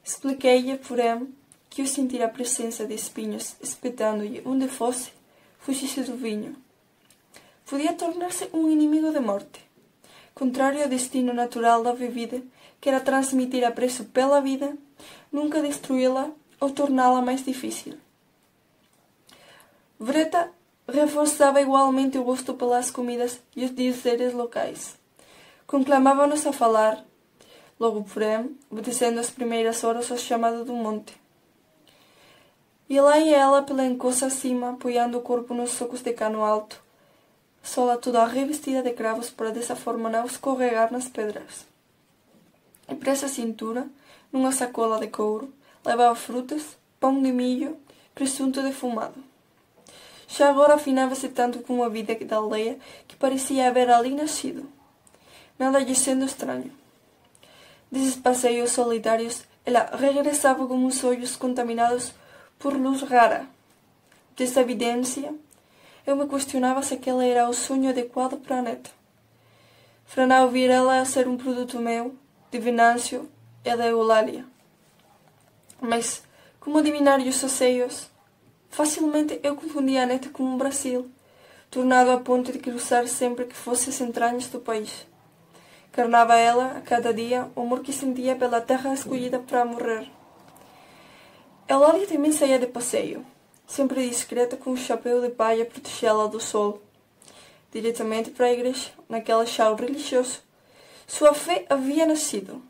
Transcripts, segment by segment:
Expliquei-lhe, porém, que eu sentira a presença de espinhos, espetando-lhe onde fosse, fugisse do vinho. Podia tornar-se um inimigo de morte, contrário ao destino natural da bebida, que era transmitir apreço pela vida, nunca destruí-la ou torná-la mais difícil. Vreta reforçava igualmente o gosto pelas comidas e os dizeres locais. Conclamava-nos a falar, logo porém, obedecendo as primeiras horas ao chamado do monte. E lá ia ela pela encosta acima, apoiando o corpo nos socos de cano alto, sola toda revestida de cravos para dessa forma não escorregar nas pedras. E presa à cintura, numa sacola de couro, levava frutas, pão de milho, presunto defumado. Já agora afinava-se tanto com a vida da aldeia que parecia haver ali nascido, nada lhe sendo estranho. Desses passeios solitários, ela regressava com os olhos contaminados por luz rara. Dessa evidência, eu me questionava se aquele era o sonho adequado para a neta. Para não ouvir ela a ser um produto meu, de Venâncio e da Eulália. Mas, como adivinhar os asseios, facilmente eu confundia a neta com um Brasil, tornado a ponto de cruzar sempre que fosse as entranhas do país. Carnava ela, a cada dia, o amor que sentia pela terra escolhida para morrer. Eulália também saía de passeio, sempre discreta com um chapéu de palha a protegê-la do sol. Diretamente para a igreja, naquele chão religioso, sua fé havia nascido.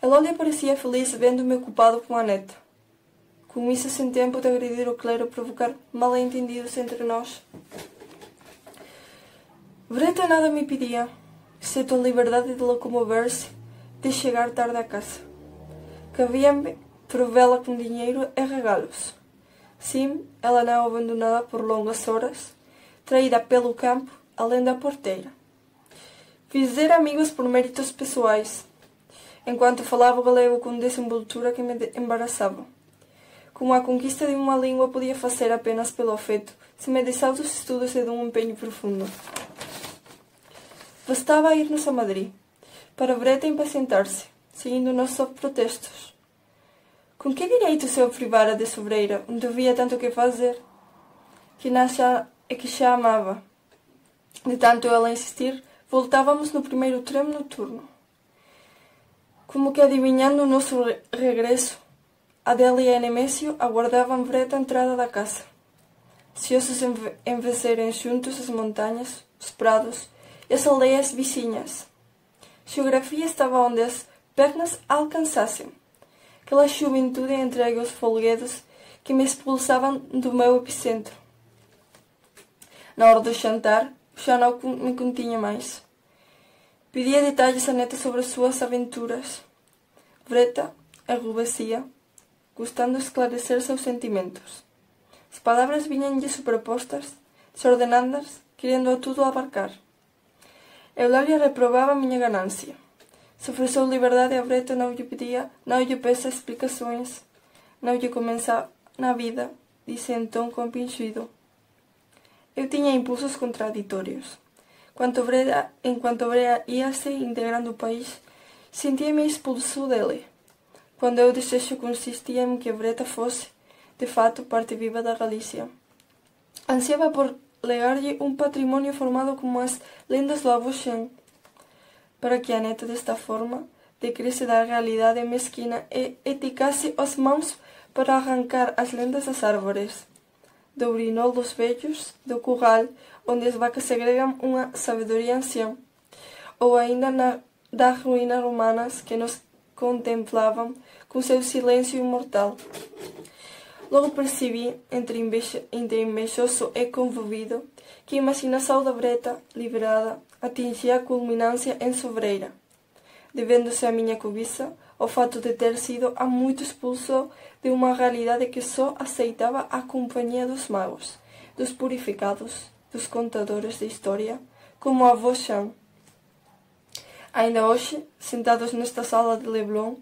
Eulália parecia feliz vendo-me ocupado com a neta. Com isso, sem tempo de agredir o clero, provocar mal-entendidos entre nós. Vreta nada me pedia, exceto a liberdade de locomover-se, de chegar tarde a casa. Cabia-me provê-la com dinheiro e regalos. Sim, ela não abandonada por longas horas, traída pelo campo, além da porteira. Fizer amigos por méritos pessoais, enquanto falava galego com desenvoltura que me embaraçava. Como a conquista de uma língua podia fazer apenas pelo afeto, se me deixava dos estudos e de um empenho profundo. Bastava ir-nos a Madrid, para Vreta impacientar-se, seguindo nossos protestos. Com que direito se eu privara de sobreira, onde havia tanto que fazer, que já amava? De tanto ela insistir, voltávamos no primeiro trem noturno. Como que adivinhando o nosso regresso, Adélia e Nemésio aguardavam Vreta à entrada da casa, ansiosos em vencerem juntos as montanhas, os prados e as aldeias vizinhas. Geografia estava onde as pernas alcançassem. Aquela juventude entregue aos folguedos que me expulsavam do meu epicentro. Na hora do jantar, já não me continha mais. Pedia detalhes à neta sobre as suas aventuras. Vreta arrubescia, gostando de esclarecer seus sentimentos. As palavras vinham-lhe superpostas, desordenadas, querendo a tudo abarcar. Eulália reprovava minha ganância. Se ofereceu liberdade a Vreta, não lhe peça explicações, não lhe começa na vida, disse em tom compingido. Eu tinha impulsos contraditórios. Enquanto Vreta ia se integrando o país, sentia-me expulso dele. Quando o desejo consistia em que Vreta fosse, de fato, parte viva da Galícia. Ansiava por legar-lhe um patrimônio formado como as lendas do avô Xen, para que a neta desta forma decresse da realidade mesquina e esticasse as mãos para arrancar as lendas das árvores, do urinol dos velhos, do curral, onde as vacas segregam uma sabedoria anciã, ou ainda das ruínas romanas que nos contemplavam com seu silêncio imortal. Logo percebi, entre invejoso e comovido, que a imaginação da Vreta, liberada, atingia a culminância em sobreira, devendo-se à minha cobiça ao fato de ter sido há muito expulso de uma realidade que só aceitava a companhia dos magos, dos purificados, dos contadores de história, como a avó Xen. Ainda hoje, sentados nesta sala de Leblon,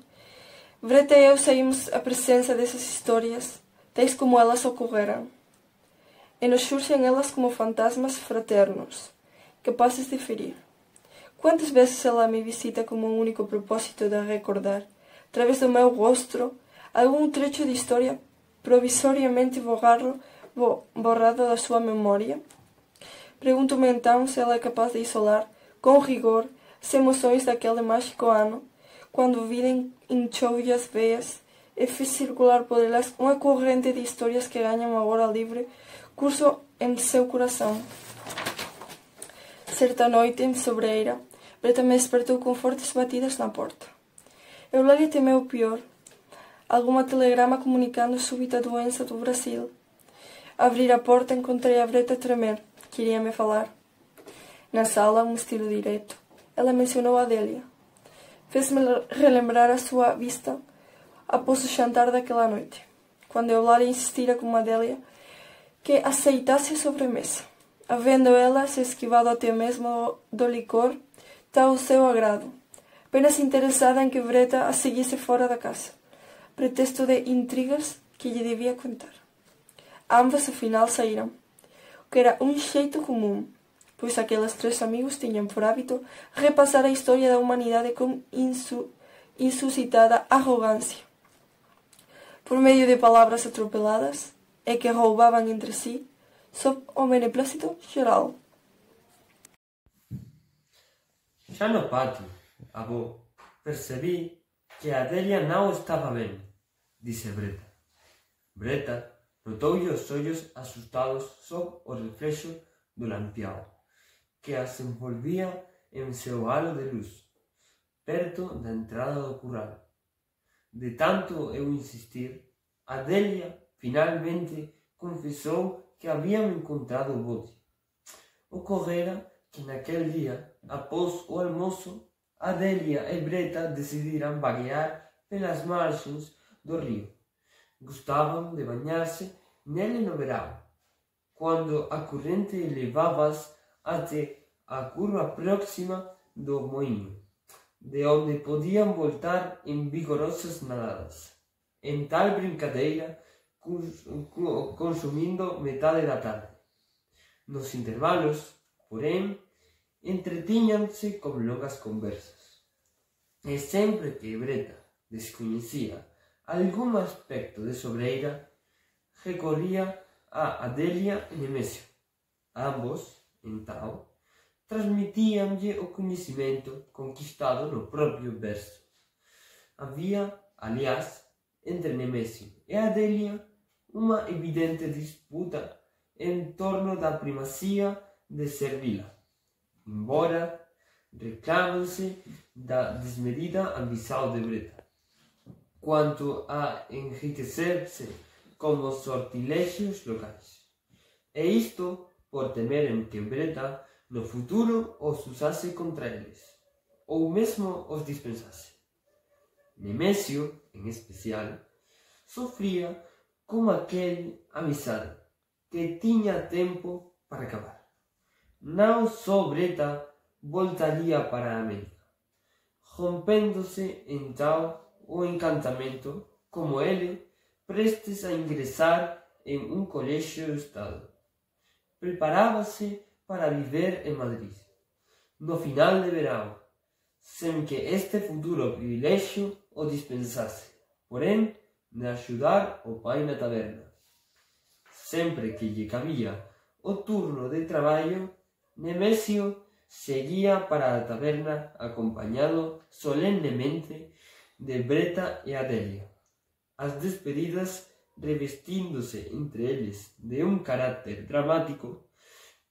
Vreta e eu saímos à presença dessas histórias, tais como elas ocorreram. E nos surgem elas como fantasmas fraternos, capazes de ferir. Quantas vezes ela me visita com o único propósito de recordar, através do meu rosto, algum trecho de história provisoriamente borrado da sua memória? Pergunto-me então se ela é capaz de isolar, com rigor, as emoções daquele mágico ano, quando a vida enxugue as veias e fez circular por elas uma corrente de histórias que ganham agora livre curso em seu coração. Certa noite, em sobreira, Breta me despertou com fortes batidas na porta. Eulália temeu o pior. Algum telegrama comunicando a súbita doença do Brasil. Abrir a porta, encontrei a Breta a tremer. Queria me falar. Na sala, um estilo direto, ela mencionou a Adélia. Fez-me relembrar a sua vista após o jantar daquela noite, quando Eulália insistira com Adélia que aceitasse a sobremesa, havendo ela se esquivado até mesmo do licor, tal o seu agrado, apenas interessada em que Breta a seguisse fora da casa, pretexto de intrigas que lhe devia contar. Ambas, afinal, saíram, o que era um jeito comum, pois aqueles três amigos tinham por hábito repassar a história da humanidade com insuscitada arrogância, por meio de palavras atropeladas, e que roubavam entre si, sob o beneplácito geral. Já no pátio, avó, percebi que a Adélia não estava bem, disse Breta. Breta notou-lhe os olhos assustados sob o reflexo do lampião, que as envolvia em seu halo de luz, perto da entrada do curral. De tanto eu insistir, Adélia finalmente confessou que haviam encontrado o bode. Ocorrera que naquele dia, após o almoço, Adélia e Breta decidiram vaguear pelas margens do rio. Gostavam de banhar-se nele no verão, quando a corrente levava-as até a curva próxima do moinho, de onde podiam voltar em vigorosas nadadas. Em tal brincadeira, consumindo metade da tarde. Nos intervalos, porém, entretinham-se com longas conversas. E sempre que Breta desconhecia algum aspecto de sobreira, recorria a Adélia e Nemésio. Ambos, então, transmitiam-lhe o conhecimento conquistado no próprio verso. Havia, aliás, entre Nemésio e Adélia uma evidente disputa em torno da primacia de servi-la, embora reclamam-se da desmedida ambição de Breta, quanto a enriquecer-se com os sortilégios locais. E isto por temerem que Breta no futuro os usasse contra eles, ou mesmo os dispensasse. Nemésio, em especial, sofria com aquele amizade que tinha tempo para acabar. Não só Breta voltaria para a América, rompendo-se então o encantamento, como ele, prestes a ingressar em um colégio de Estado. Preparava-se para viver em Madrid, no final de verão, sem que este futuro privilégio o dispensasse, porém, de ajudar o pai na taberna. Sempre que lhe cabia o turno de trabalho, Nemésio seguia para a taberna acompanhado solenemente de Breta e Adélia. As despedidas revestindo-se entre eles de um caráter dramático,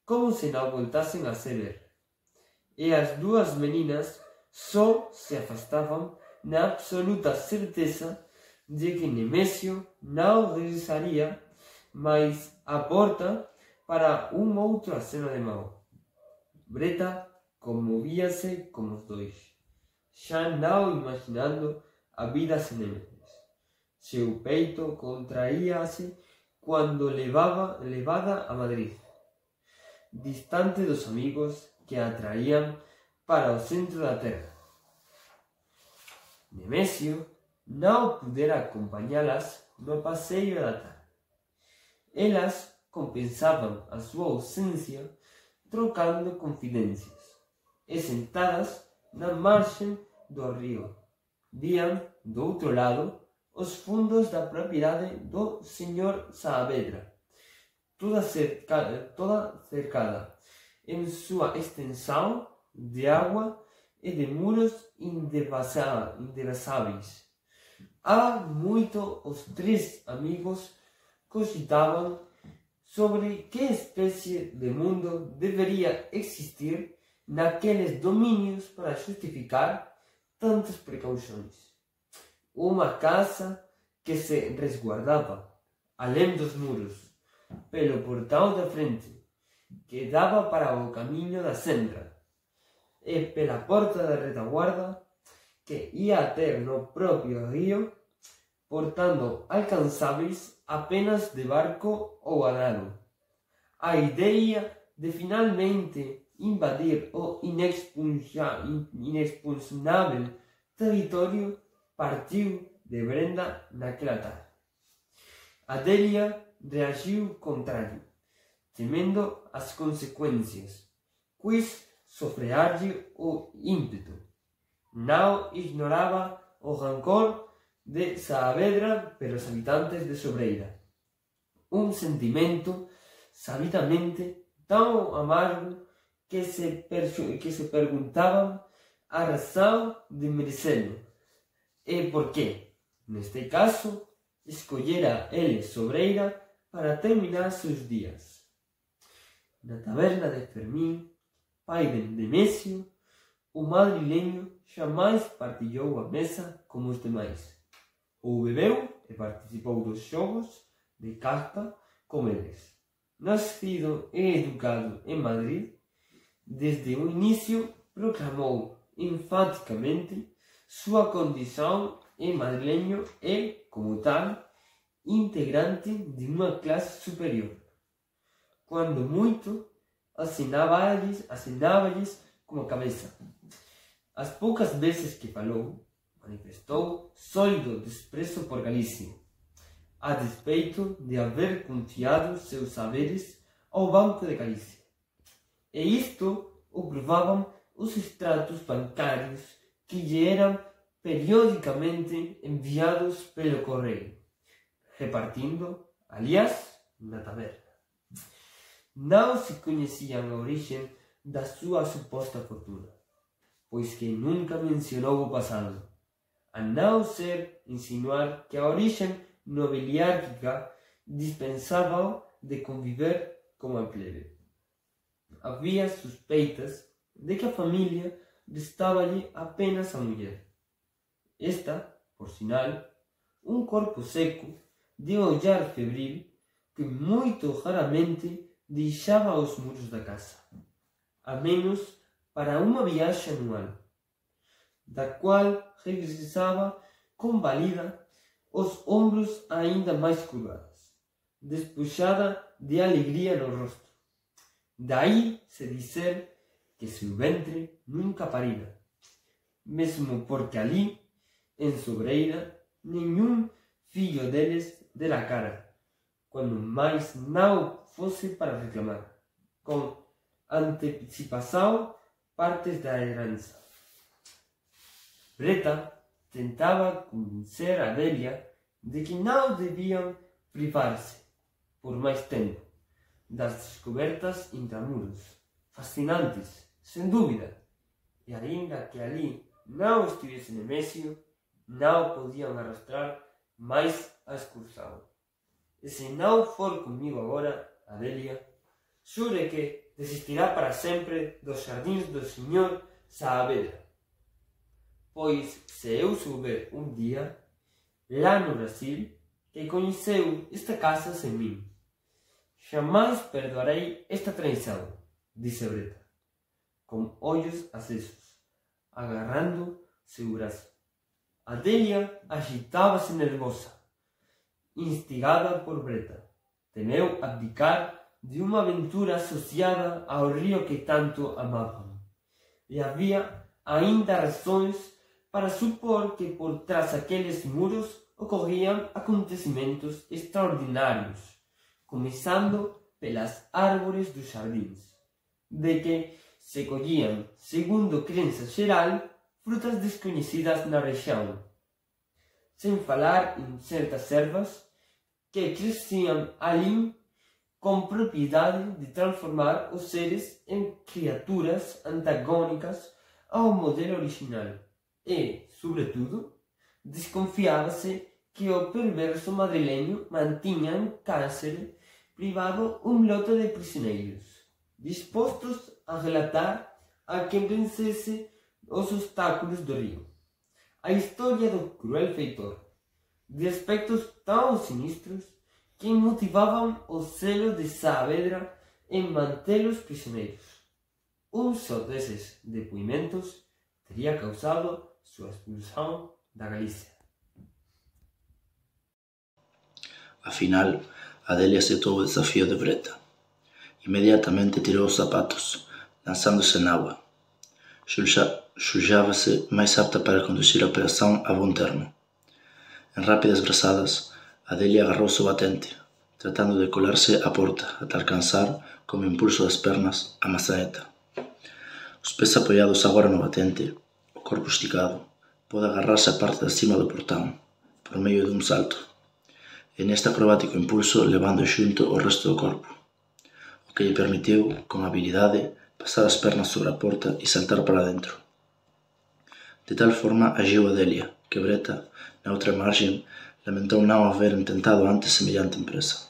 como se não voltassem a se ver. E as duas meninas só se afastavam na absoluta certeza de que Nemésio não regressaria mais à porta para um outro aceno de mão. Breta comovia-se com os dois, já não imaginando a vida sem eles. Seu peito contraía-se quando levada a Madrid, distante dos amigos que a atraíam para o centro da terra. Nemésio não pudera acompanhá-las no passeio da tarde. Elas compensavam a sua ausência trocando confidências, e sentadas na margem do rio, viam do outro lado, os fundos da propriedade do Sr. Saavedra, toda cercada em sua extensão de água e de muros indevassáveis. Há muito os três amigos cogitavam sobre que espécie de mundo deveria existir naqueles domínios para justificar tantas precauções. Uma casa que se resguardava, além dos muros, pelo portão da frente, que dava para o caminho da senda, e pela porta da retaguarda, que ia até no próprio rio, portando alcançáveis apenas de barco ou a nado. A ideia de finalmente invadir o inexpugnável território partiu de Brenda naquela tarde. Adélia reagiu contrário, temendo as consequências, quis sofrear-lhe o ímpeto. Não ignorava o rancor de Saavedra pelos habitantes de Sobreira, um sentimento sabidamente tão amargo que se perguntavam a razão de merecê-lo e por que, neste caso, escolhera ele Sobreira para terminar seus dias. Na taberna de Fermín, pai de Nemésio, o madrileño jamais partilhou a mesa como os demais. Ou bebeu e participou dos xogos de carta com eles. Nascido e educado em Madrid, desde o início proclamou enfaticamente sua condição em madrileño e, como tal, integrante de uma classe superior. Quando muito, acenava-lhes com a cabeça. As poucas vezes que falou, manifestou sólido desprezo por Galícia, a despeito de haver confiado seus saberes ao Banco de Galícia. E isto o provavam os extratos bancários que lhe eram periodicamente enviados pelo correio, repartindo, aliás, na taberna. Não se conheciam a origem da sua suposta fortuna, pois que nunca mencionou o passado, a não ser insinuar que a origem nobiliárquica dispensava-o de conviver com a plebe. Havia suspeitas de que a família restava-lhe apenas a mulher. Esta, por sinal, um corpo seco, de olhar febril, que muito raramente deixava os muros da casa, a menos para uma viagem anual, da qual regressava convalida, os ombros ainda mais curvados, despojada de alegria no rosto. Daí se dizer que seu ventre nunca parira, mesmo porque ali, em Sobreira, nenhum filho deles dera cara, quando mais não fosse para reclamar, com antecipação, partes da herança. Breta tentava convencer a Adélia de que não deviam privar-se, por mais tempo, das descobertas intramuros, fascinantes, sem dúvida, e ainda que ali não estivesse Nemésio, não podiam arrastrar mais a excursão. E se não for comigo agora, Adélia, jure que desistirá para sempre dos jardins do Sr. Saavedra. Pois, se eu souber um dia, lá no Brasil, que conheceu esta casa sem mim, jamais perdoarei esta traição, disse Breta, com olhos acesos, agarrando seu braço. Adélia agitava-se nervosa, instigada por Breta. Temeu abdicar de uma aventura associada ao rio que tanto amavam. E havia ainda razões para supor que por trás daqueles muros ocorriam acontecimentos extraordinários, começando pelas árvores dos jardins, de que se colhiam, segundo crença geral, frutas desconhecidas na região. sem falar em certas ervas que cresciam ali com propriedade de transformar os seres em criaturas antagônicas ao modelo original. E, sobretudo, desconfiava-se que o perverso madrilenho mantinha em cárcere privado um lote de prisioneiros, dispostos a relatar a quem vencesse os obstáculos do rio a história do cruel feitor, de aspectos tão sinistros que motivavam o zelo de Saavedra em mantê-los prisioneiros. Um só desses depoimentos teria causado sua expulsão da Galícia. Afinal, Adélia aceitou o desafio de Breta. Imediatamente tirou os sapatos, lançando-se na água. Julgava-se mais apta para conduzir a operação a bom termo. Em rápidas braçadas, Adélia agarrou seu batente, tratando de colar-se à porta até alcançar, com o impulso das pernas, a maçaneta. Os pés apoiados agora no batente, o corpo esticado, pode agarrar-se à parte de cima do portão, por meio de um salto, e neste acrobático impulso levando junto o resto do corpo, o que lhe permitiu, com habilidade, passar as pernas sobre a porta e saltar para dentro. De tal forma agiu Adélia, que Breta, na outra margem, lamentou não haver tentado antes semelhante empresa.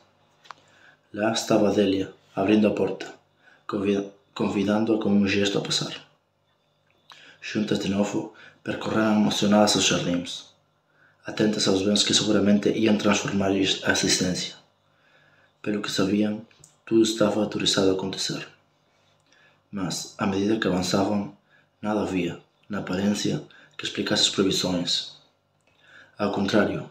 Lá estava Adélia, abrindo a porta, convidando-a com um gesto a passar. Juntas de novo, percorreram emocionadas os jardins, atentas aos bens que seguramente iam transformar-lhes a existência. Pelo que sabiam, tudo estava autorizado a acontecer. Mas, à medida que avançavam, nada havia, na aparência, que explicasse as proibições. Ao contrário,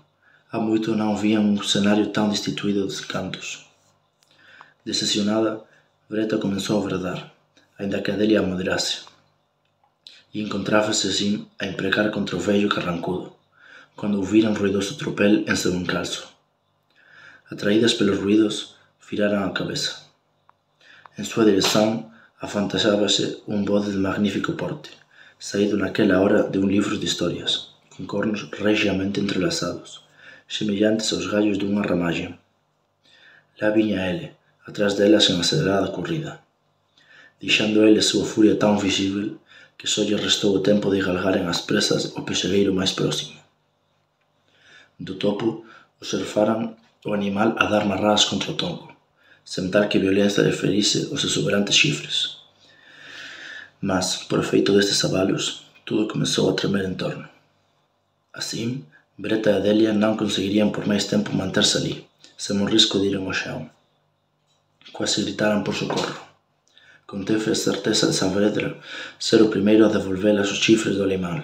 há muito não viam um cenário tão destituído de cantos. Decepcionada, Breta começou a bradar, ainda que Adélia a moderasse, e encontrava-se assim a imprecar contra o velho carrancudo, quando ouviram ruidoso tropel em seu encalço. Atraídas pelos ruídos, viraram a cabeça. Em sua direção, afantasava-se um bode de magnífico porte, saído naquela hora de um livro de histórias, com cornos regiamente entrelaçados, semelhantes aos galhos de uma ramagem. Lá vinha ele, atrás delas em acelerada corrida, deixando ele sua fúria tão visível que só lhe restou o tempo de galgarem às pressas o pessegueiro mais próximo. Do topo, observaram o animal a dar marradas contra o tronco, sem tal que violência lhe ferisse os exuberantes chifres. Mas, por efeito destes abalos, tudo começou a tremer em torno. Assim, Breta e Adélia não conseguiriam por mais tempo manter-se ali, sem o risco de irem ao chão. Quase gritaram por socorro, com teve a certeza de Saavedra ser o primeiro a devolvê-las os chifres do animal.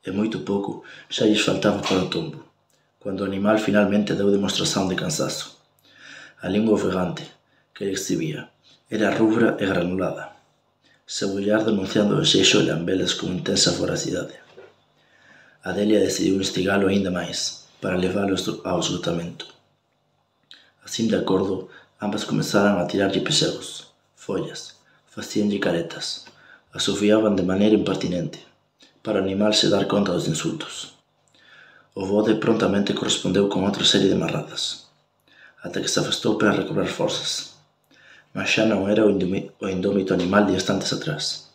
E muito pouco já lhes faltava para o tombo, quando o animal finalmente deu demonstração de cansaço. A língua ofegante, que ele exibia, era rubra e granulada, seu olhar denunciando o desejo de lambelas com intensa voracidade. Adélia decidiu instigá-lo ainda mais, para levá-lo ao esgotamento. Assim de acordo, ambas começaram a tirar-lhe pessegos, folhas, faziam-lhe caretas, assoviavam de maneira impertinente, para o animal se dar conta dos insultos. O bode prontamente correspondeu com outra série de marradas, até que se afastou para recobrar forças. Mas já não era o indómito animal de instantes atrás.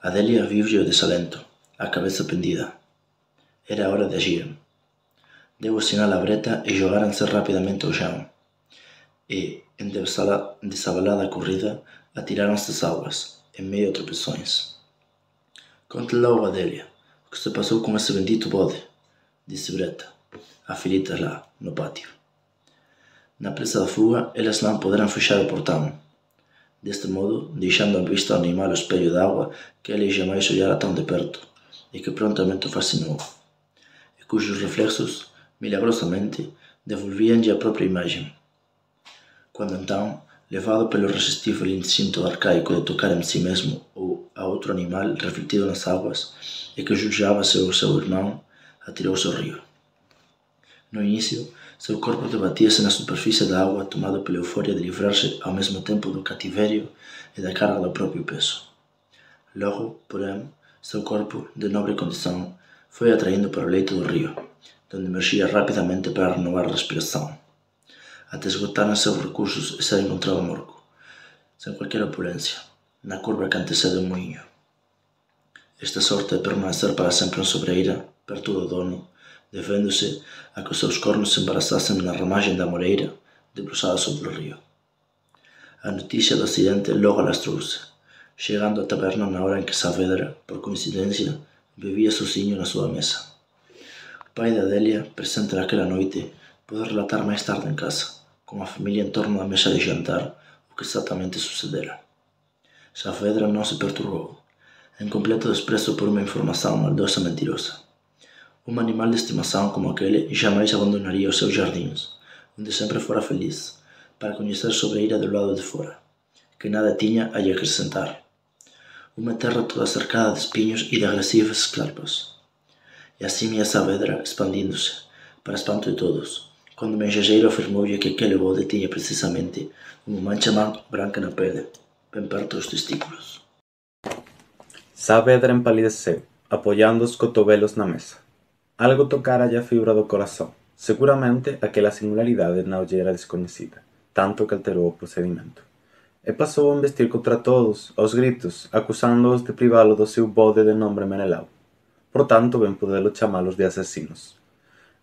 Adélia viu-lhe o desalento, a cabeça pendida. Era hora de agir. Deu o sinal à Breta e jogaram-se rapidamente ao chão. E, em desabalada corrida, atiraram-se às águas, em meio a tropeções. Conte logo, Adélia, o que se passou com esse bendito bode, disse Breta, a filhita lá, no pátio. Na pressa da fuga, elas não puderam fechar o portão. Deste modo, deixando à vista ao animal o espelho d'água que ele jamais olhara tão de perto e que prontamente o fascinou, e cujos reflexos, milagrosamente, devolviam-lhe a própria imagem. Quando então, levado pelo irresistível instinto arcaico de tocar em si mesmo ou a outro animal refletido nas águas e que julgava ser o seu irmão, atirou-se ao rio. No início, seu corpo debatia-se na superfície da água, tomado pela euforia de livrar-se ao mesmo tempo do cativeiro e da carga do próprio peso. Logo, porém, seu corpo, de nobre condição, foi atraindo para o leito do rio, donde emergía rapidamente para renovar a respiración, até esgotaran-se os recursos e se encontraba morco, sen cualquier opulencia, na curva que antecede o moinho. Esta sorte de permanecer para sempre en Sobreira, perto do dono, deféndose a que os seus cornos se embarazasen na ramagem da moreira, debruçada sobre o río. A noticia do accidente logo alastrouse, chegando á taberna na hora en que Saavedra, por coincidencia, bebía sozinho na súa mesa. O pai de Adelia, presente naquela noite, pode relatar máis tarde en casa, con a familia en torno da mesa de jantar, o que exactamente sucedera. Saavedra non se perturbou, en completo desprezo por unha información maldosa e mentirosa. Un animal de estimación como aquele jamais abandonaría os seus jardins, onde sempre fora feliz, para coñecer Sobreira do lado de fora, que nada tiña a lle acrescentar. Unha terra toda cercada de espiños e de agresivas escarpas. E así mía Saavedra expandíndose, para espanto de todos, cando o mensaxeiro afirmoulle que aquele bode tiña precisamente unha mancha branca na pele, ben perto dos testículos. Saavedra empalideceu, apoiando os cotovelos na mesa. Algo tocara-lle a fibra do corazón. Seguramente aquela singularidade non lle era descoñecida, tanto que alterou o procedimento. E pasou a investir contra todos, aos gritos, acusándoos de privalo do seu bode de nombre Menelau. Por tanto, ben podelo chamalos de asesinos.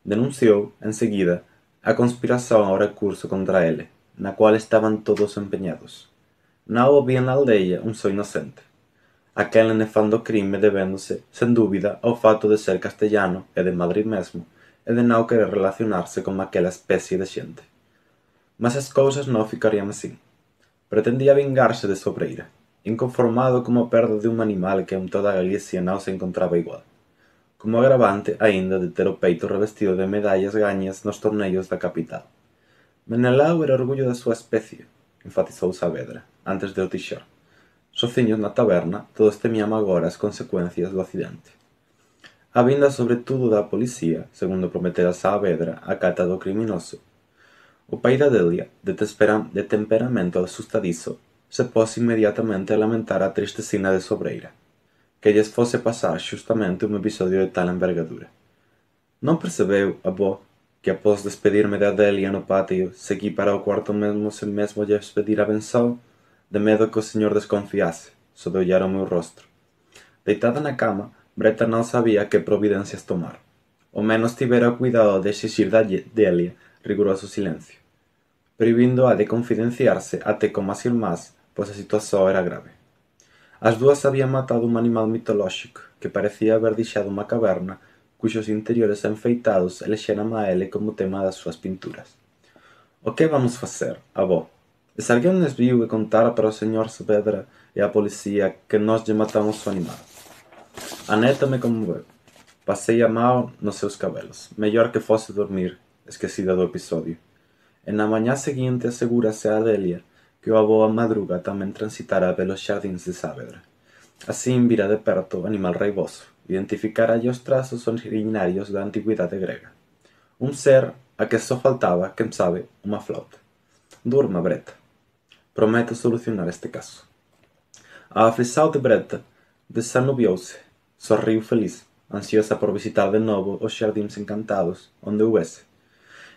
Denunciou, enseguida, a conspiración ao recurso contra ele, na cual estaban todos empeñados. Non había na aldeia un só inocente. Aquel nefando crime debéndose, sen dúbida, ao fato de ser castellano e de Madrid mesmo, e de non querer relacionarse con aquela especie de xente. Mas as cousas non ficarían así. Pretendía vingarse de Sobreira, inconformado como a perda de un animal que en toda Galicia non se encontraba igual. Como agravante, aínda, de ter o peito revestido de medallas gañas nos torneios da capital. Menelau era orgullo da súa especie, enfatizou Saavedra, antes de o tixar. Sociños na taberna, todos temían agora as consecuencias do accidente. A vinda sobre tudo da policía, segundo prometera Saavedra, a cata do criminoso. O pai da Adelia, de temperamento asustadizo, se pose inmediatamente a lamentar a triste sina de Sobreira, que lles fose pasar xustamente un episodio de tal envergadura. Non percebeu, avó, que após despedirme de Adelia no patio, seguí para o cuarto mesmo sen mesmo lle pedir a benção, de medo que o señor desconfiase, só de ollar o meu rostro. Deitada na cama, Breta non sabía que providencias tomar. Ao menos tivera o cuidado de exixir da Delia riguroso silencio, prohibindo-a de confidenciarse até con as irmás, pois a situación era grave. As dúas habían matado un animal mitolóxico, que parecía haber deixado unha caverna, cuxos interiores enfeitados elexeran a ele como tema das súas pinturas. O que vamos facer, avó? E se alguén nos viu e contara para o señor Saavedra e a policía que nós lle matamos o animal? A neta me conmoveu. Pasei a mão nos seus cabelos, mellor que fose dormir, esquecida do episodio. E na mañá seguinte asegúrase a Adelia que o avó a madruga tamén transitara pelos xardíns de Saavedra. Así vira de perto o animal raivoso, identificara-lle os trazos originarios da antigüidade grega. Un ser a que só faltaba, quen sabe, unha flauta. Durma, Breta. Prometo solucionar este caso. A aflisão de Breta desanubiouse, sorriu feliz, ansiosa por visitar de novo os xardíns encantados, onde houvese.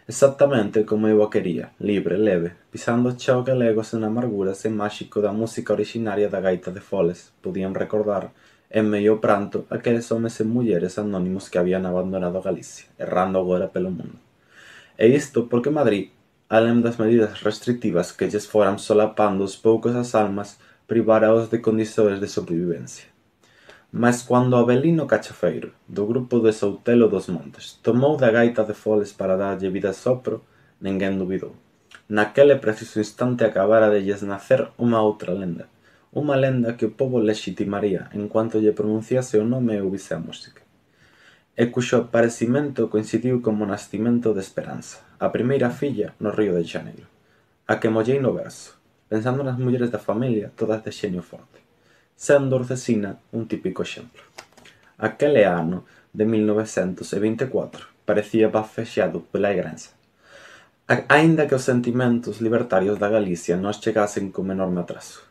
Exactamente como eu a quería, libre, leve, pisando o chao galego sen amargura, sen máxico da música originaria da gaita de Foles, podían recordar, en medio pranto, aqueles homes e mulleres anónimos que habían abandonado Galicia, errando agora pelo mundo. E isto porque Madrid, além das medidas restritivas que lles foran solapando os poucos as almas, privaraos de condições de sobrevivencia. Mas cando Avelino Cachafeiro, do grupo de Soutelo dos Montes, tomou da gaita de Foles para darlle vida sopro, ninguén dubidou. Naquele preciso instante acabara de lles nacer unha outra lenda, unha lenda que o pobo lexitimaría en cuanto lle pronunciase o nome e ouvise a música, e cuxo aparecimento coincidiu como nascimento de Esperanza, a primeira filla no Río de Xaneiro, a que mollei no verso, pensando nas mulleres da familia todas de xenio forte, sendo Orcesina un típico exemplo. Aquele ano de 1924 parecía bafexado pela igrexa, aínda que os sentimentos libertarios da Galicia nos chegasen con enorme atraso.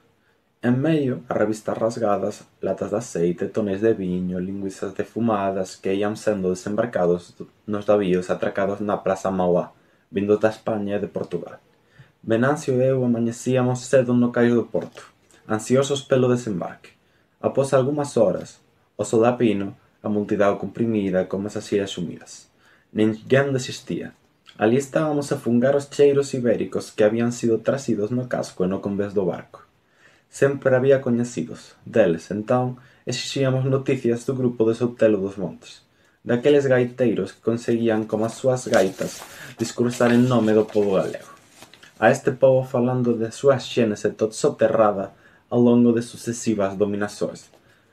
En medio, a revistas rasgadas, latas de aceite, tonéis de viño, linguiças defumadas que ían sendo desembarcados nos navíos atracados na Praza Mauá, vindos da España e de Portugal. Venancio e eu amañecíamos cedo no cais do porto, ansiosos pelo desembarque. Após algunhas horas, o sol a pino, a multidão comprimida como as illas sumidas. Ninguén desistía. Ali estábamos a fungar os cheiros ibéricos que habían sido trazidos no casco e no convés do barco. Sempre había coñecidos. Deles, entón, exixíamos noticias do grupo de Soutelo dos Montes, daqueles gaiteiros que conseguían, como as súas gaitas, discursar en nome do pobo galego. A este pobo falando de súa xénese tot soterrada ao longo de sucesivas dominações,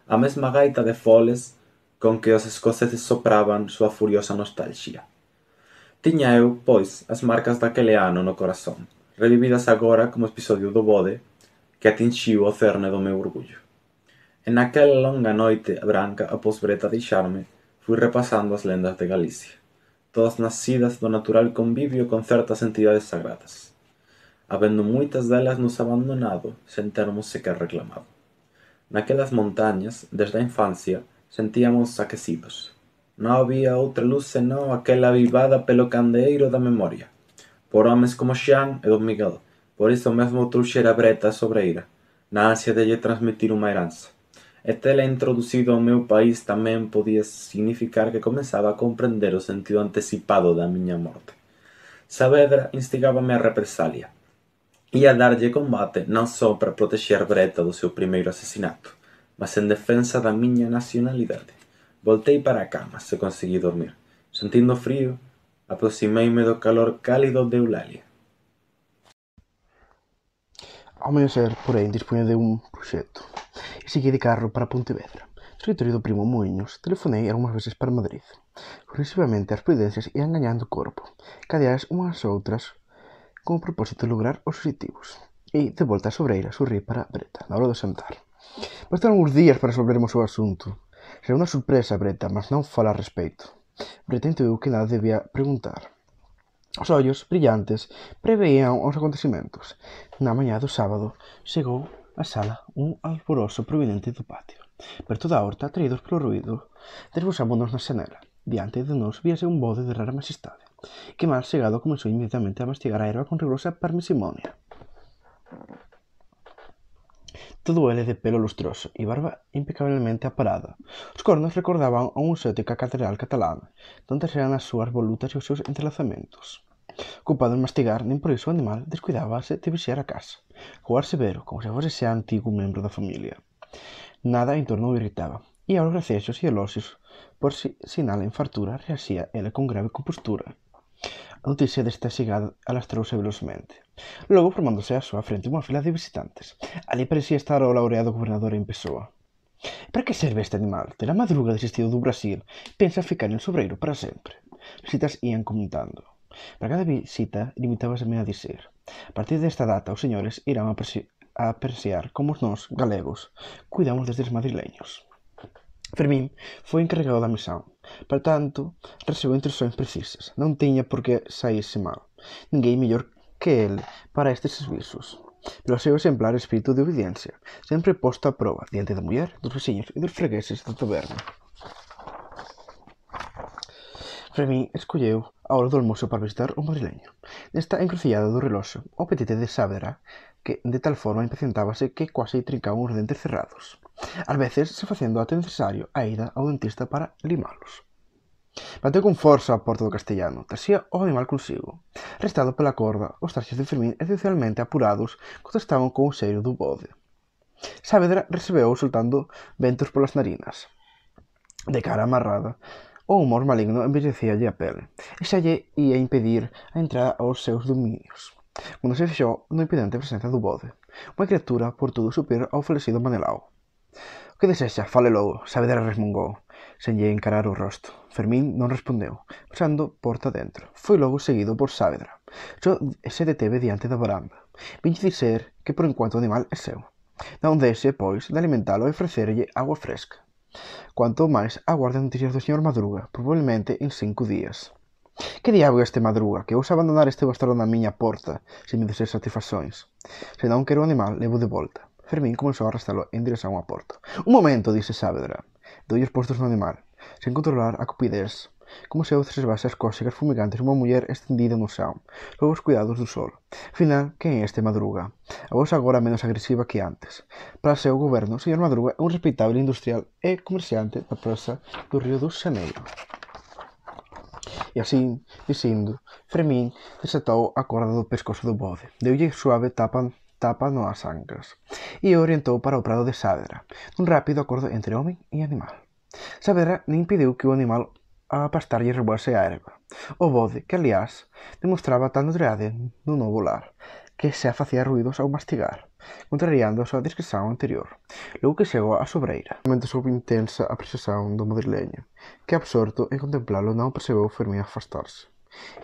a mesma gaita de foles con que os escoceses sopraban súa furiosa nostalxía. Tiña eu, pois, as marcas daquele ano no corazón, revividas agora como episodio do bode que atinxiu o cerne do meu orgullo. En aquela longa noite branca após Breta deixarme, fui repasando as lendas de Galicia, todas nascidas do natural convivio con certas entidades sagradas, habendo moitas delas nos abandonado sen termos sequer reclamado. Naquelas montañas, desde a infancia, sentíamos aquecidos. Non había outra luz senón aquela avivada pelo candeeiro da memoria, por homes como Xan e Don Miguel. Por iso mesmo trouxera Breta a sobreira, na ansia de lle transmitir unha heranza. E tela introducido ao meu país tamén podía significar que comezaba a comprender o sentido anticipado da miña morte. Saavedra instigábame a represalia. Ia darlle combate non só para protexer Breta do seu primeiro asesinato, mas en defensa da miña nacionalidade. Voltei para a cama se consegui dormir. Sentindo frío, aproximeime do calor cálido de Eulalia. Ao amanhecer, porém, dispunha de un proxecto e segui de carro para Pontevedra. No escritorio do primo Muiños, telefonei algunhas veces para Madrid. Progresivamente as prudencias ian gañando corpo, cadeadas unhas outras con o propósito de lograr os obxectivos. E, de volta á sobreira, sorrí para Breta, na hora do xantar. Bastaron uns días para resolvermos o asunto. Será unha sorpresa, Breta, mas non fala a respeito. Breta intuiu que nada debía preguntar. Os ollos, brillantes, preveían os acontecimentos. Na mañá do sábado, chegou á sala un alboroso proveniente do patio. Per toda a horta, atraídos polo ruído, desbuxámonos na xanela. Diante de nós víase un bode de rara majestade, que mal chegado comezou inmediatamente a mastigar a erva con rigurosa parmisimonia. Todo ele de pelo lustroso e barba impecablemente aparada. Os cornos recordaban a unha exótica catedral catalana, donde eran as súas volutas e os seus entrelazamentos. Ocupado en mastigar, nin por iso o animal descuidábase de vixiar a casa, jugar severo, como se fose xa antigo membro da familia. Nada en torno o irritaba, e aos gracexos e eloxios, por sinal en fartura, reaxía ele con grave compostura. A noticia desta chegada alastrouse velozmente. Logo, formándose á súa frente unha fila de visitantes. Ali parecía estar o laureado gobernador en persoa. Para que serve este animal? Terá Madruga desistido do Brasil? Pensa ficar en Sobreiro para sempre. As visitas ían comentando. Para cada visita, limitábaseme a dizer: a partir desta data, os señores irán a apreciar como nós, galegos, cuidamos destes madrileños. Fermín foi encarregado da misión. Por tanto, recebeu instruccións precisas. Non tiña por que saírse mal. Ninguén mellor que ele para estes servizos. Pelo seu exemplar espírito de obediencia, sempre posto a proba diante da muller, dos veciños e dos fregueses da taberna. Fermín escolleu a hora do almozo para visitar o madrileño. Nesta encrucillada do reloxo, o apetite de Saavedra, que de tal forma impacientábase que quase trincaba os dentes cerrados. Ás veces, se facendo até necesario a ida ao dentista para limalos. Bateu con forza a porta do castellano, trazía o animal consigo. Restado pela corda, os traxes de Fermín, esencialmente apurados, contestaban con o xeiro do bode. Saavedra recebeu soltando ventos polas narinas. De cara amarrada, o humor maligno envellecíalle a pele, e xa lle ia impedir a entrada aos seus dominios. Cando se fixou no impedente presenza do bode, unha criatura por todo superior ao falecido Manelao. O que desexa? Fale logo, Saavedra resmungou, sen lle encarar o rosto. Fermín non respondeu, pasando porta dentro. Foi logo seguido por Saavedra. Só se deteve diante da varanda. Vinlle dizer que por enquanto o animal é seu. Non deixe, pois, de alimentalo e ofrecerlle agua fresca. Cuanto máis aguarde noticias do señor Madruga, probablemente en 5 días. Que diabo é este Madruga, que ousa abandonar este bastardo na miña porta, sen me dizer satisfaccións? Se non quero o animal, levo de volta. Fermín comenzou a arrastá-lo en direción á porta. «Un momento», dise Saavedra, de ollos postos no animal, sen controlar a cupidez, como se observase as cócegas fumigantes dunha muller estendida no chão, sob os cuidados do sol. Afinal, quen é este Madruga? A voz agora menos agresiva que antes. Para seu goberno, o señor Madruga é un respeitável industrial e comerciante da praza do Río de Xaneiro. E así, dicindo, Fermín desatou a corda do pescozo do bode, deulle suave tapa nas ancas e orientou para o prado de Saavedra, nun rápido acordo entre home e animal. Saavedra nem impediu que o animal a pastar lle rebuase a erva. O bode, que aliás demostraba tal notoriedade no novo lar, que se facía ruídos ao mastigar, contrariando a súa discreción anterior, logo que chegou á sobreira. Realmente soube intensa apreciación do madrileño, que absorto en contemplalo non percebeu Fermín afastarse.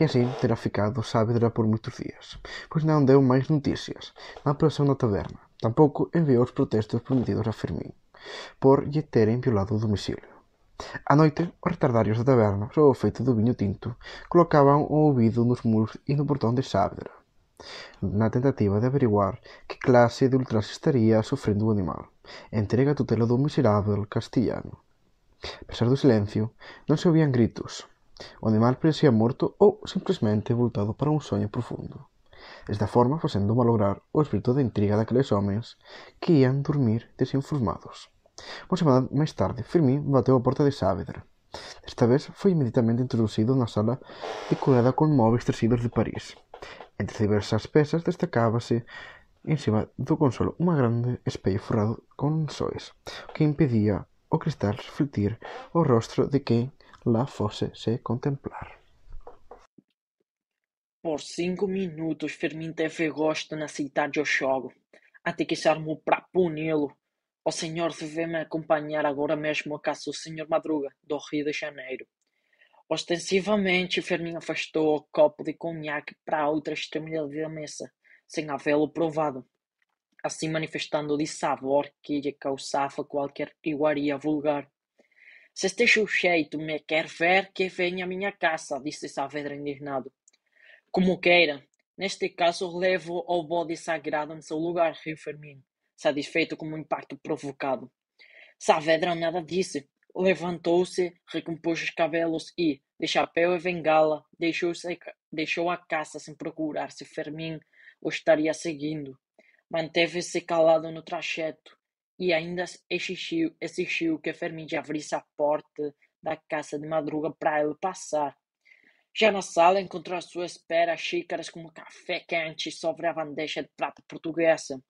E así terá ficado Saavedra por moitos días, pois non deu máis noticias na operación na taberna, tampouco enviou os protestos prometidos a Fermín, por lle terem violado o domicilio. A noite, os retardarios da taberna, sob o efeito do viño tinto, colocaban o ouvido nos muros e no portón de Saavedra, na tentativa de averiguar que clase de ultraxe estaría sofrendo o animal, entrega a tutela do miserável castillano. A pesar do silencio, non se ovían gritos. O animal parecía morto ou simplesmente voltado para un soño profundo. Desta forma, facendo malograr o espírito de intriga daqueles homens que ían dormir desinformados. Unha semana máis tarde, Fermín bateu a porta de Saavedra. Desta vez foi inmediatamente introducido na sala decorada con móveis trazidos de París. Entre diversas pezas destacábase encima do consolo unha grande espello forrado con sóis, que impedía o cristal reflectir o rostro de quen lá fose se contemplar. Por 5 minutos Fermín teve gosto na cidade ao jogo, até que se armou para puni-lo. O senhor deve me acompanhar agora mesmo à casa do senhor Madruga, do Rio de Janeiro. Ostensivamente, Fermín afastou o copo de conhaque para a outra extremidade da mesa, sem havê-lo provado, assim manifestando o dissabor que lhe causava qualquer iguaria vulgar. Se este sujeito me quer ver, que venha à minha casa, disse Saavedra indignado. Como queira. Neste caso, levo o bode sagrado em seu lugar, riu Fermín, satisfeito com o impacto provocado. Saavedra nada disse. Levantou-se, recompôs os cabelos e, de chapéu e bengala, deixou a casa sem procurar se Fermín o estaria seguindo. Manteve-se calado no trajeto e ainda exigiu que Fermín lhe abrisse a porta da casa de Madruga para ele passar. Já na sala encontrou à sua espera xícaras com café quente sobre a bandeja de prata portuguesa,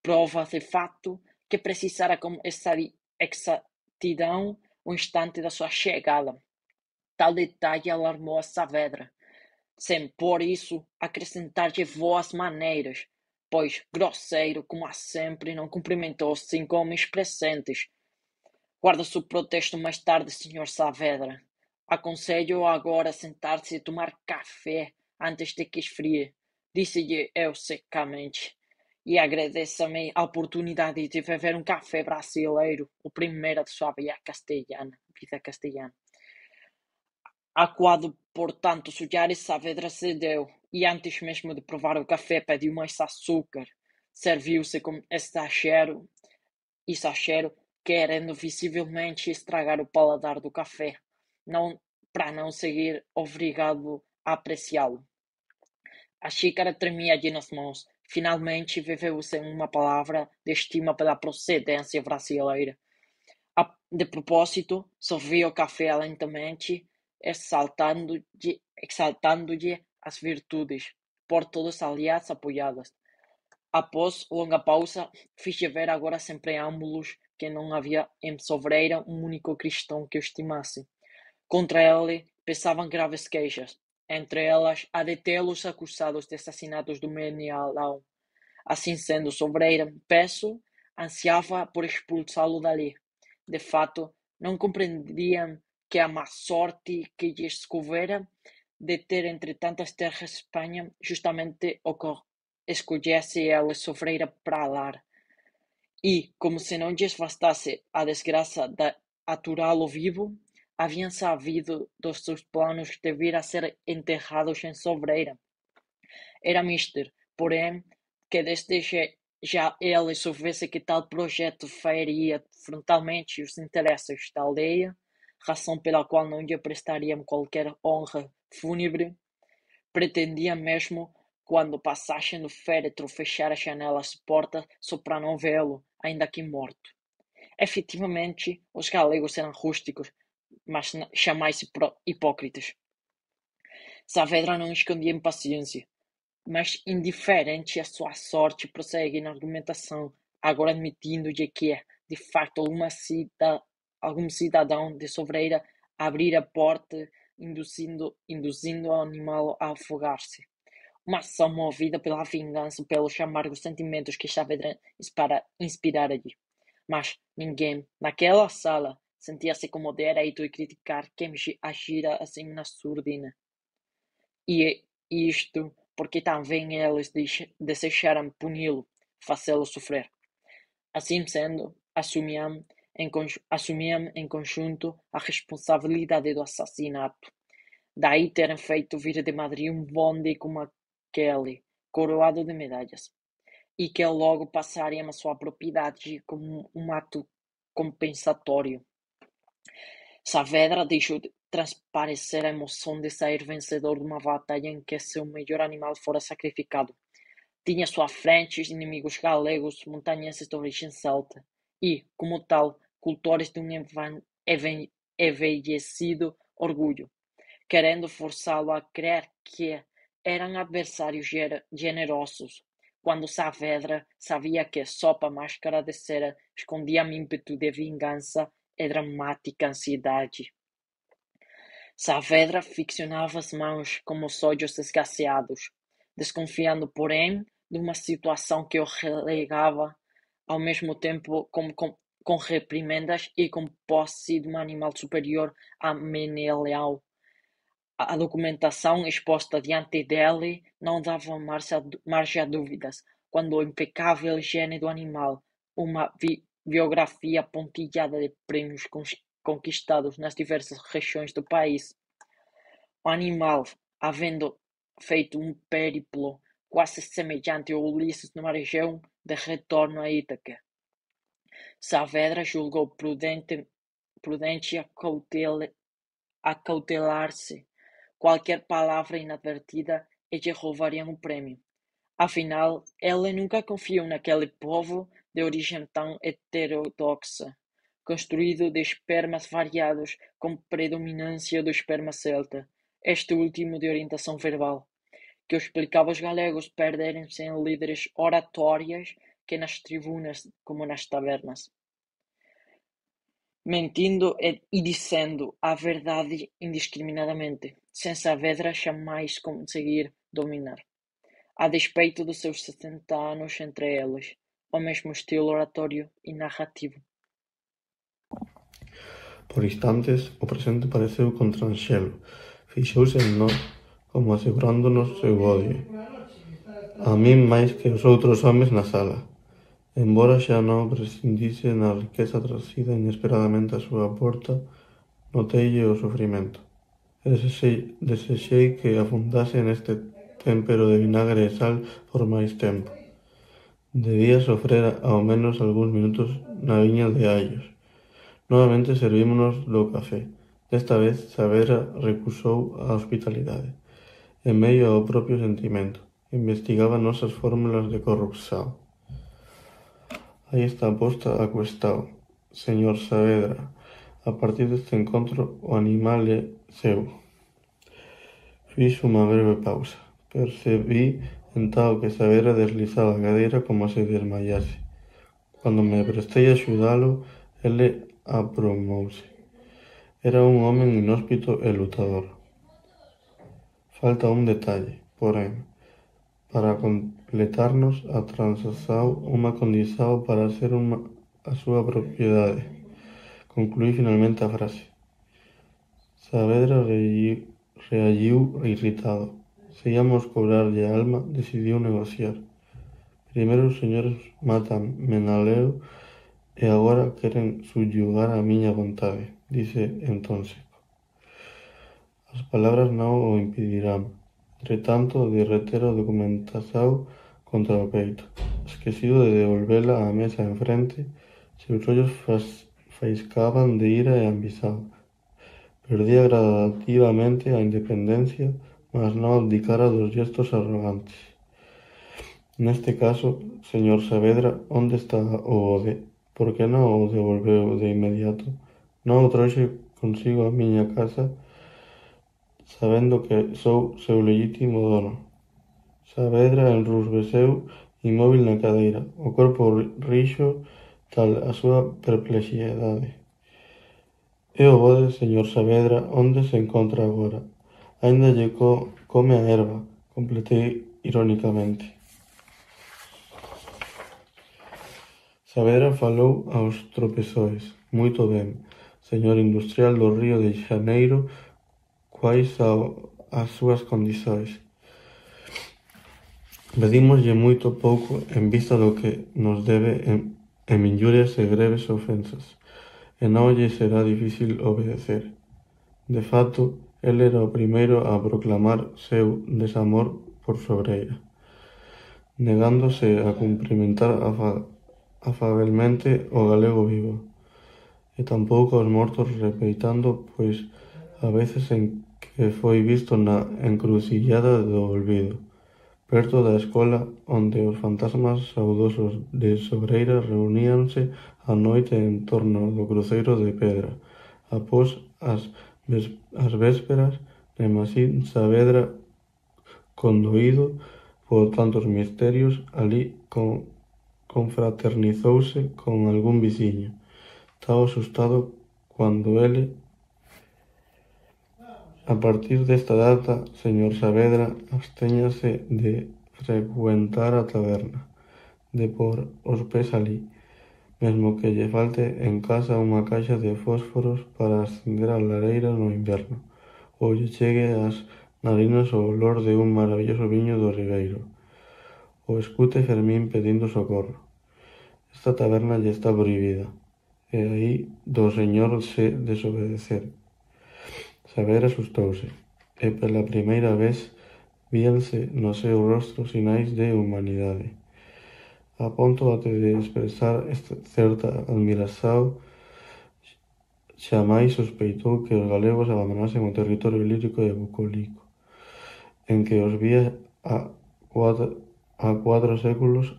prova de fato que precisara com exatidão o instante da sua chegada. Tal detalhe alarmou a Saavedra, sem por isso acrescentar-lhe boas maneiras, pois, grosseiro como há sempre, não cumprimentou os 5 homens presentes. Guarda-se o protesto mais tarde, Sr. Saavedra. Aconselho agora a sentar-se e tomar café antes de que esfrie, disse-lhe eu secamente, e agradeça-me a oportunidade de beber um café brasileiro, o primeiro de sua vida castelhana. Acuado por tantos olhares, Saavedra cedeu, e antes mesmo de provar o café pediu mais açúcar. Serviu-se com exagero, querendo visivelmente estragar o paladar do café, para não seguir obrigado a apreciá-lo. A xícara tremia-lhe nas mãos. Finalmente bebeu sem uma palavra de estima pela procedência brasileira. De propósito, sorvia o café lentamente, exaltando-lhe as virtudes, por todos aliás apoiadas. Após longa pausa, fiz-lhe ver agora sem preâmbulos que não havia em Sobreira um único cristão que o estimasse. Contra ele pesavam graves queixas, entre elas a de tê-los acusados de assassinatos do Menelão. Assim sendo, Sobreira, peço, ansiava por expulsá-lo dali. De fato, não compreendiam que a má sorte que lhes couvera de ter entre tantas terras de Espanha justamente o que escolhesse ele Sobreira para lar. E, como se não lhes bastasse a desgraça de aturá-lo vivo, haviam sabido dos seus planos de vir a ser enterrados em Sobreira. Era mister, porém, que já ele soubesse que tal projeto feriria frontalmente os interesses da aldeia, razão pela qual não lhe prestariam qualquer honra fúnebre, pretendia mesmo, quando passassem do féretro, fechar as janelas e portas só para não vê-lo, ainda que morto. Efetivamente, os galegos eram rústicos, mas jamais hipócritas. Saavedra não escondia impaciência, mas indiferente à sua sorte, prossegue na argumentação, agora admitindo-lhe que é, de facto, algum cidadão de Sobreira a abrir a porta, induzindo o animal a afogar-se. Uma ação movida pela vingança, pelos amargos sentimentos que Saavedra inspirara-lhe. Mas ninguém, naquela sala, sentia-se com direito de criticar quem agira assim na surdina. E isto porque também eles desejaram puni-lo, fazê-lo sofrer. Assim sendo, assumiam em conjunto a responsabilidade do assassinato. Daí terem feito vir de Madrid um bonde como aquele, coroado de medalhas, e que logo passariam à sua propriedade como um ato compensatório. Saavedra deixou transparecer a emoção de sair vencedor de uma batalha em que seu melhor animal fora sacrificado. Tinha à sua frente inimigos galegos, montanhenses de origem celta e, como tal, cultores de um envelhecido orgulho, querendo forçá-lo a crer que eram adversários generosos, quando Saavedra sabia que, sob a máscara de cera, escondia um ímpeto de vingança e dramática ansiedade. Saavedra ficcionava as mãos como os olhos esgaceados, desconfiando, porém, de uma situação que o relegava, ao mesmo tempo com reprimendas e com posse de um animal superior a Menelau. A documentação exposta diante dele não dava margem a dúvidas, quando o impecável gene do animal, uma biografia pontilhada de prêmios conquistados nas diversas regiões do país. O animal, havendo feito um périplo quase semelhante ao Ulisses numa região de retorno a Ítaca, Saavedra julgou prudente acautelar-se. Qualquer palavra inadvertida e lhe roubariam o prêmio. Afinal, ele nunca confiou naquele povo de origem tão heterodoxa, construído de espermas variados com predominância do esperma celta, este último de orientação verbal, que explicava os galegos perderem-se em líderes oratórias que nas tribunas como nas tabernas, mentindo e dizendo a verdade indiscriminadamente, sem Saavedra jamais conseguir dominar, a despeito dos seus 70 anos entre eles, o mesmo estilo oratório e narrativo. Por instantes, o presente pareceu contranxelo, fixouse en nós, como asegurándonos seu odio, a min máis que os outros homes na sala. Embora xa non prescindise na riqueza trasida inesperadamente a súa porta, noteille o sufrimento, e desexei que afundase neste témpero de vinagre e sal por máis tempo. Debía sofrer ao menos algúns minutos na viña de Allos. Novamente servímonos do café. Desta vez Saavedra recusou a hospitalidade. En medio ao propio sentimento, investigaba nosas fórmulas de corrupción. Aí está posta a cuestión, señor Saavedra. A partir deste encontro, o animal é seu. Fixo unha breve pausa. Percebí entao que Saavedra deslizaba a cadeira como se desmayase. Cando me prestei a axudalo, ele apromouse. Era un homen inhóspito e lutador. Falta un detalle, porén. Para completarnos a transazao unha condición para ser a súa propiedade. Concluí finalmente a frase. Saavedra reagiu irritado. Se íamos cobrarlle a alma, decidiu negociar. Primeiro os señores matan Menaleo e agora queren subyugar a miña vontade, dice entón seco. As palabras non o impedirán. Entretanto, derretera a documentación contra o peito. As esquecido de devolvela á mesa enfrente, seus ollos faiscaban de ira e ambición. Perdía gradativamente a independencia, mas non abdicara dos gestos arrogantes. Neste caso, señor Saavedra, onde está o ode? Por que non o devolveu de inmediato? Non o trouxe consigo á miña casa, sabendo que sou seu lexítimo dono. Saavedra enrubesceu inmóvil na cadeira, o corpo rixo tal a súa perplexidade. E o bode, señor Saavedra, onde se encontra agora? Aínda lle come a herba, completei ironicamente. Saavedra falou aos tropezoes. Moito ben, señor industrial do Río de Xaneiro, quais as súas condições? Pedímoslle moito pouco en vista do que nos debe en injurias e greves ofensas, e non lle será difícil obedecer. De fato, el era o primeiro a proclamar seu desamor por Sobreira, negándose a cumprimentar afabelmente o galego vivo, e tampouco aos mortos repeitando, pois a veces en que foi visto na encrucillada do olvido, perto da escola onde os fantasmas saudosos de Sobreira reuníanse á noite en torno do cruceiro de pedra, após as vésperas de Masín Saavedra, condoído por tantos misterios, ali confraternizouse con algún veciño. Estaba asustado cando ele, a partir desta data, señor Saavedra, abstéñase de frecuentar a taberna, de pôr os pés alí, mesmo que lle falte en casa unha caixa de fósforos para acender a lareira no inverno, ou lle chegue ás narinas o olor de un maravilloso viño do Ribeiro, ou escute Fermín pedindo socorro. Esta taberna lle está prohibida, e aí do señor se desobedecer. Saavedra asustouse, e pela primeira vez víanse no seu rostro sinais de humanidade. A ponto até de expresar certa admiración, xamais sospeitou que os galegos abandonasen o territorio lírico e bucólico, en que os vía a 4 séculos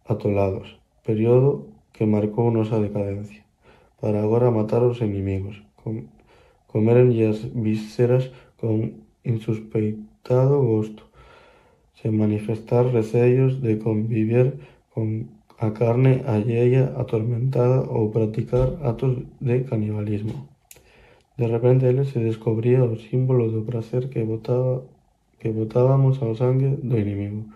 atolados, período que marcou nosa decadencia, para agora matar os inimigos, comerenlle as vísceras con insuspeitado gosto, sen manifestar receos de conviver con a carne alleia atormentada ou practicar actos de canibalismo. De repente ele se descobría o símbolo do prazer que botábamos ao sangue do inimigo,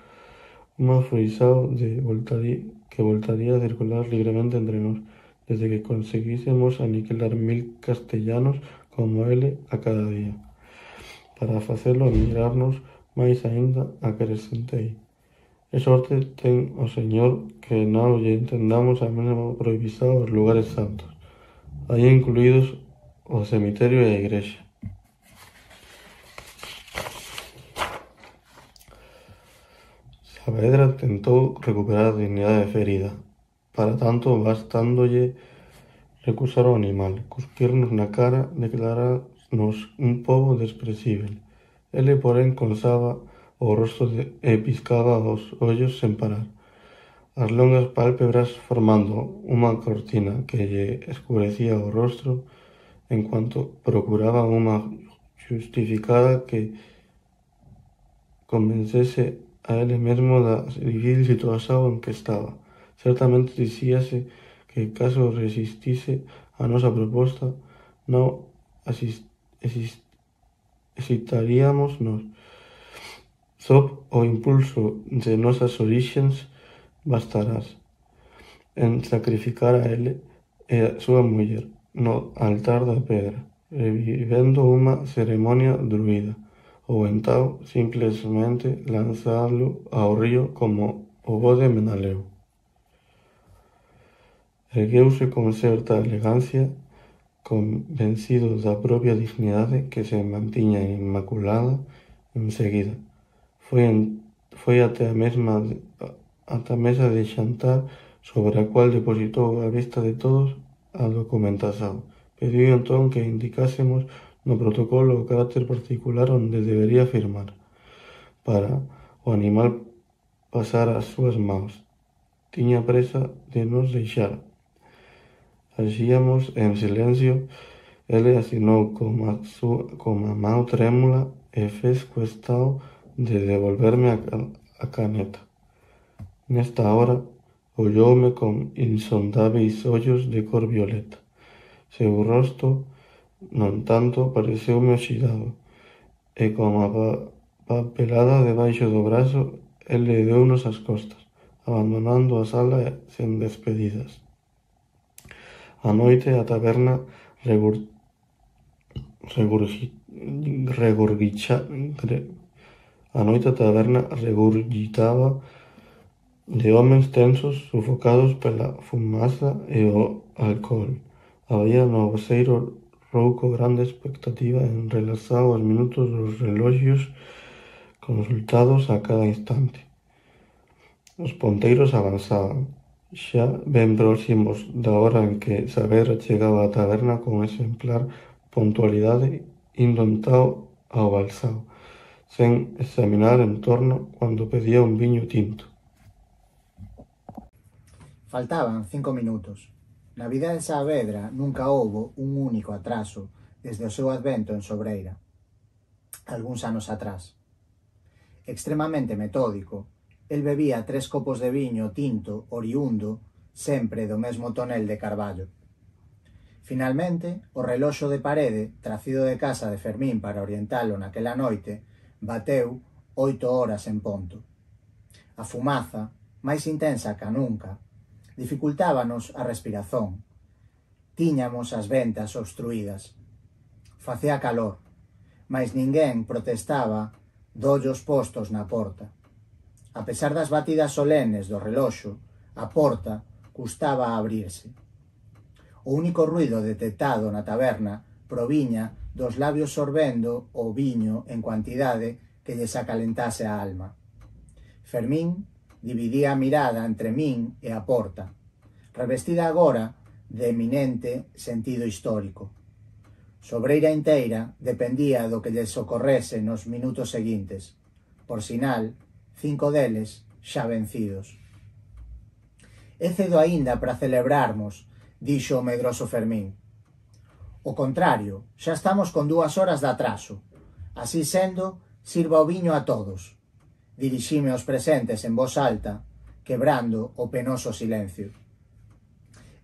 unha frisao que voltaría a circular libremente entre nós, desde que conseguísemos aniquilar 1000 castellanos como ele a cada día. Para facelo admirarnos máis aínda, acrescentei: e sorte ten o señor que non lle entendamos a mesma prohibición aos lugares santos, aí incluídos o cemiterio e a igrexa. Saavedra tentou recuperar a dignidade ferida. Para tanto, bastándolle recusar o animal, cuspirnos na cara, declararnos un pobo desprezível. Ele, porén, consaba o rostro e piscaba os ollos sen parar, as longas pálpebras formando unha cortina que lle escurecía o rostro, en cuanto procuraba unha justificada que convencese a ele mesmo da difícil situación en que estaba. Certamente dicíase que caso resistise a nosa proposta, non hesitaríamos nós. Só o impulso de nosas orixens bastarás en sacrificar a ele e a súa muller no altar da pedra, revivendo unha ceremonia druida, ou entao simplesmente lanzalo ao río como o bode Menaleo. Ergueuse con certa elegancia, convencido da propia dignidade que se mantiña inmaculada. Enseguida foi até a mesma ata a mesa de xantar sobre a cual depositou á vista de todos a documentación. Pediu entón que indicásemos no protocolo o carácter particular onde debería firmar para o animal pasar ás súas mãos. Tiña presa de nos deixar. Axíamos en silencio. Ele asinou con a mão trémula e fez cuestión de devolverme a caneta. Nesta hora, olloume con insondáveis ollos de cor violeta. Seu rosto, non tanto, pareceume oxidado, e con a papelada debaixo do brazo, ele deunos as costas, abandonando a sala sen despedidas. A noite a taberna regurgitaba de homens tensos, sufocados pela fumaza e o alcohol. Había no voceiro rouco grande expectativa en relación aos minutos dos reloxios consultados a cada instante. Os ponteiros avanzaban, xa ben próximos da hora en que Saavedra chegaba á taberna con exemplar puntualidade, indo entao ao balsao, sen examinar en torno cando pedía un viño tinto. Faltaban 5 minutos. Na vida de Saavedra nunca houbo un único atraso desde o seu advento en Sobreira, algúns anos atrás. Extremamente metódico, el bebía 3 copos de viño tinto oriundo sempre do mesmo tonel de carballo. Finalmente, o reloxo de parede, tracido de casa de Fermín para orientalo naquela noite, bateu 8 horas en ponto. A fumaza, máis intensa ca nunca, dificultábanos a respiración. Tiñamos as ventas obstruídas. Facía calor, mais ninguén protestaba dollos postos na porta. A pesar das batidas solenes do reloxo, a porta custaba a abrirse. O único ruido detectado na taberna proviña dos labios sorbendo o viño en cuantidade que lles acalentase a alma. Fermín dividía a mirada entre min e a porta, revestida agora de eminente sentido histórico. Sobreira inteira dependía do que lles ocorrese nos minutos seguintes, por sinal, 5 deles xa vencidos. É cedo aínda para celebrarmos, dixo o medroso Fermín. O contrario, xa estamos con 2 horas de atraso. Así sendo, sirva o viño a todos. Dirixime aos presentes en voz alta, quebrando o penoso silencio.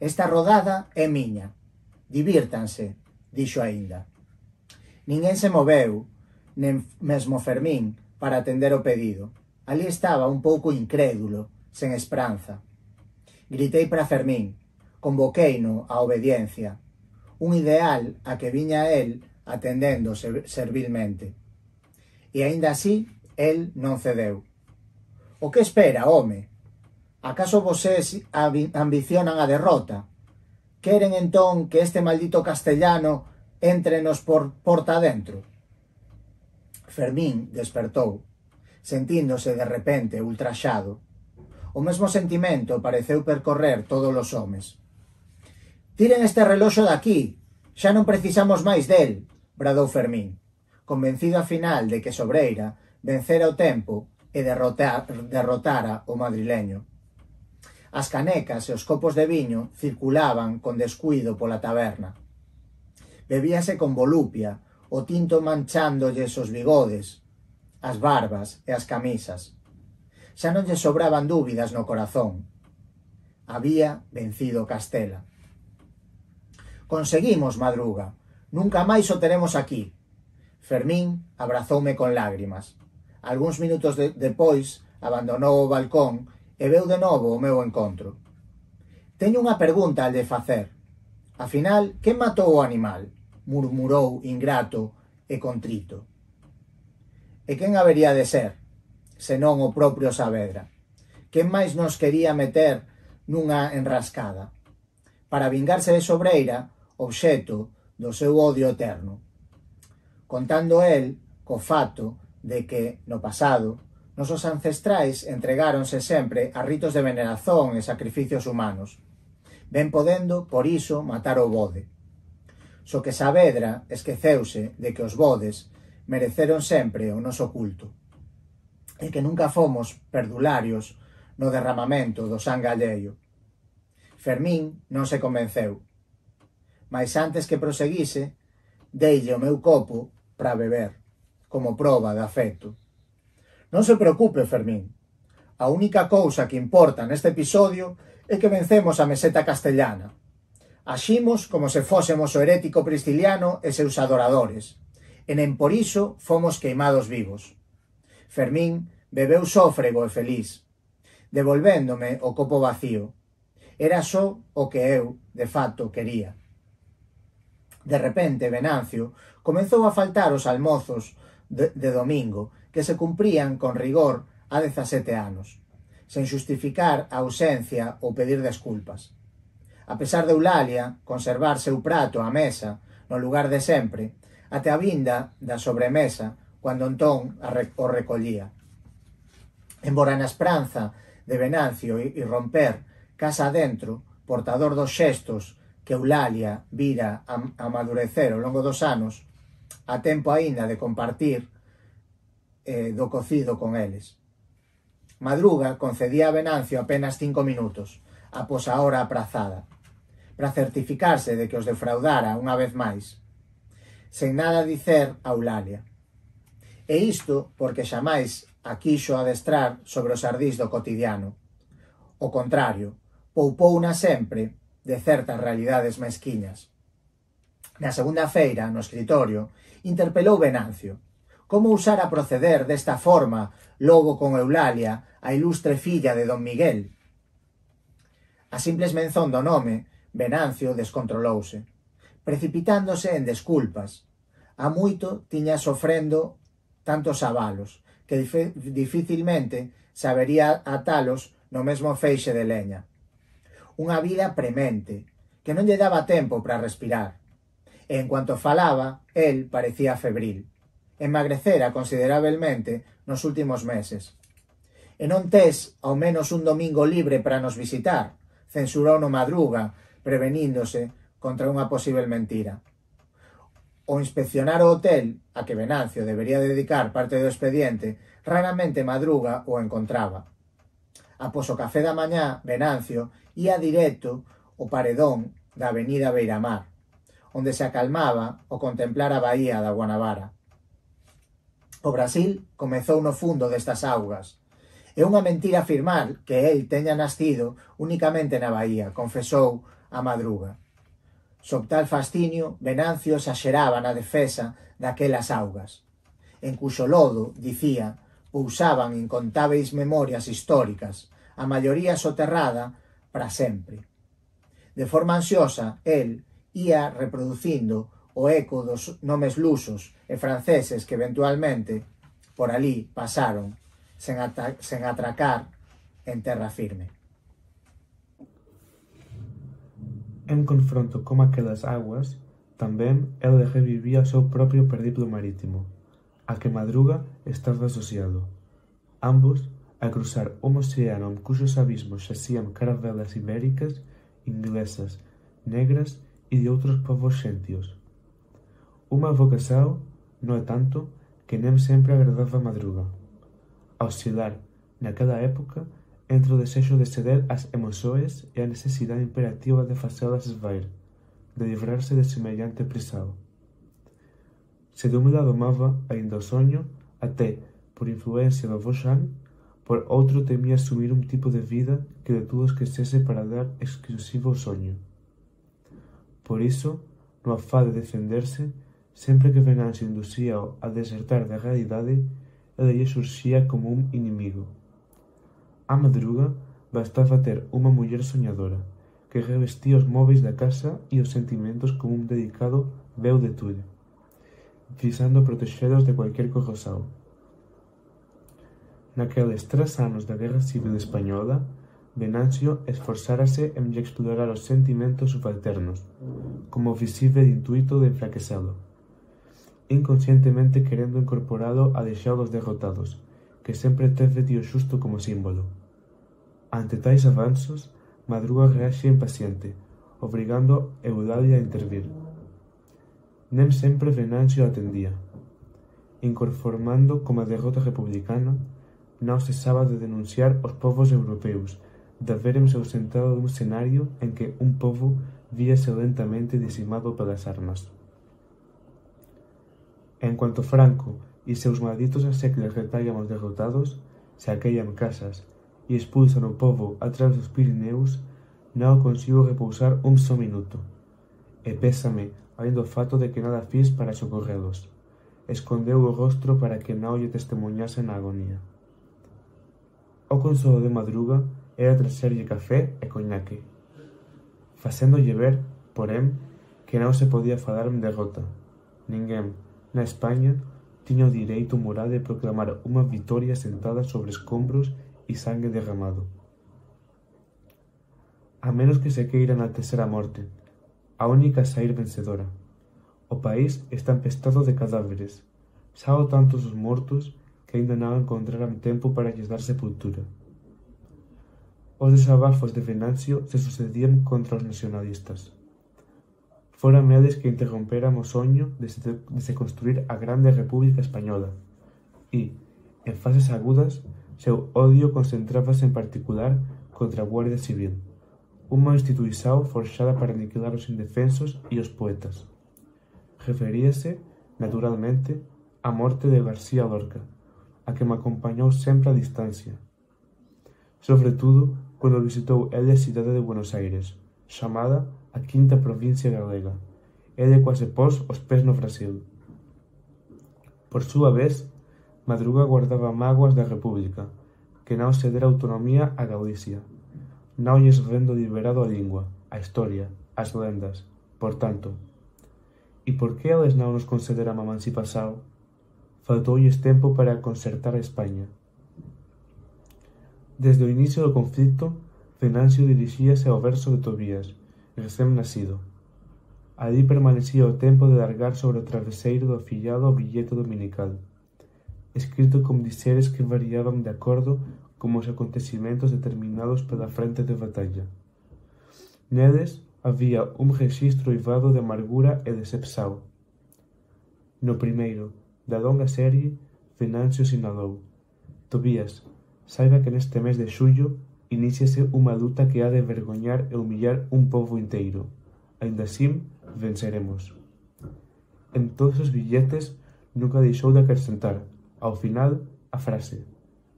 Esta rodada é miña. Divírtanse, dixo aínda. Ninguén se moveu, nen mesmo Fermín, para atender o pedido. Ali estaba un pouco incrédulo, sen esperanza. Gritei para Fermín, convoqueino á obediencia, un ideal a que viña el atendendo servilmente. E aínda así, el non cedeu. O que espera, home? Acaso vosés ambicionan a derrota? Queren entón que este maldito castellano entrenos por porta adentro? Fermín despertou, sentíndose de repente ultraxado. O mesmo sentimento pareceu percorrer todos os homes. «Tiren este reloxo daqui, xa non precisamos máis del», bradou Fermín, convencido a final de que Sobreira vencera o tempo e derrotara o madrileño. As canecas e os copos de viño circulaban con descuido pola taberna. Bebíase con volupia, o tinto manchándolle os bigodes, as barbas e as camisas. Xa non lle sobraban dúbidas no corazón. Había vencido Castela. «Conseguimos, Madruga. Nunca máis o teremos aquí». Fermín abrazoume con lágrimas. Algúns minutos depois abandonou o balcón e veu de novo o meu encontro. «Teño unha pregunta al de facer. Afinal, quen matou o animal?», murmurou ingrato e contrito. «E quen habería de ser, senón o propio Saavedra? Quen máis nos quería meter nunha enrascada, para vingarse de Sobreira, obxecto do seu odio eterno?» Contando el co fato de que, no pasado, Nosos ancestrais entregáronse sempre a ritos de veneración e sacrificios humanos. Ben podendo, por iso, matar o bode. Só que Saavedra esqueceuse de que os bodes mereceron sempre o noso culto e que nunca fomos perdularios no derramamento do sangue alleio. Fermín non se convenceu, mais antes que proseguise, deille o meu copo para beber, como proba de afecto. Non se preocupe, Fermín. A única cousa que importa neste episodio é que vencemos a meseta castellana. Aximos como se fósemos o herético Prisciliano e seus adoradores, e nen por iso fomos queimados vivos. Fermín bebeu sófrego e feliz, devolvéndome o copo vacío. Era só o que eu, de facto, quería. De repente, Venancio comezou a faltar os almozos de domingo que se cumprían con rigor a 17 anos, sen xustificar a ausencia ou pedir desculpas. A pesar de Eulalia conservar seu prato á mesa no lugar de sempre, até a vinda da sobremesa cando entón o recollía. Embora na esperanza de Venancio irromper casa adentro, portador dos xestos que Eulalia vira a madurecer ao longo dos anos, a tempo aínda de compartir do cocido con eles. Madruga concedía a Venancio apenas 5 minutos, após a hora aprazada, para certificarse de que os defraudara unha vez máis, sen nada dicer a Eulalia. E isto porque xamais a quixo adestrar sobre os ardís do cotidiano. O contrario, poupouna sempre de certas realidades mesquiñas. Na segunda feira, no escritorio, interpelou Venancio como usar a proceder desta forma logo con Eulalia, a ilustre filla de don Miguel. A simples menzón do nome, Venancio descontrolouse, precipitándose en desculpas. A moito tiña sofrendo tantos abalos, que dificilmente sabería atalos no mesmo feixe de leña. Unha vida premente, que non lle daba tempo para respirar. E en cuanto falaba, el parecía febril. Emagrecera considerablemente nos últimos meses. E non tes ao menos un domingo libre para nos visitar, censurou no Madruga, preveníndose contra unha posible mentira. O inspeccionar o hotel, a que Venancio debería dedicar parte do expediente, raramente Madruga o encontraba. Após o café da mañá, Venancio ía directo ao paredón da avenida Beiramar, onde se acalmaba ao contemplar a baía da Guanabara. O Brasil comezou no fundo destas augas. É unha mentira afirmar que el teña nascido únicamente na baía, confesou a Madruga. Sob tal fascinio, Venancio exageraba na defesa daquelas augas, en cuxo lodo, dicía, pousaban incontáveis memorias históricas, a maioría soterrada para sempre. De forma ansiosa, el ía reproducindo o eco dos nomes lusos e franceses que eventualmente por ali pasaron sen atracar en terra firme. En confronto con aquelas aguas, tamén el revivía o seu propio periplo marítimo, a que Madruga estaba asociado. Ambos, a cruzar un océano en cuyos abismos xacían caravelas ibéricas, inglesas, negras e de outros povos xentios. Unha vocación, no é tanto, que nem sempre agradaba a Madruga. A oscilar, naquela época, entre o desexo de ceder ás emoções e a necesidade imperativa de facelas esvair, de livrarse de semellante prisado. Se de un lado amaba aínda o soño, até, por influencia do Voxán, por outro temía asumir un tipo de vida que de todo esquecese para dar exclusivo ao soño. Por iso, no afán de defenderse, sempre que Venancio inducía a desertar da realidade, ele lle surxía como un inimigo. A Madruga bastaba ter unha muller soñadora, que revestía os móveis da casa e os sentimentos como un dedicado veu de tulle, visando protexelos de cualquier corrosao. Naqueles 3 anos da Guerra Civil Española, Venancio esforzárase en explorar os sentimentos subalternos, como visible intuito de enfraquecelo, inconscientemente querendo incorporalo a deixados derrotados, que sempre teve Dio xusto como símbolo. Ante tais avanzos, Madruga reaxe impaciente, obrigando Eulalia a intervir. Nem sempre Venancio atendía. Inconformando como a derrota republicana, non cesaba de denunciar os povos europeus de haberem-se ausentado dun escenario en que un povo víase lentamente dizimado pelas armas. En cuanto Franco e seus malditos asecles retallan os derrotados, saquean casas e expulsan o povo a través dos Pirineus, non consigo repousar un só minuto. E pésame, alén do fato de que nada fiz para socorrelos. Escondeu o rostro para que non lle testemunhase na agonía. O consolo de Madruga era traxerlle café e coñaque, facéndolle ver, porén, que non se podía falar en derrota. Ninguén, na España, tiña o direito moral de proclamar unha vitoria sentada sobre escombros e sangue derramado. A menos que se queira enaltecer a morte, a única a saír vencedora. O país está empestado de cadáveres, xa o tantos os mortos que aínda non encontraran tempo para lles dar sepultura. Os desabafos de Venancio se sucedían contra os nacionalistas. Foran eles que interromperan o soño de se construir a grande República Española e, en fases agudas, seu odio concentrábase en particular contra a Guardia Civil, unha instituição forxada para aniquilar os indefensos e os poetas. Referíase, naturalmente, á morte de García Lorca, a que me acompañou sempre a distancia, sobre todo cando visitou ele a cidade de Buenos Aires, chamada a quinta provincia galega. Ele quase pos os pés no Brasil. Por súa vez, Madruga guardaba mágoas da República, que non se dera autonomía a Galicia, non lles vendo liberado a lingua, a historia, as lendas. Por tanto, e por que eles non nos concederan a emancipación? Faltoulles tempo para consertar a España. Desde o inicio do conflito, Venancio dirixíase ao verso de Tobías, recén nacido. Alí permanecía o tempo de largar sobre o traveseiro do afillado o billete dominical, escrito con dizeres que variaban de acordo con os acontecimentos determinados pela frente de batalla. Neles había un rexistro oivado de amargura e decepção. No primeiro da longa serie, Venancio sinalou: Tobías, saiba que neste mes de xullo iníciase unha luta que ha de vergoñar e humillar un povo inteiro. Aínda así, venceremos. En todos os billetes nunca deixou de acrescentar, ao final, a frase: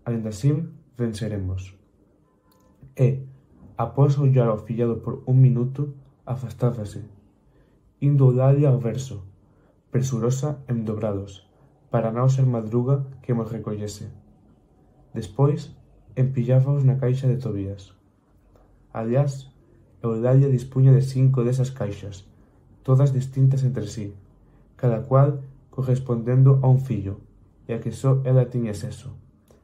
aínda así, venceremos. E, após ollar ao fillado por un minuto, afastábase, indo Eulalia ao verso, presurosa en dobrados, para non ser Madruga que mos recollese. Despois, empillábaos na caixa de Tobías. Aliás, Eulalia dispuña de 5 desas caixas, todas distintas entre sí, cada cual correspondendo a un fillo, e a que só ela tiña acceso,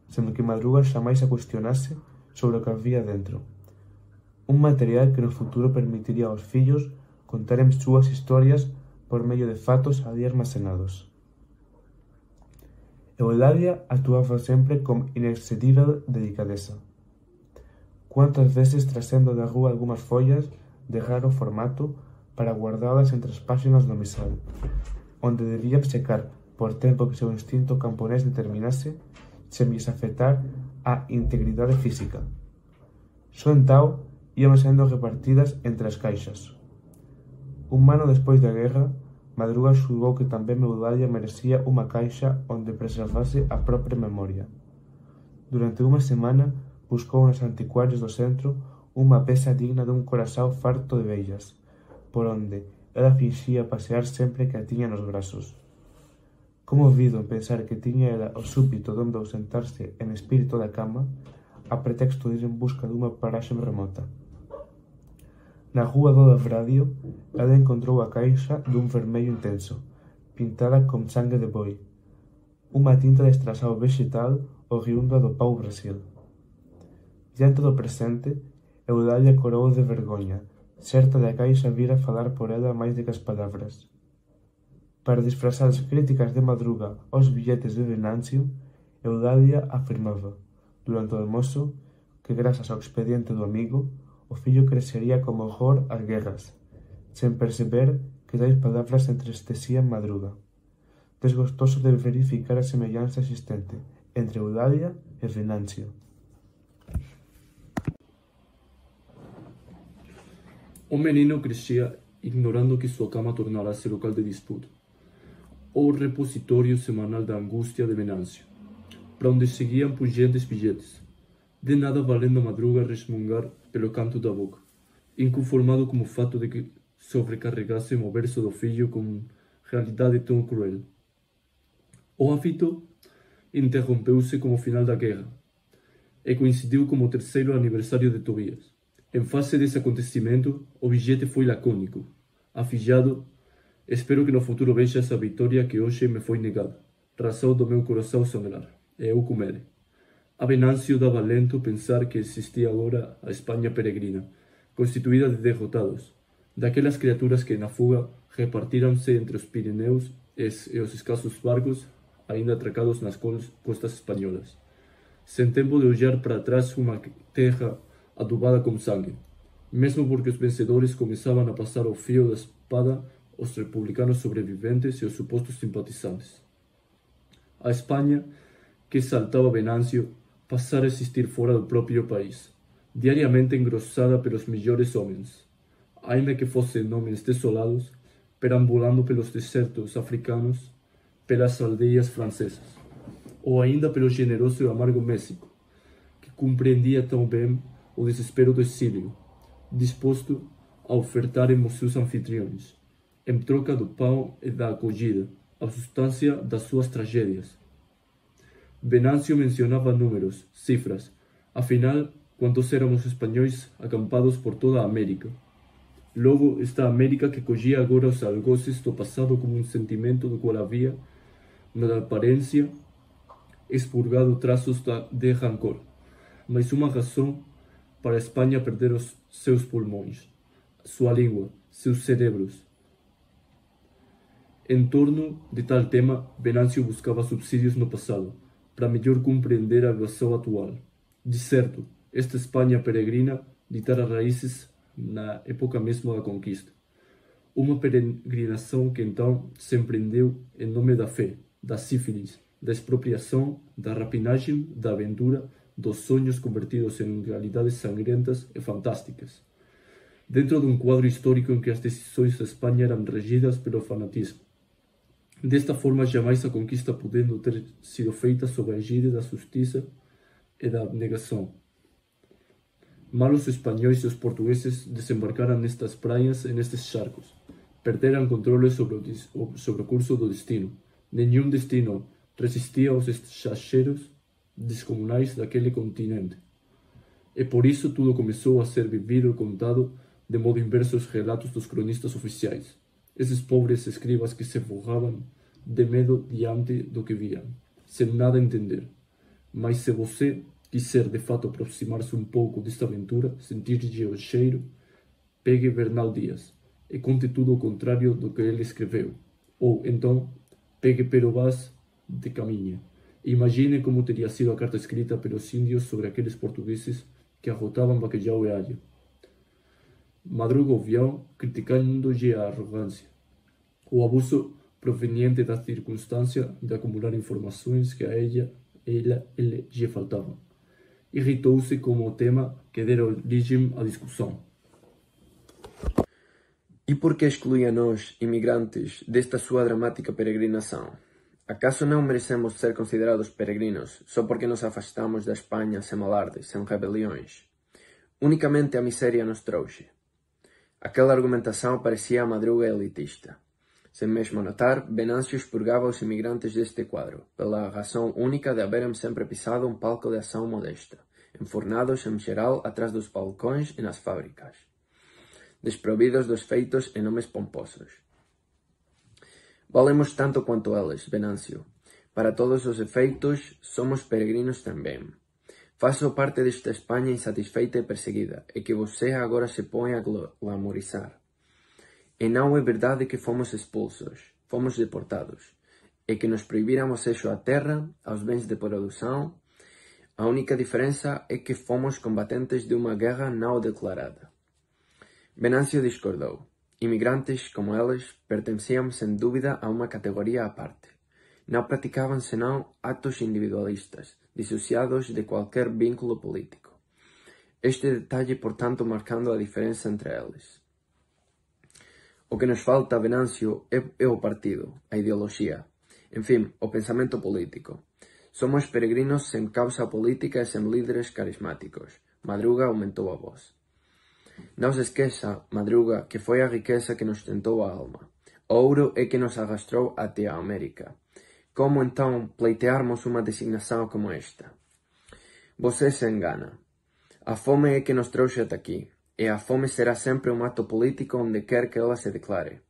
sendo que Madruga xamais a cuestionase sobre o que había dentro. Un material que no futuro permitiría aos fillos contaren súas historias por medio de fatos ali almacenados. Eulalia actuaba sempre con inexcedível delicadeza. Cuántas veces trasendo da rúa algunhas follas de raro formato para guardalas entre as páxinas do misal, onde debían secar por tempo que seu instinto camponés determinase sen lles afectar a integridade física. Só entao ían sendo repartidas entre as caixas. Un ano despois da guerra, Madruga xulgou que tamén Eulalia merecía unha caixa onde preservase a propia memoria. Durante unha semana buscou nos anticuarios do centro unha peza digna dun corazao farto de vellas, por onde ela finxía pasear sempre que a tiña nos brazos. Como vido en pensar que tiña ela o súbito donde ausentarse en espírito da cama, a pretexto de ir en busca dunha paraxe remota. Na rúa do Lavradio, ela encontrou a caixa dun vermello intenso, pintada con sangue de boi, unha tinta de estrasao vegetal oriunda do pau Brasil. Diante do presente, Eulalia corou de vergoña, certa de a caixa vira falar por ela máis de que as palabras. Para disfrazar as críticas de Madruga aos billetes de Venancio, Eulalia afirmaba, durante o almozo, que grazas ao expediente do amigo, o fillo crecería con horror ás guerras, sen perceber que tais palabras entristecían Madruga, desgostoso de verificar a semellanza existente entre Eulalia e Venancio. O menino crescia ignorando que sua cama tornara-se local de disputa, o repositório semanal da angústia de Venancio, para onde seguiam pujantes bilhetes, de nada valendo a Madruga resmungar pelo canto da boca, inconformado com o fato de que sobrecarregasse o verso do filho com realidade tão cruel. O hábito interrompeu-se com o final da guerra e coincidiu com o 3º aniversário de Tobias. Em face desse acontecimento, o bilhete foi lacônico, afilhado: espero que no futuro veja essa vitória que hoje me foi negada, razão do meu coração sangrar, e eu com ele. A Venancio dava alento pensar que existia agora a Espanha peregrina, constituída de derrotados, daquelas criaturas que na fuga repartiram-se entre os Pirineus e os escassos barcos ainda atracados nas costas espanholas, sem tempo de olhar para trás uma terra adubada com sangue, mesmo porque os vencedores começavam a passar o fio da espada aos republicanos sobreviventes e aos supostos simpatizantes. A Espanha, que exaltava Venancio, passara a existir fora do próprio país, diariamente engrossada pelos melhores homens, ainda que fossem homens desolados, perambulando pelos desertos africanos, pelas aldeias francesas, ou ainda pelo generoso e amargo México, que compreendia tão bem o desespero do exílio, disposto a ofertarem aos seus anfitriões, em troca do pão e da acolhida, a substância das suas tragédias. Venancio mencionava números, cifras, afinal, quantos éramos espanhóis acampados por toda a América. Logo, esta América que colhia agora os algozes do passado como um sentimento do qual havia, na aparência, expurgado traços de rancor, mas uma razão para a Espanha perder os seus pulmões, sua língua, seus cérebros. Em torno de tal tema, Venancio buscava subsídios no passado, para melhor compreender a evolução atual. De certo, esta Espanha peregrina ditara raízes na época mesmo da conquista. Uma peregrinação que então se empreendeu em nome da fé, da sífilis, da expropriação, da rapinagem, da aventura, dos sonhos convertidos em realidades sangrentas e fantásticas, dentro de um quadro histórico em que as decisões da Espanha eram regidas pelo fanatismo. Desta forma, jamais a conquista podendo ter sido feita sob a egíde da justiça e da abnegação. Mal os espanhóis e os portugueses desembarcaram nestas praias e nestes charcos. Perderam controle sobre o curso do destino. Nenhum destino resistia aos exageros descomunais daquele continente. E por isso tudo começou a ser vivido e contado de modo inverso aos relatos dos cronistas oficiais. Esses pobres escribas que se forravam de medo diante do que viam, sem nada entender. Mas se você quiser de fato aproximar-se um pouco desta aventura, sentir-lhe o cheiro, pegue Bernal Dias e conte tudo o contrário do que ele escreveu. Ou, então, pegue Pero Vaz de Caminha e imagine como teria sido a carta escrita pelos índios sobre aqueles portugueses que arrotavam bacalhau e alho. Madruga ouviu, criticando-lhe a arrogância, o abuso proveniente da circunstância de acumular informações que a ele lhe faltavam. Irritou-se com o tema que dera origem à discussão. E por que exclui a nós, imigrantes, desta sua dramática peregrinação? Acaso não merecemos ser considerados peregrinos só porque nos afastamos da Espanha sem alardes, sem rebeliões? Unicamente a miséria nos trouxe. Aquela argumentação parecia a Madruga elitista. Sem mesmo notar, Venancio expurgava os imigrantes deste quadro, pela razão única de haverem sempre pisado um palco de ação modesta, enfornados em geral atrás dos balcões e nas fábricas, desprovidos dos feitos e nomes pomposos. Valemos tanto quanto eles, Venancio. Para todos os efeitos, somos peregrinos também. Faço parte desta Espanha insatisfeita e perseguida, e que você agora se põe a glamorizar. E não é verdade que fomos expulsos, fomos deportados. e que nos proibíramos aceso á terra, aos bens de produção. A única diferença é que fomos combatentes de uma guerra não declarada. Venâncio discordou. Imigrantes, como eles, pertenciam sem dúvida a uma categoria à parte. Não praticavam senão atos individualistas, dissociados de qualquer vínculo político. Este detalhe, portanto, marcando a diferença entre eles. O que nos falta, Venâncio, é o partido, a ideologia, enfim, o pensamento político. Somos peregrinos sem causa política e sem líderes carismáticos. Madruga aumentou a voz. Não se esqueça, Madruga, que foi a riqueza que nos tentou a alma. O ouro é que nos arrastrou até a América. Como então pleitearmos uma designação como esta? Você se engana. A fome é que nos trouxe até aqui, e a fome será sempre um ato político onde quer que ela se declare.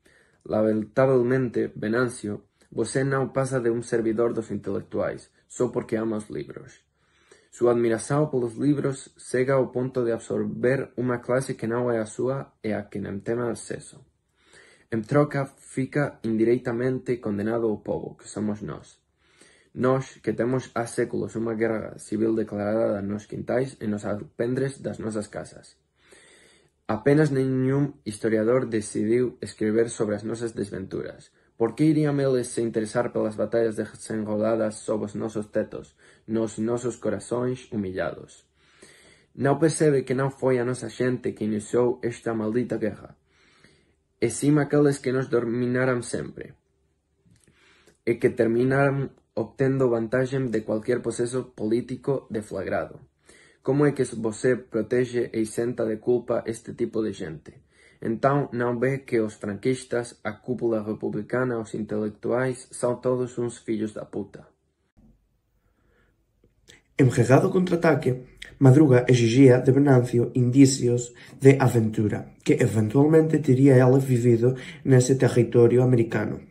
Lamentavelmente, Venâncio, você não passa de um servidor dos intelectuais, só porque ama os livros. Sua admiração pelos livros chega ao ponto de absorver uma classe que não é a sua e a que não tem acesso. Em troca, fica indiretamente condenado o povo, que somos nós. Nós, que temos há séculos uma guerra civil declarada nos quintais e nos alpendres das nossas casas. Apenas nenhum historiador decidiu escrever sobre as nossas desventuras. Por que iriam eles se interessar pelas batalhas desenroladas sob os nossos tetos, nos nossos corações humilhados? Não percebe que não foi a nossa gente que iniciou esta maldita guerra, e sim aqueles que nos dominaram sempre, e que terminaram obtendo vantagem de qualquer processo político deflagrado. Como é que você protege e isenta de culpa este tipo de gente? Então não vê que os franquistas, a cúpula republicana, os intelectuais, são todos uns filhos da puta. En regado contraataque, Madruga exigia de Venâncio indícios de aventura, que eventualmente teria ela vivido nesse território americano,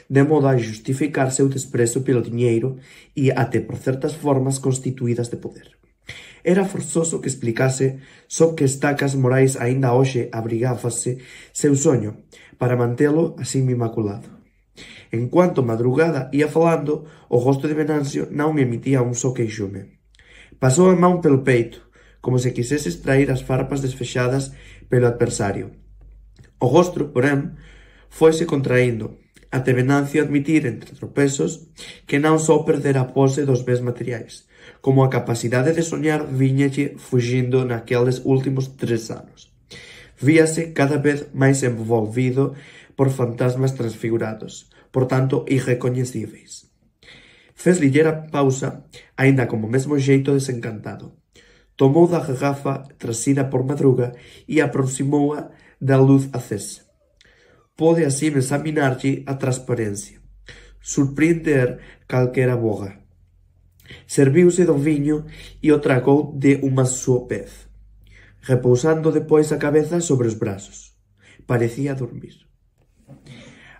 de modo a justificar seu desprezo pelo dinheiro e até por certas formas constituídas de poder. Era forzoso que explicase sob que estacas morais aínda hoxe abrigábase seu soño, para mantelo así inmaculado. Enquanto Madrugada ia falando, o rosto de Venâncio non emitía un só queixume. Pasou a mão pelo peito, como se quisese extrair as farpas desfexadas pelo adversario. O rostro, porén, foise contraindo, até Venancio admitir, entre tropezos, que non só perdera a pose dos bens materiais, como a capacidade de soñar viñalle fuxindo naqueles últimos 3 anos. Víase cada vez máis envolvido por fantasmas transfigurados, por tanto irrecoñecíveis. Fez ligeira pausa, aínda como mesmo xeito desencantado. Tomou da garrafa trasida por Madruga e aproximou-a da luz acesa. Pode así examinarlle a transparencia, surpreender calquera boga. Serviuse do viño e o tragou de unha só vez, repousando depois a cabeza sobre os brazos. Parecía dormir.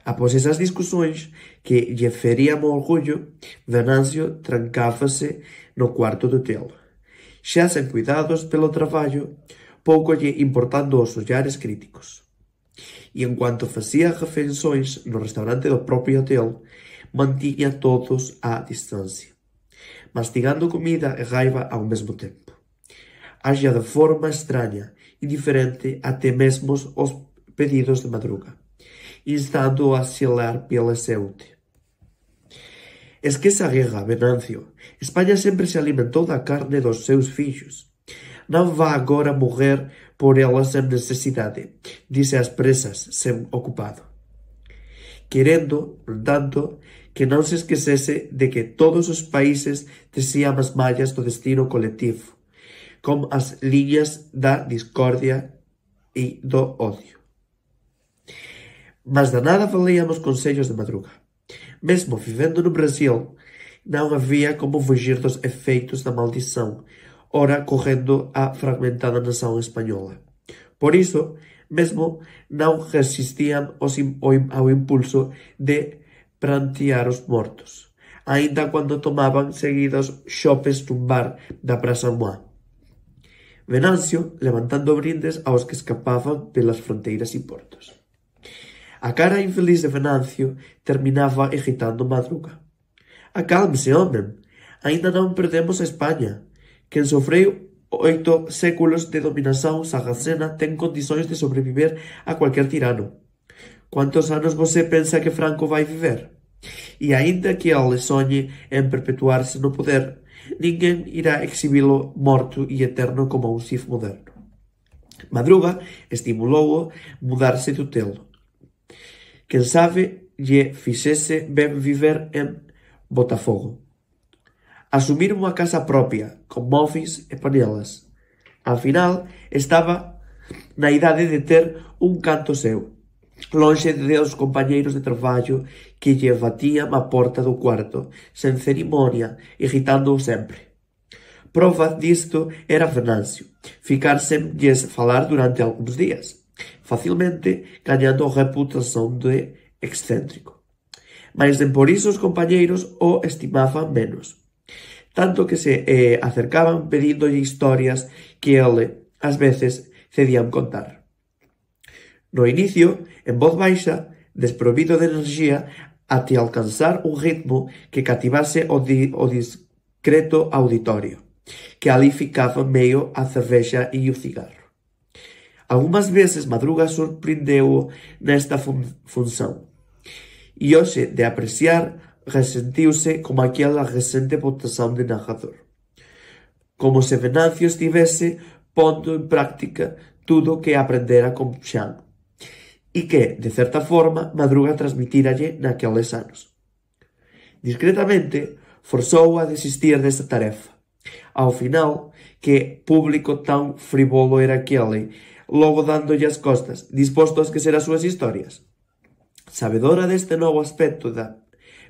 Após esas discusións que lle ferían o orgullo, Venancio trancáfase no cuarto do hotel. Xa sen cuidados pelo traballo, pouco lle importando os ollares críticos. E en cuanto facía refeições no restaurante do propio hotel, mantiña todos á distancia, mastigando comida e raiva ao mesmo tempo. Axia de forma extraña e diferente até mesmos os pedidos de Madruga, instando a selar pela saúde. Esqueça a guerra, Venancio. España sempre se alimentou da carne dos seus fillos. Non vá agora morrer por ela sen necesidade, dise ás presas, sen ocupado. Querendo, por tanto, que non se esquecese de que todos os países tesían as mallas do destino colectivo, como as liñas da discordia e do odio. Mas de nada valían os consellos de Madruga. Mesmo vivendo no Brasil, non había como fugir dos efeitos da maldición, ora correndo a fragmentada nación española. Por iso, mesmo non resistían ao impulso de prantear os mortos, aínda cando tomaban seguidos xopes nun bar da Praza Moá. Venancio levantando brindes aos que escapaban pelas fronteiras e portos. A cara infeliz de Venancio terminaba irritando Madruga. Acálmese, home. Aínda non perdemos a España. Quen sofreu 8 séculos de dominación sarracena ten condições de sobreviver a cualquier tirano. Quantos anos você pensa que Franco vai viver? E aínda que ele soñe en perpetuarse no poder, ninguén irá exhibilo morto e eterno como un Sith moderno. Madruga estimulou-o mudarse de hotel. Quen sabe lle fixese ben viver en Botafogo. Asumir unha casa propia, con móveis e panelas. Ao final, estaba na idade de ter un canto seu, lonxe de os compañeiros de traballo que lle batían á porta do cuarto, sen cerimonia, irritando-o sempre. Prova disto era Venancio, ficar sen lles falar durante algúns días, facilmente gañando a reputación de excéntrico. Mais den por iso os compañeiros o estimaban menos, tanto que se acercaban pedíndolle historias que ele, ás veces, cedían contar. No inicio, en voz baixa, desprovido de enerxía, até alcanzar un ritmo que cativase o discreto auditorio, que ali ficaba meio a cervexa e o cigarro. Algúmas veces Madruga sorprendeu-o nesta función, e hoxe de apreciar resentiuse como aquela recente votación de narrador, como se Venancio estivese pondo en práctica tudo o que aprendera con Xan, e que, de certa forma, Madruga transmitíralle naqueles anos. Discretamente, forzou a desistir desta tarefa. Ao final, que público tan frívolo era aquele, logo dándolle as costas, disposto a esquecer as súas historias. Sabedora deste novo aspecto da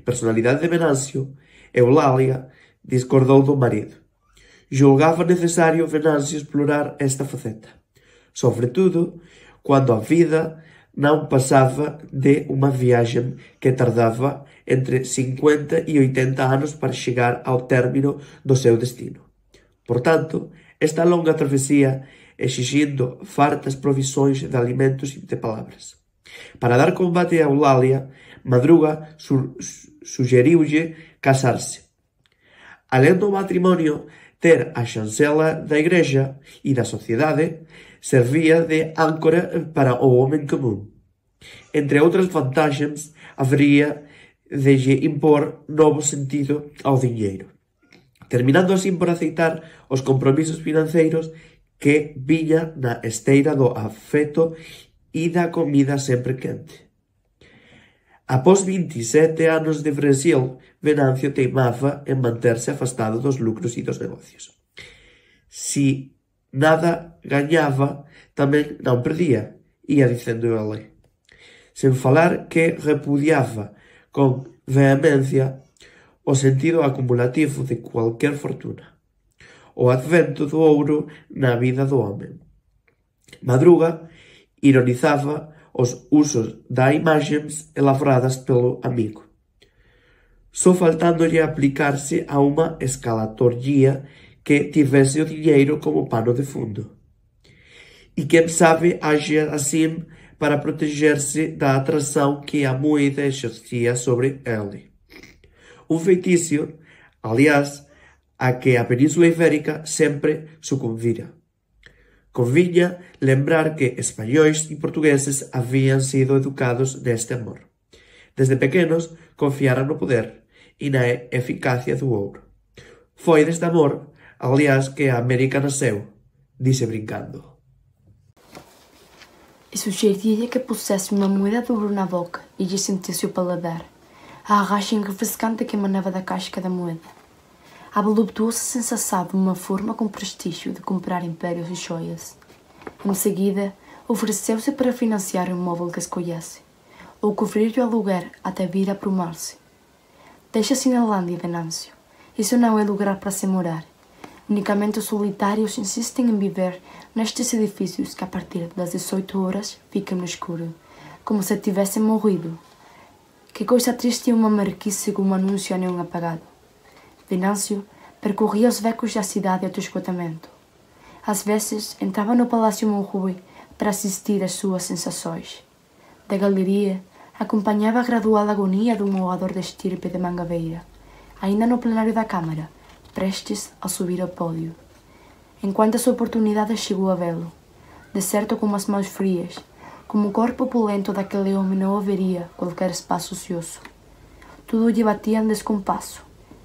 personalidade de Venancio, Eulalia discordou do marido. Julgaba necesario Venancio explorar esta faceta, sobretudo quando a vida non pasaba de unha viaxe que tardaba entre 50 e 80 anos para chegar ao término do seu destino. Por tanto, esta longa travesía exigindo fartas provisións de alimentos e de palabras. Para dar combate a Eulalia, Madruga sugeriulle casarse. Alén do matrimonio, ter a chancela da igrexa e da sociedade servía de áncora para o home común. Entre outras vantaxes, habería de lle impor novo sentido ao diñeiro, terminando así por aceitar os compromisos financeiros que viña na esteira do afecto e da comida sempre quente. Após 27 anos de Brasil, Venancio teimaba en manterse afastado dos lucros e dos negocios. Si nada gañaba, tamén non perdía, ia dicendo ele. Sen falar que repudiaba con vehemencia o sentido acumulativo de cualquier fortuna, o advento do ouro na vida do home. Madruga ironizaba os usos da imaxes elaboradas pelo amigo, só faltándolle aplicarse a unha escalatorguía que tivese o diñeiro como pano de fundo. E quen sabe haxa así para protegerse da atração que a moeda exercia sobre ele. Un feiticio, aliás, a que a Península Ibérica sempre sucumbira. Conviña lembrar que españois e portugueses habían sido educados neste amor. Desde pequenos confiaran no poder e na eficacia do ouro. Foi deste amor, aliás, que a América nasceu, dice brincando. E sugeria que pusesse uma moeda de ouro na boca e lhe sentisse o paladar, a arracha refrescante que emanava da casca da moeda. A voluptuosa sensação de uma forma com prestígio de comprar impérios e joias. Em seguida, ofereceu-se para financiar um móvel que escolhesse, ou cobrir o aluguer até vir a aprumar-se. Deixa-se na Lândia, Venancio. Isso não é lugar para se morar. Unicamente os solitários insistem em viver nestes edifícios que a partir das 18 horas ficam no escuro, como se tivessem morrido. Que coisa triste é uma marquise com um anúncio a neon apagado. Venancio percorria os becos da cidade até o esgotamento. Às vezes entrava no Palácio Monrui para assistir às suas sensações. Da galeria acompanhava a gradual agonia de um morador de estirpe de Mangabeira, ainda no plenário da Câmara, prestes a subir ao pódio. Em quantas oportunidades chegou a vê-lo, de certo com as mãos frias, como o corpo opulento daquele homem não haveria qualquer espaço ocioso. Tudo lhe batia em descompasso,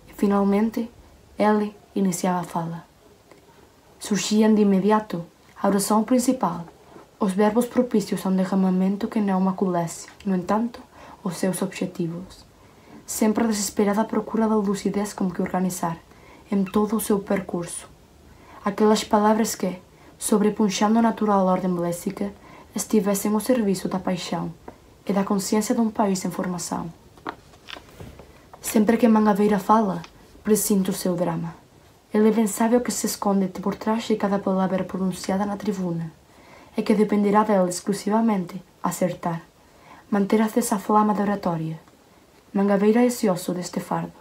e finalmente ele iniciava a fala. Surgiam de imediato a oração principal, os verbos propícios a um derramamento que não maculasse, no entanto, os seus objetivos. Sempre a desesperada procura da lucidez com que organizar, em todo o seu percurso, aquelas palavras que, sobrepunchando a natural ordem léxica, estivessem ao serviço da paixão e da consciência de um país em formação. Sempre que Mangabeira fala, presinto o seu drama. Ele bem sabe o que se esconde por trás de cada palavra pronunciada na tribuna, e que dependerá dele exclusivamente acertar, manter acesa a flama da oratória. Mangabeira é ocioso deste fardo,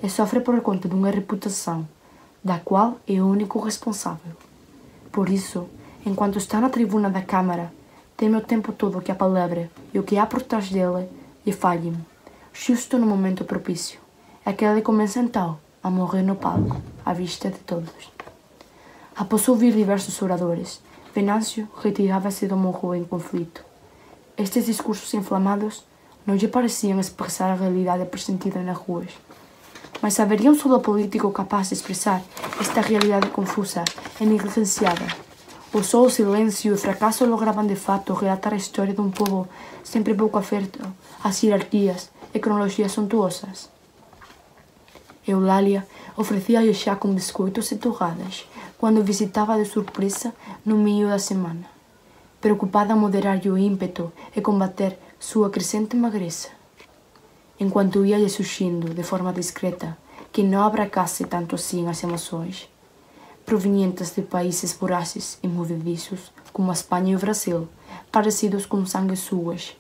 e sofre por conta de uma reputação, da qual é o único responsável. Por isso, enquanto está na tribuna da Câmara, teme o tempo todo que a palavra e o que há por trás dele lhe falhem, justo no momento propício. É que ele começa então a morrer no palco, à vista de todos. Após ouvir diversos oradores, Venâncio retirava-se do morro em conflito. Estes discursos inflamados não lhe pareciam expressar a realidade pressentida nas ruas. Mas haveria um solo político capaz de expressar esta realidade confusa e negligenciada? Ou só o silêncio e o fracasso logravam de fato relatar a história de um povo sempre pouco afeto às hierarquias e cronologias suntuosas? Eulália oferecia-lhe chá com biscoitos e torradas quando visitava de surpresa no meio da semana, preocupada em moderar-lhe o ímpeto e combater sua crescente magreza. Enquanto ia-lhe surgindo de forma discreta que não abracasse tanto assim as emoções, provenientes de países vorazes e movediços como a Espanha e o Brasil, parecidos com sanguessugas.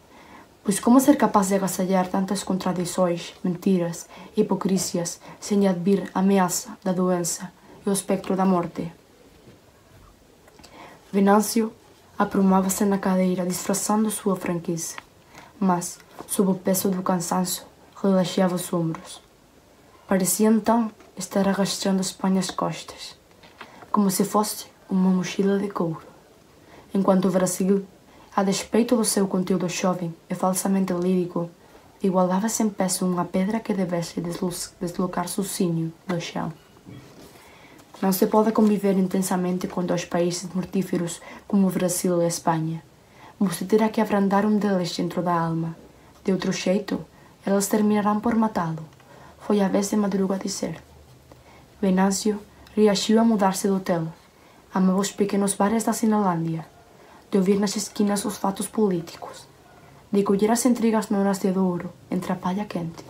Pois como ser capaz de agasalhar tantas contradições, mentiras e hipocrisias sem advir a ameaça da doença e o espectro da morte? Venâncio aprumava-se na cadeira disfarçando sua franqueza, mas, sob o peso do cansaço, relaxava os ombros. Parecia então estar arrastando Espanha às costas, como se fosse uma mochila de couro, enquanto o Brasil, a despeito do seu conteúdo jovem e falsamente lírico, igualava-se em peso uma pedra que devesse deslocar sozinho do chão. Não se pode conviver intensamente com dois países mortíferos como o Brasil e a Espanha. Você terá que abrandar um deles dentro da alma. De outro jeito, elas terminarão por matá-lo. Foi a vez de Madruga dizer. Venâncio reagiu a mudar-se de hotel. Amava os pequenos bares da Cinelândia, de ouvir nas esquinas os fatos políticos, de colher as intrigas no horas de Douro, entre a palha quente.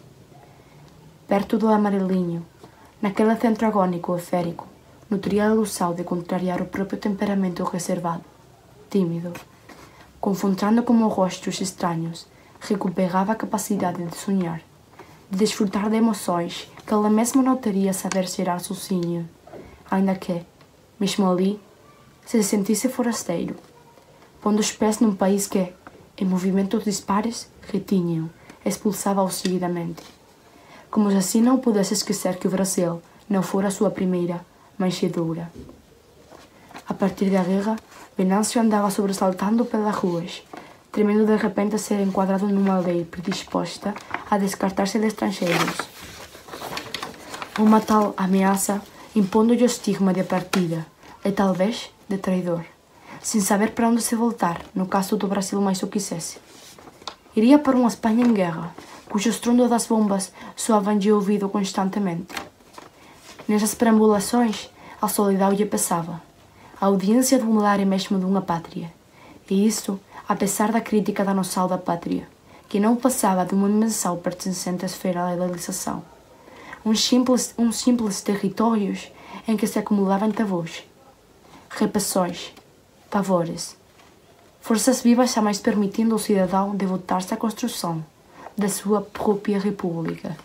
Perto do amarelinho, naquele centro agônico e férico, nutria a ilusão de contrariar o próprio temperamento reservado, tímido. Confrontando com rostos estranhos, recuperava a capacidade de sonhar, de desfrutar de emoções que ele mesmo não teria saber gerar sozinho, ainda que, mesmo ali, se sentisse forasteiro, pondo os pés num país que, em movimentos dispares, retinham, expulsava-o seguidamente. Como se assim não pudesse esquecer que o Brasil não fora a sua primeira manjedoura. A partir da guerra, Venâncio andava sobressaltando pelas ruas, temendo de repente ser enquadrado numa lei predisposta a descartar-se de estrangeiros. Uma tal ameaça impondo-lhe o estigma de partida e talvez de traidor, sem saber para onde se voltar no caso do Brasil mais o quisesse. Iria para uma Espanha em guerra, cujo estrondo das bombas soavam de ouvido constantemente. Nessas perambulações, a solidão lhe pesava, a audiência de um lar e mesmo de uma pátria, e isso apesar da crítica da noção da pátria, que não passava de uma dimensão pertencente à esfera da idealização. Uns simples territórios em que se acumulavam tabus, repressões, pavores, forças vivas jamais permitindo ao cidadão devotar-se à construção da sua própria república,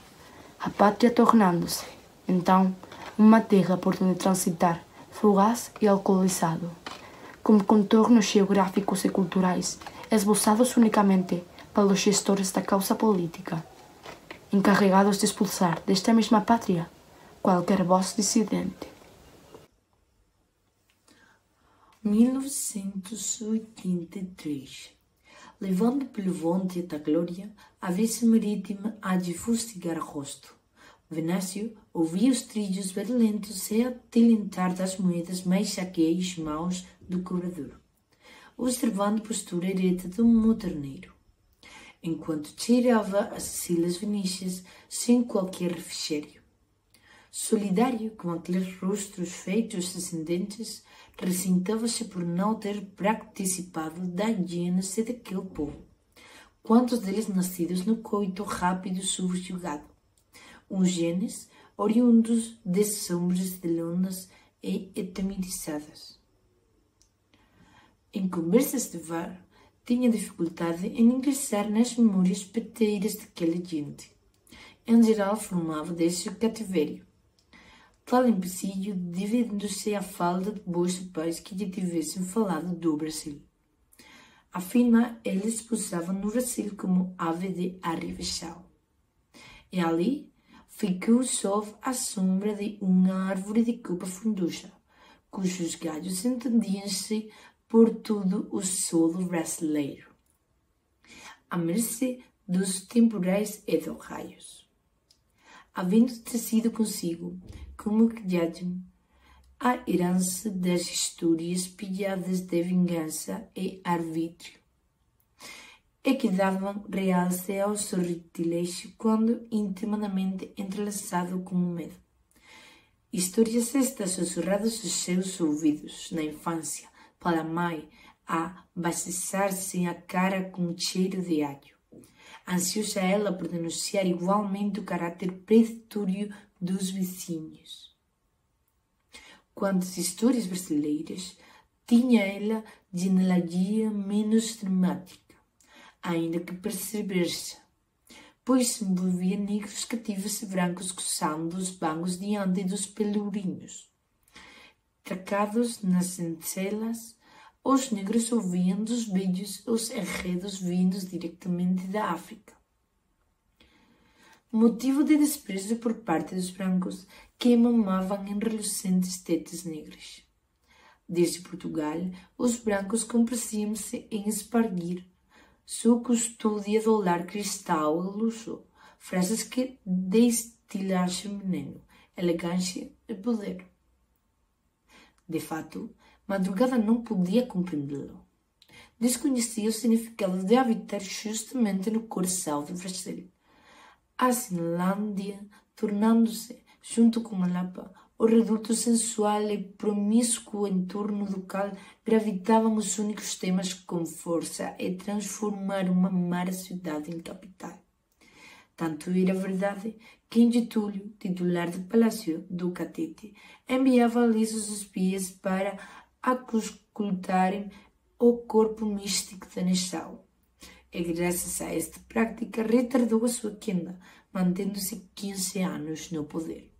a pátria tornando-se, então, uma terra por onde transitar, fugaz e alcoolizado, com contornos geográficos e culturais esboçados unicamente pelos gestores da causa política. encarregados de expulsar desta mesma pátria qualquer voz dissidente. 1983. Levando pelo vento da glória, a brisa marítima há de fustigar o rosto. Venâncio ouvia os trilhos barulhentos se atilentar das moedas mais chaqueias maus do cobrador, observando a postura ereta do moderneiro, enquanto tirava as silas vinícias sem qualquer refrigério. Solidário com aqueles rostros feitos ascendentes, ressentava-se por não ter participado da gênese daquele povo, quantos deles nascidos no coito rápido subjugado, uns genes oriundos de sombras de lonas e etemirizadas. Em conversas de bar, tinha dificuldade em ingressar nas memórias peteiras daquela gente. Em geral, formava desse o cativeiro. Tal empecilho devendo-se à falta de bons pais que lhe tivessem falado do Brasil. Afinal, ele se posava no Brasil como ave de arrivechal. E ali ficou sob a sombra de uma árvore de copa funducha, cujos galhos entendiam-se por todo o solo brasileiro, à mercê dos temporais e dos raios. Havendo trazido consigo, como criado, a herança das histórias pilhadas de vingança e arbítrio, e que davam realce ao sortilégio quando intimamente entrelaçado com o medo. Histórias estas sussurradas aos seus ouvidos na infância, para a mãe a bastizar-se a cara com cheiro de alho, ansiosa ela por denunciar igualmente o caráter predatório dos vizinhos. Quantas histórias brasileiras tinha ela de analogia menos dramática, ainda que perversa, pois se envolvia negros cativos e brancos coçando os bancos diante dos pelourinhos. Tracados nas encelas, os negros ouviam dos velhos os enredos vindos diretamente da África. Motivo de desprezo por parte dos brancos que mamavam em relucentes tetas negras. Desde Portugal, os brancos compraziam-se em espargir sua custódia do lar cristal e luxo, frases que destilassem veneno, elegância e poder. De fato, Madrugada não podia compreendê-lo. Desconhecia o significado de habitar justamente no coração do Brasil. A Cinlândia, tornando-se, junto com a Lapa, o reduto sensual e promíscuo em torno do qual gravitavam os únicos temas com força e transformar uma amara cidade em capital. Tanto era verdade que em Getúlio, titular do Palácio do Catete, enviava ali os espias para auscultarem o corpo místico da nação. E graças a esta prática retardou a sua queda, mantendo-se 15 anos no poder.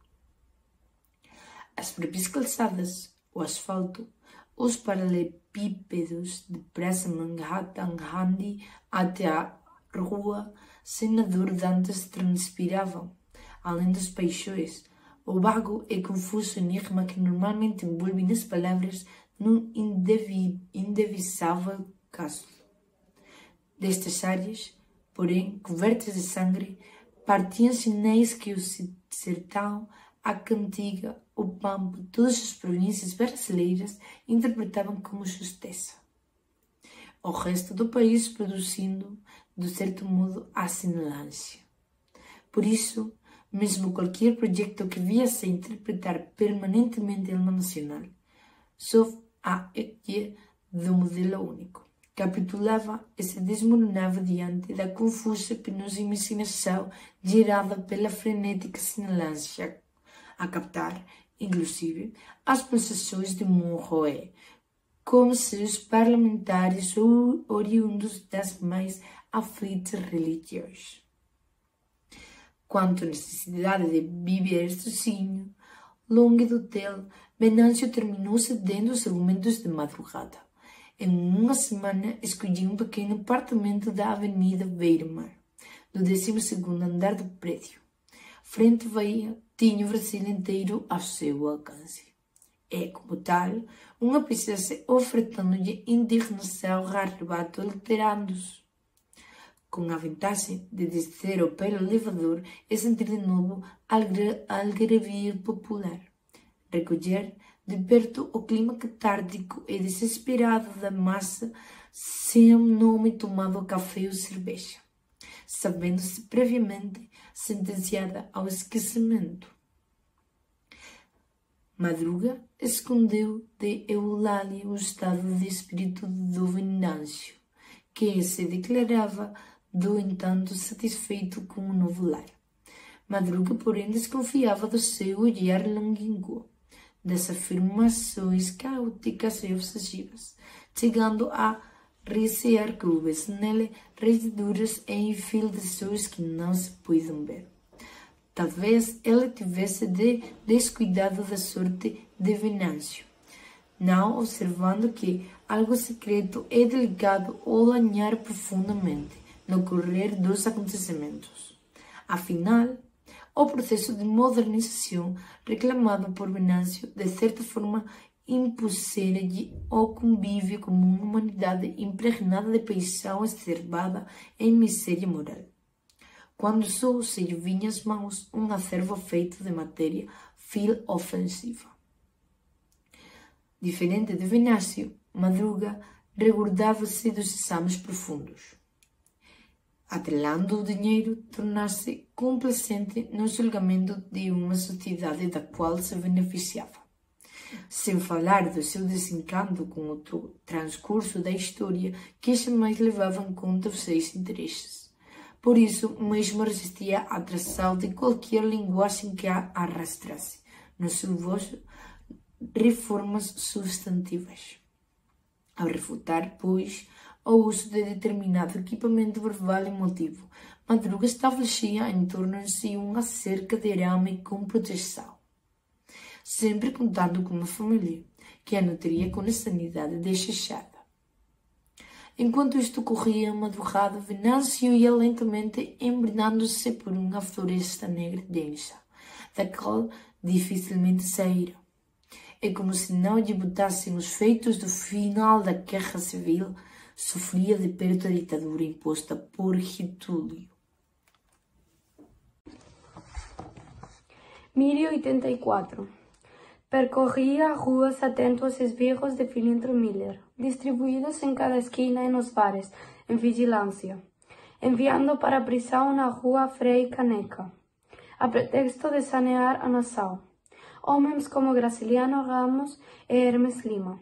As próprias calçadas, o asfalto, os paralelepípedos de Praça Manhattan Gandhi até a Rua Senador Dantas transpiravam, além dos peixões, o vago e confuso enigma que normalmente envolve nas palavras num indivisável caso. Destas áreas, porém, cobertas de sangue, partiam sinais que o sertão, a cantiga, o pampa, todas as províncias brasileiras interpretavam como justiça. O resto do país produzindo, de certo modo, a assinalância. Por isso, mesmo qualquer projeto que viesse a interpretar permanentemente o hino nacional, sob a égide do modelo único, capitulava e se desmoronava diante da confusa e penosa imaginação gerada pela frenética assinalância, a captar, inclusive, as pulsações de Monroe, como se os parlamentares oriundos das mais aflitas religiões. Quanto à necessidade de viver sozinho, longe do hotel, Venâncio terminou cedendo os argumentos de madrugada. Em uma semana, escolhi um pequeno apartamento da Avenida Beira-Mar, do 12º andar do prédio. Frente veia, tinha o Brasil inteiro ao seu alcance. É, como tal, uma princesa ofertando-lhe indignação arrebato alterando-se. Com a vantagem de descer pelo elevador e sentir de novo algarvio popular. Recolher de perto o clima catártico e desesperado da massa sem nome tomado café ou cerveja, sabendo-se previamente sentenciada ao esquecimento. Madruga escondeu de Eulália o estado de espírito do Venâncio, que se declarava, do entanto, satisfeito com o novo lar. Madruga, porém, desconfiava do seu olhar longínquo, das afirmações caóticas e obsessivas, chegando a recear clubes nele, rediduras e infiltrações que não se podem ver. Talvez ele tivesse descuidado da sorte de Venâncio, não observando que algo secreto e delicado o lanhar profundamente no correr dos acontecimentos. Afinal, o processo de modernização reclamado por Venâncio, de certa forma, impusera-lhe o convívio como uma humanidade impregnada de paixão exacerbada em miséria moral. Quando só se lhe vinha às mãos um acervo feito de matéria fil-ofensiva. Diferente de Venâncio, Madruga recordava-se dos exames profundos. Atrelando o dinheiro, tornar-se complacente no julgamento de uma sociedade da qual se beneficiava. Sem falar do seu desencanto com o transcurso da história, que jamais levava em conta os seus interesses. Por isso, mesmo resistia à atração de qualquer linguagem que a arrastrasse, no seu voz, reformas substantivas. Ao refutar, pois, o uso de determinado equipamento verbal emotivo, Madruga estabelecia em torno de si uma cerca de arame com proteção, sempre contando com uma família que a nutria com a sanidade desejada. Enquanto isto ocorria, madrugada, Venâncio ia lentamente embrenando-se por uma floresta negra densa, da qual dificilmente saíra. E como se não lhe botassem os feitos do final da guerra civil, sofria de perto a ditadura imposta por Getúlio. 1084. Percorria ruas atento aos esbirros de Filindro Miller, distribuídos em cada esquina e nos bares, em vigilância, enviando para a prisão na rua Frei Caneca, a pretexto de sanear a nação, homens como Graciliano Ramos e Hermes Lima,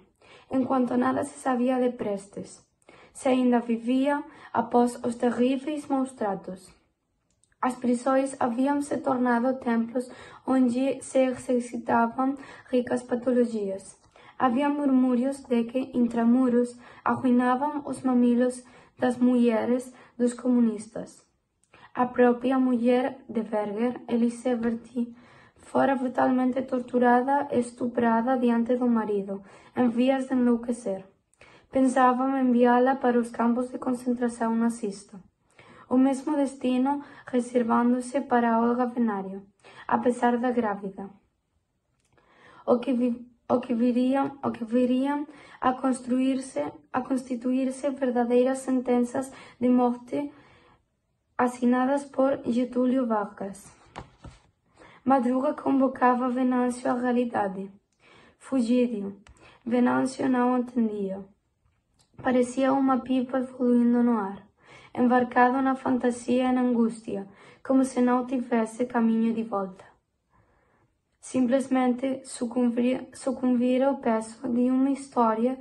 enquanto nada se sabia de Prestes, se ainda vivia após os terríveis maus tratos. As prisões haviam se tornado templos onde se exercitavam ricas patologias. Havia murmúrios de que, intramuros, arruinavam os mamilos das mulheres dos comunistas. A própria mulher de Berger, Elise Berti, fora brutalmente torturada e estuprada diante do marido, em vias de enlouquecer. Pensavam enviá-la para os campos de concentração nazista. O mesmo destino reservando-se para Olga Venário, apesar da grávida. O que viriam a constituir-se verdadeiras sentenças de morte assinadas por Getúlio Vargas. Madruga convocava Venâncio à realidade. Fugidio. Venâncio não entendia. Parecia uma pipa evoluindo no ar, embarcado na fantasia e na angústia, como se não tivesse caminho de volta. Simplesmente sucumbira ao peso de uma história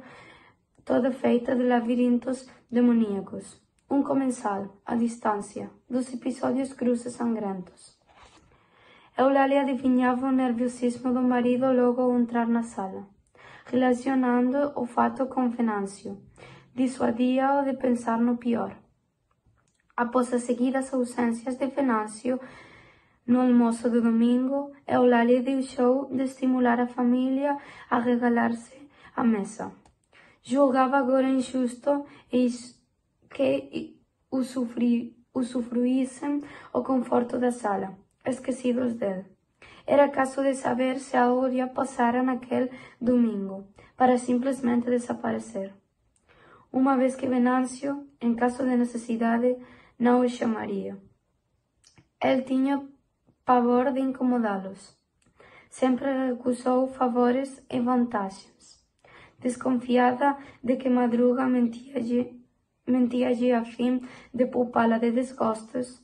toda feita de labirintos demoníacos. Um comensal, à distância, dos episódios cruzes sangrentos. Eulália adivinhava o nerviosismo do marido logo ao entrar na sala, relacionando o fato com Venâncio. Dissuadia-o de pensar no pior. Após as seguidas ausências de Venâncio, no almoço de domingo, Eulália deixou de estimular a família a regalar-se à mesa. Julgava agora injusto que usufruíssem o conforto da sala, esquecidos dele. Era caso de saber se algo lhe passara naquele domingo, para simplesmente desaparecer. Uma vez que Venâncio, em caso de necessidade, não o chamaria. Ele tinha pavor de incomodá-los. Sempre recusou favores e vantagens. Desconfiada de que Madruga mentia-lhe a fim de poupá-la de desgostos,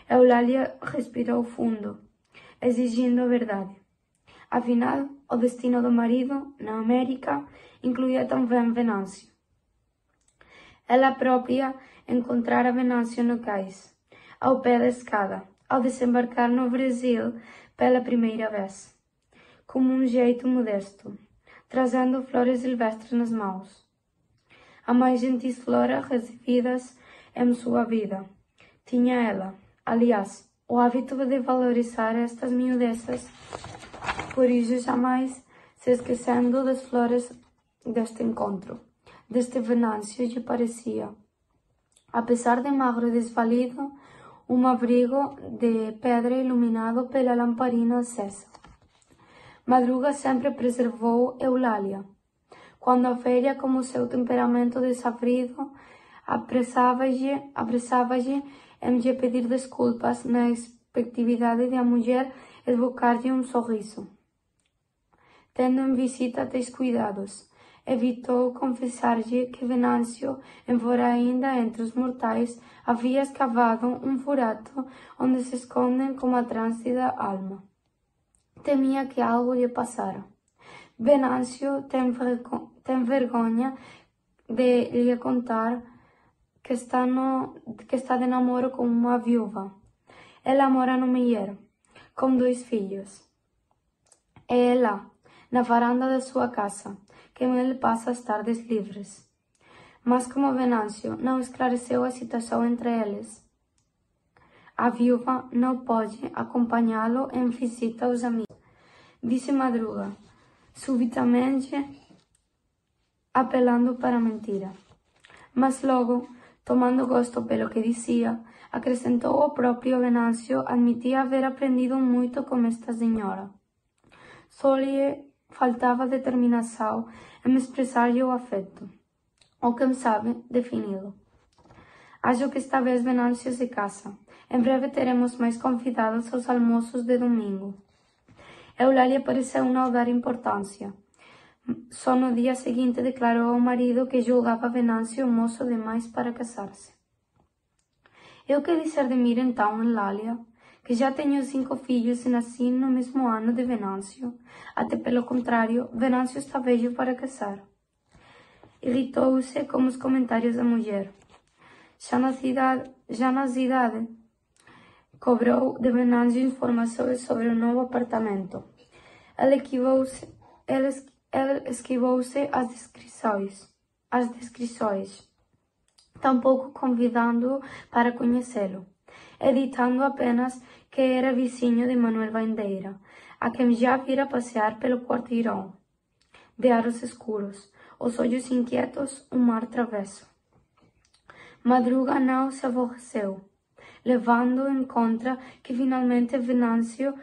Eulália respirou fundo, exigindo a verdade. Afinal, o destino do marido, na América, incluía também Venâncio. Ela própria encontrara Venâncio no cais, ao pé da escada, ao desembarcar no Brasil pela primeira vez, como um jeito modesto, trazendo flores silvestres nas mãos. A mais gentis flora recebidas em sua vida. Tinha ela, aliás, o hábito de valorizar estas miudezas, por isso jamais se esquecendo das flores deste encontro. Deste Venâncio lhe parecia, apesar de magro e desvalido, um abrigo de pedra iluminado pela lamparina acesa. Madruga sempre preservou Eulália. Quando a velha, como seu temperamento desabrido, apressava-lhe em lhe pedir desculpas na expectatividade de a mulher esbocar-lhe um sorriso. Tendo em visita tais cuidados, evitou confessar-lhe que Venâncio, embora ainda entre os mortais, havia escavado um buraco onde se escondem como a trânsida alma. Temia que algo lhe passara. Venâncio tem vergonha de lhe contar que está de namoro com uma viúva. Ela mora no Meier, com 2 filhos. É lá, na varanda da sua casa, que ele passa as tardes livres. Mas como Venâncio não esclareceu a situação entre eles, a viúva não pode acompanhá-lo em visita aos amigos. Disse Madruga, subitamente apelando para a mentira. Mas logo, tomando gosto pelo que dizia, acrescentou o próprio Venâncio admitia haver aprendido muito com esta senhora. Só lhe faltava determinação em expressar-lhe o afeto, ou quem sabe, defini-lo. Acho que esta vez Venâncio se casa. Em breve teremos mais convidados aos almoços de domingo. Eulália pareceu não dar importância. Só no dia seguinte declarou ao marido que julgava Venâncio moço demais para casar-se. E o que dizer de mim então, Eulália, que já tenho 5 filhos e nasci no mesmo ano de Venâncio? Até pelo contrário, Venâncio está velho para casar. Irritou-se com os comentários da mulher. Já na cidade, cobrou de Venâncio informações sobre o novo apartamento. Ele esquivou-se às descrições, tampouco convidando-o para conhecê-lo, editando apenas que era vizinho de Manuel Bandeira, a quem já vira passear pelo quarteirão, de aros escuros, os olhos inquietos, um mar travesso. Madruga não se aborreceu, levando em conta que finalmente Venâncio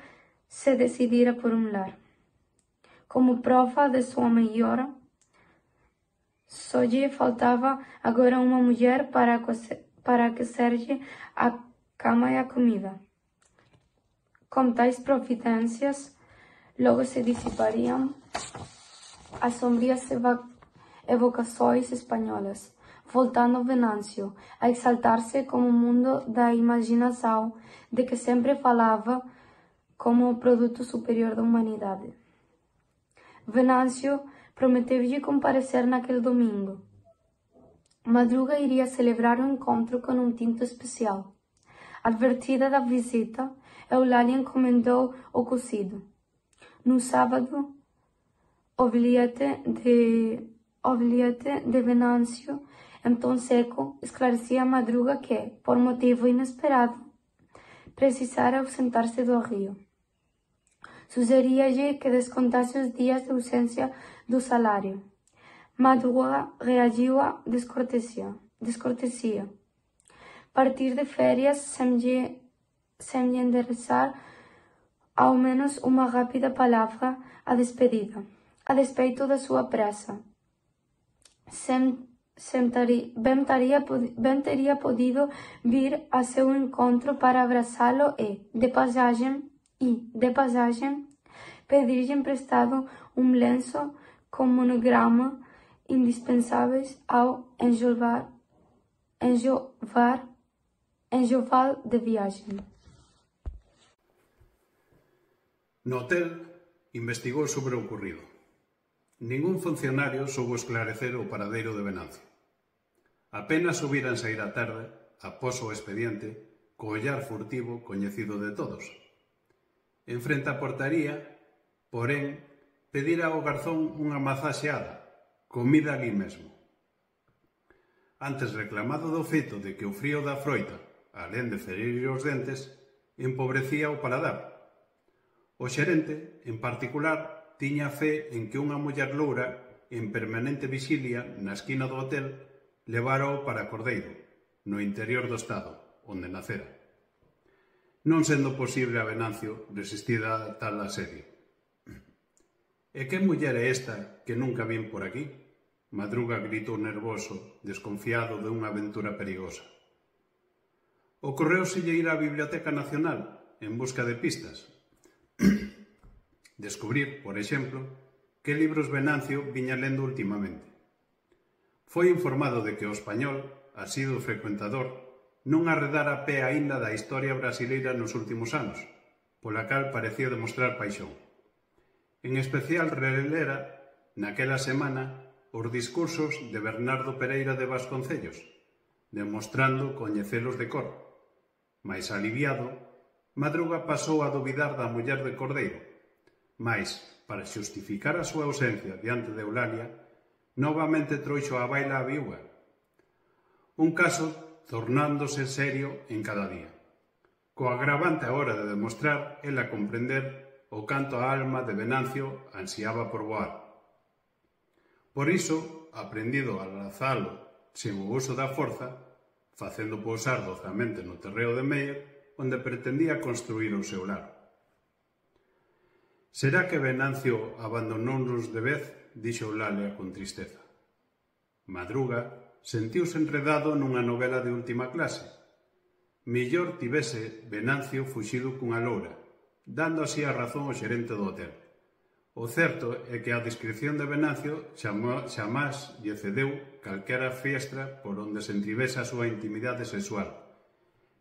se decidira por um lar. Como prova de sua melhora, só lhe faltava agora uma mulher para aquecer-lhe a cama e a comida. Com tais providências, logo se dissipariam as sombrias evocações espanholas, voltando Venâncio a exaltar-se como o mundo da imaginação de que sempre falava como o produto superior da humanidade. Venâncio prometeu-lhe comparecer naquele domingo. Madruga iria celebrar o encontro com um tinto especial. Advertida da visita, Eulália encomendou o cozido. No sábado, o bilhete de Venâncio, em tom seco, esclarecia a Madruga que, por motivo inesperado, precisara ausentar-se do Rio. Sugeria-lhe que descontasse os dias de ausência do salário. Madruga reagiu à descortesia. partir de férias sem lhe endereçar ao menos uma rápida palavra à despedida, a despeito da sua pressa. Ben teria podido vir a seu encontro para abraçá-lo e, de passagem, pedir-lhe emprestado um lenço com monograma indispensáveis ao enjoval de viagem. No hotel investigou sobre o ocurrido. Ningún funcionario soubo esclarecer o paradeiro de Venancio. Apenas o viran saír á tarde, após o expediente, co ollar furtivo coñecido de todos. En frente á portaría, porén, pedira ao garzón unha mazá xeada, comida ali mesmo. Antes reclamado do feito de que o frío da froita, alén de ferirlle os dentes, empobrecía o paladar. O xerente, en particular, tiña fe en que unha muller loura, en permanente vixilia na esquina do hotel, levárao para Cordeiro, no interior do estado, onde nacera. Non sendo posible a Venancio resistir a tal asedio. E que muller é esta que nunca vin por aquí? Madruga gritou nervoso, desconfiado de unha aventura perigosa. Ocorreuselle ir á Biblioteca Nacional en busca de pistas. Descubrir, por exemplo, que libros Venancio viña lendo últimamente. Foi informado de que o español, asiduo frecuentador, non arredara pé aínda da historia brasileira nos últimos anos, pola cal parecía demostrar paixón. En especial relera, naquela semana, os discursos de Bernardo Pereira de Vasconcellos, demostrando coñecelos de cor. Mais aliviado, Madruga pasou a dubidar da muller de Cordeiro, mais, para xustificar a súa ausencia diante de Eulalia, novamente trouxo a baila a viúva. Un caso tornándose serio en cada día, co agravante a hora de demostrar ela comprender o canto a alma de Venancio ansiaba por voar. Por iso, aprendido a lanzalo sen o uso da forza, facendo pousar dozamente no terreo de Meyer, onde pretendía construir o seu lar. Será que Venancio abandonounos de vez, dixo Eulalia con tristeza. Madruga sentiuse enredado nunha novela de última clase. Millor tivese Venancio fuxido cunha loura, dando así a razón ao xerente do hotel. O certo é que a descripción de Venancio xamás lle cedeu calquera fiestra por onde se entrivese a súa intimidade sexual.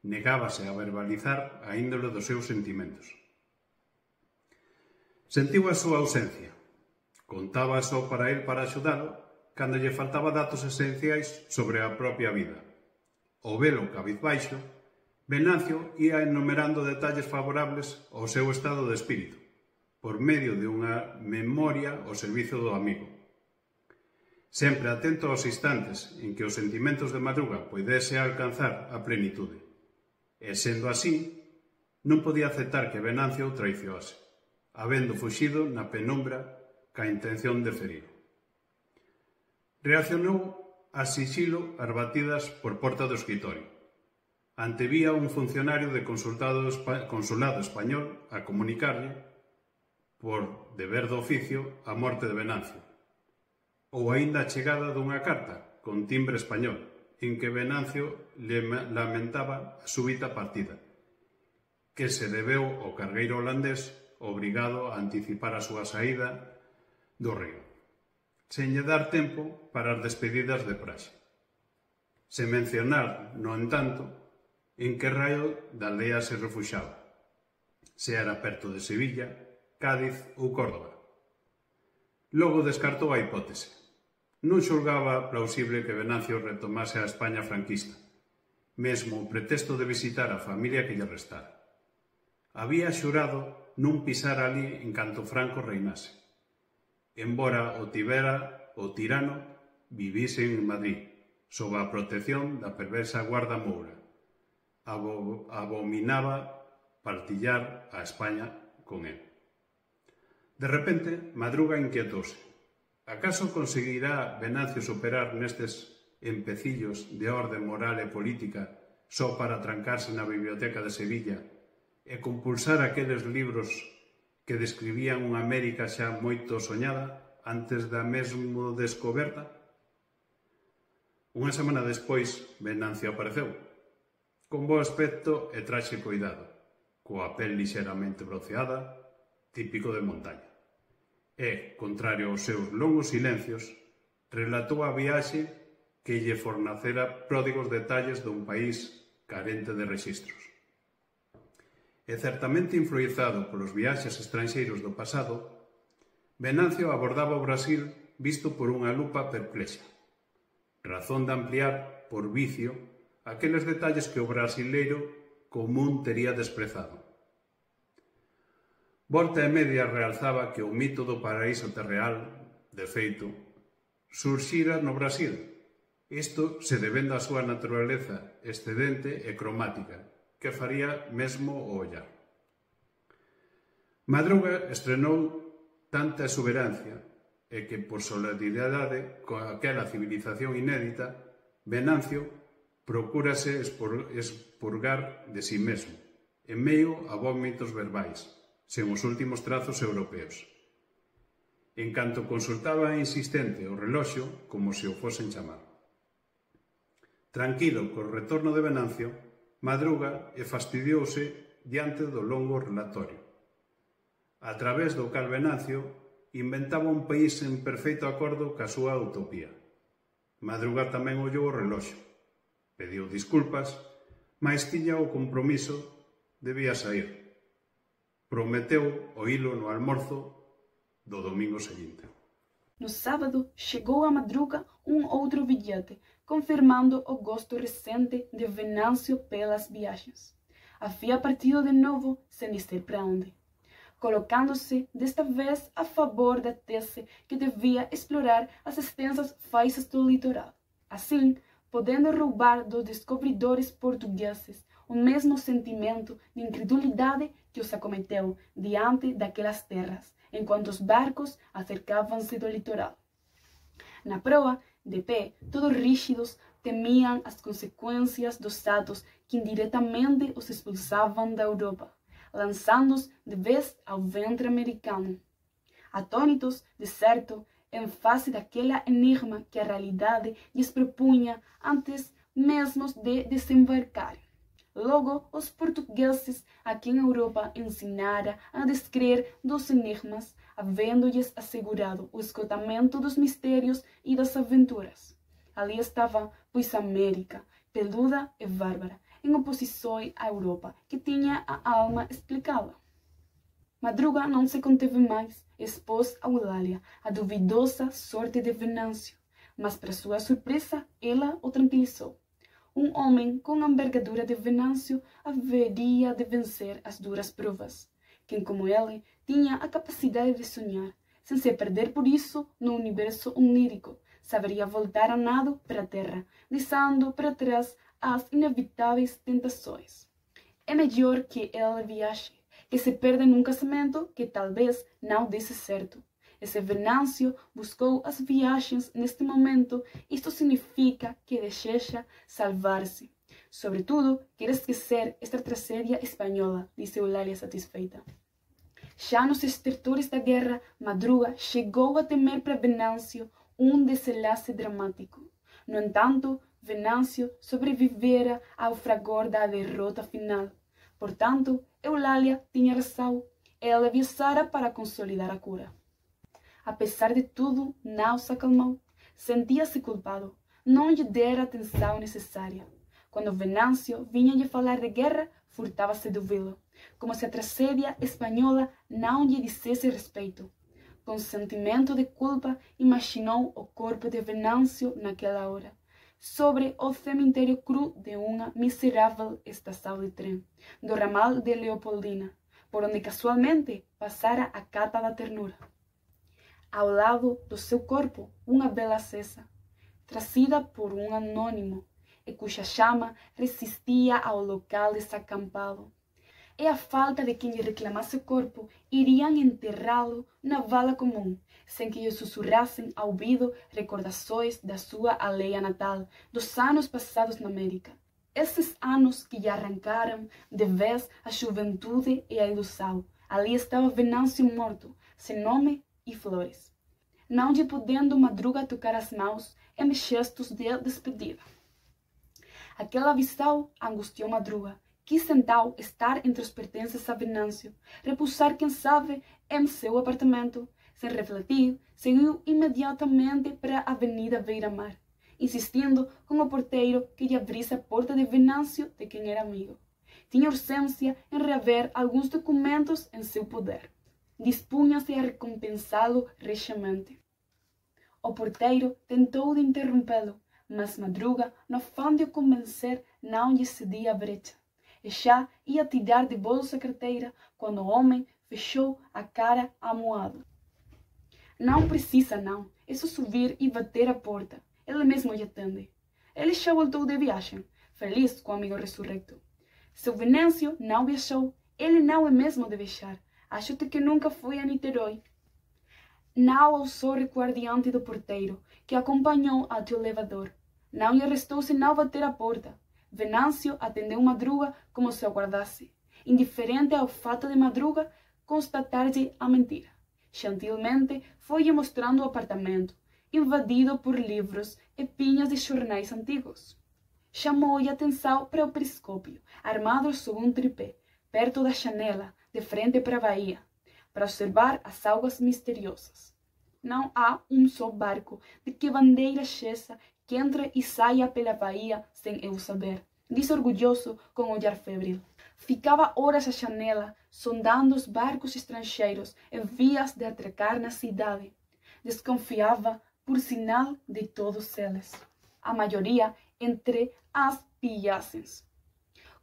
Negábase a verbalizar a índole dos seus sentimentos. Sentiu a súa ausencia. Contaba só para el para axudalo cando lle faltaba datos esenciais sobre a propia vida. O velo cabizbaixo, Venancio ia enumerando detalles favorables ao seu estado de espírito, por medio de unha memoria ao servizo do amigo. Sempre atento aos instantes en que os sentimentos de Madruga poidese alcanzar a plenitude. E sendo así, non podía aceptar que Venancio o traicionase, habendo fuxido na penumbra ca intención de ferir. Reaccionou a sixilo as batidas por porta do escritorio. Antevía un funcionario de consulado español a comunicarlle, por deber do oficio, a morte de Venancio, ou aínda a chegada dunha carta con timbre español, en que Venancio lamentaba a súbita partida, que se debeu ao cargueiro holandés obrigado a anticipar a súa saída do río, sen lle dar tempo para as despedidas de praxe. Sen mencionar, no entanto, en que raio da aldea se refuxaba, se era perto de Sevilla, Cádiz ou Córdoba. Logo descartou a hipótese. Non xulgaba plausible que Venancio retomase a España franquista, mesmo o pretexto de visitar a familia que lle restara. Había xurado non pisar ali en canto Franco reinase, embora o tirano vivise en Madrid, sob a protección da perversa Guarda Moura. Abominaba partillar a España con él. De repente, Madruga inquietóse. Acaso conseguirá Venancio superar nestes empecillos de orde moral e política só para trancarse na biblioteca de Sevilla e compulsar aqueles libros que describían unha América xa moito soñada antes da mesmo descoberta? Unha semana despois, Venancio apareceu, con bo aspecto e traxe coidado, coa pel lixeramente bronceada, típico de montaña. E, contrario aos seus longos silencios, relatou a viaxe que lle fornecera pródigos detalles dun país carente de rexistros. E certamente influizado polos viaxes estranxeiros do pasado, Venancio abordaba o Brasil visto por unha lupa perplexa, razón de ampliar, por vicio, aqueles detalles que o brasileiro común tería desprezado. Volta e media realzaba que o mito do paraíso terreal, de feito, surxira no Brasil, isto se debendo á súa naturaleza excedente e cromática, que faría mesmo o ollar. Madruga estrenou tanta exuberancia e que, por solidaridade con aquela civilización inédita, Venancio procúrase expurgar de si mesmo, en meio a vómitos verbais, sen os últimos trazos europeos. En canto consultaba insistente o reloxo, como se o fosen chamar. Tranquilo co retorno de Venancio, madruga e fastidiouse diante do longo relatorio. A través do cal Venancio inventaba un país en perfeito acordo ca súa utopía. Madruga tamén ollou o reloxo, pediu disculpas, mais tiña o compromiso, debía sair. Prometeu oílo no almorzo do domingo seguinte. No sábado, chegou a Madruga outro bilhete, confirmando o gosto recente de Venancio pelas viagens. Havia partido de novo, sem dizer para onde, colocando-se desta vez a favor da tese que devia explorar as extensas faixas do litoral. Assim, podendo roubar dos descobridores portugueses o mesmo sentimento de incredulidade que os acometeu diante daquelas terras, enquanto os barcos acercavam-se do litoral. Na proa, de pé, todos rígidos, temiam as consequências dos atos que indiretamente os expulsavam da Europa, lançando-os de vez ao ventre americano. Atônitos, de certo, em face daquele enigma que a realidade lhes propunha antes mesmo de desembarcar. Logo, os portugueses, a quem a Europa ensinara a descrer dos enigmas, havendo-lhes assegurado o esgotamento dos mistérios e das aventuras. Ali estava, pois, a América, peluda e bárbara, em oposição à Europa, que tinha a alma explicada. Madruga não se conteve mais, expôs a Eulália a duvidosa sorte de Venancio, mas, para sua surpresa, ela o tranquilizou. Um homem com a envergadura de Venancio haveria de vencer as duras provas. Quem, como ele, tinha a capacidade de sonhar, sem se perder por isso no universo onírico, saberia voltar a nado para a terra, deixando para trás as inevitáveis tentações. É melhor que ele viaje, que se perda num casamento que talvez não desse certo. E se Venancio buscou as viagens neste momento, isto significa que deseja salvar-se. Sobretudo, quer esquecer esta tragédia espanhola, disse Eulália satisfeita. Já nos estertores da guerra, Madruga chegou a temer para Venancio desenlace dramático. No entanto, Venancio sobrevivera ao fragor da derrota final. Portanto, Eulália tinha razão. Ela viajara para consolidar a cura. Apesar de tudo, não se acalmou. Sentia-se culpado. Não lhe dera a atenção necessária. Quando Venancio vinha lhe falar de guerra, furtava-se de ouvi-lo, como se a tragédia espanhola não lhe dissesse respeito. Com sentimento de culpa, imaginou o corpo de Venancio naquela hora, sobre o cemitério cru de uma miserável estação de trem, do ramal de Leopoldina, por onde casualmente passara a cata da ternura. Ao lado do seu corpo, uma vela acesa, trazida por um anônimo, e cuja chama resistia ao local desacampado. E a falta de quem lhe reclamasse o corpo, iriam enterrá-lo na vala comum, sem que lhe sussurrassem ao ouvido recordações da sua aldeia natal, dos anos passados na América. Esses anos que lhe arrancaram de vez a juventude e a ilusão. Ali estava Venâncio morto, sem nome e flores. Não lhe podendo Madruga tocar as mãos em gestos de despedida. Aquela visão angustiou Madruga. Quis então estar entre os pertences a Venâncio, repousar, quem sabe, em seu apartamento. Sem refletir, seguiu imediatamente para a Avenida Beira-Mar, insistindo com o porteiro que lhe abrisse a porta de Venâncio, de quem era amigo. Tinha urgência em reaver alguns documentos em seu poder. Dispunha-se a recompensá-lo rechamente. O porteiro tentou de interrompê-lo, mas Madruga, no afã de o convencer, não lhe cedia a brecha. E já ia tirar de bolsa a carteira quando o homem fechou a cara amuado. Não precisa, não. É só subir e bater a porta. Ele mesmo lhe atende. Ele já voltou de viagem, feliz com o amigo ressurrecto. Seu Venâncio não viajou. Ele não é mesmo de viajar. Acho-te que nunca foi a Niterói. Não ousou recuar diante do porteiro, que acompanhou até o elevador. Não lhe restou senão bater a porta. Venâncio atendeu Madruga como se aguardasse, indiferente ao fato de Madruga constatar-lhe a mentira. Gentilmente foi-lhe mostrando o apartamento, invadido por livros e pinhas de jornais antigos. Chamou-lhe a atenção para o periscópio, armado sob um tripé, perto da janela, de frente para a baía, para observar as águas misteriosas. Não há um só barco de que bandeira chesa que entre e saia pela baía sem eu saber, disse orgulhoso com olhar febril. Ficava horas à janela, sondando os barcos estrangeiros em vias de atracar na cidade. Desconfiava, por sinal, de todos eles. A maioria entre as pilhagens,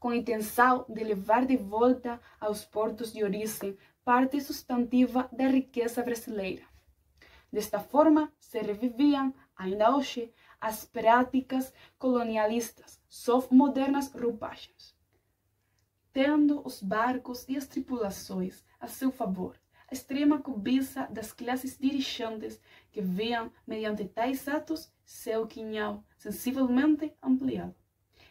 com a intenção de levar de volta aos portos de origem parte substantiva da riqueza brasileira. Desta forma, se reviviam, ainda hoje, as práticas colonialistas sob modernas roupagens, tendo os barcos e as tripulações a seu favor a extrema cobiça das classes dirigentes que viam, mediante tais atos, seu quinhão sensivelmente ampliado,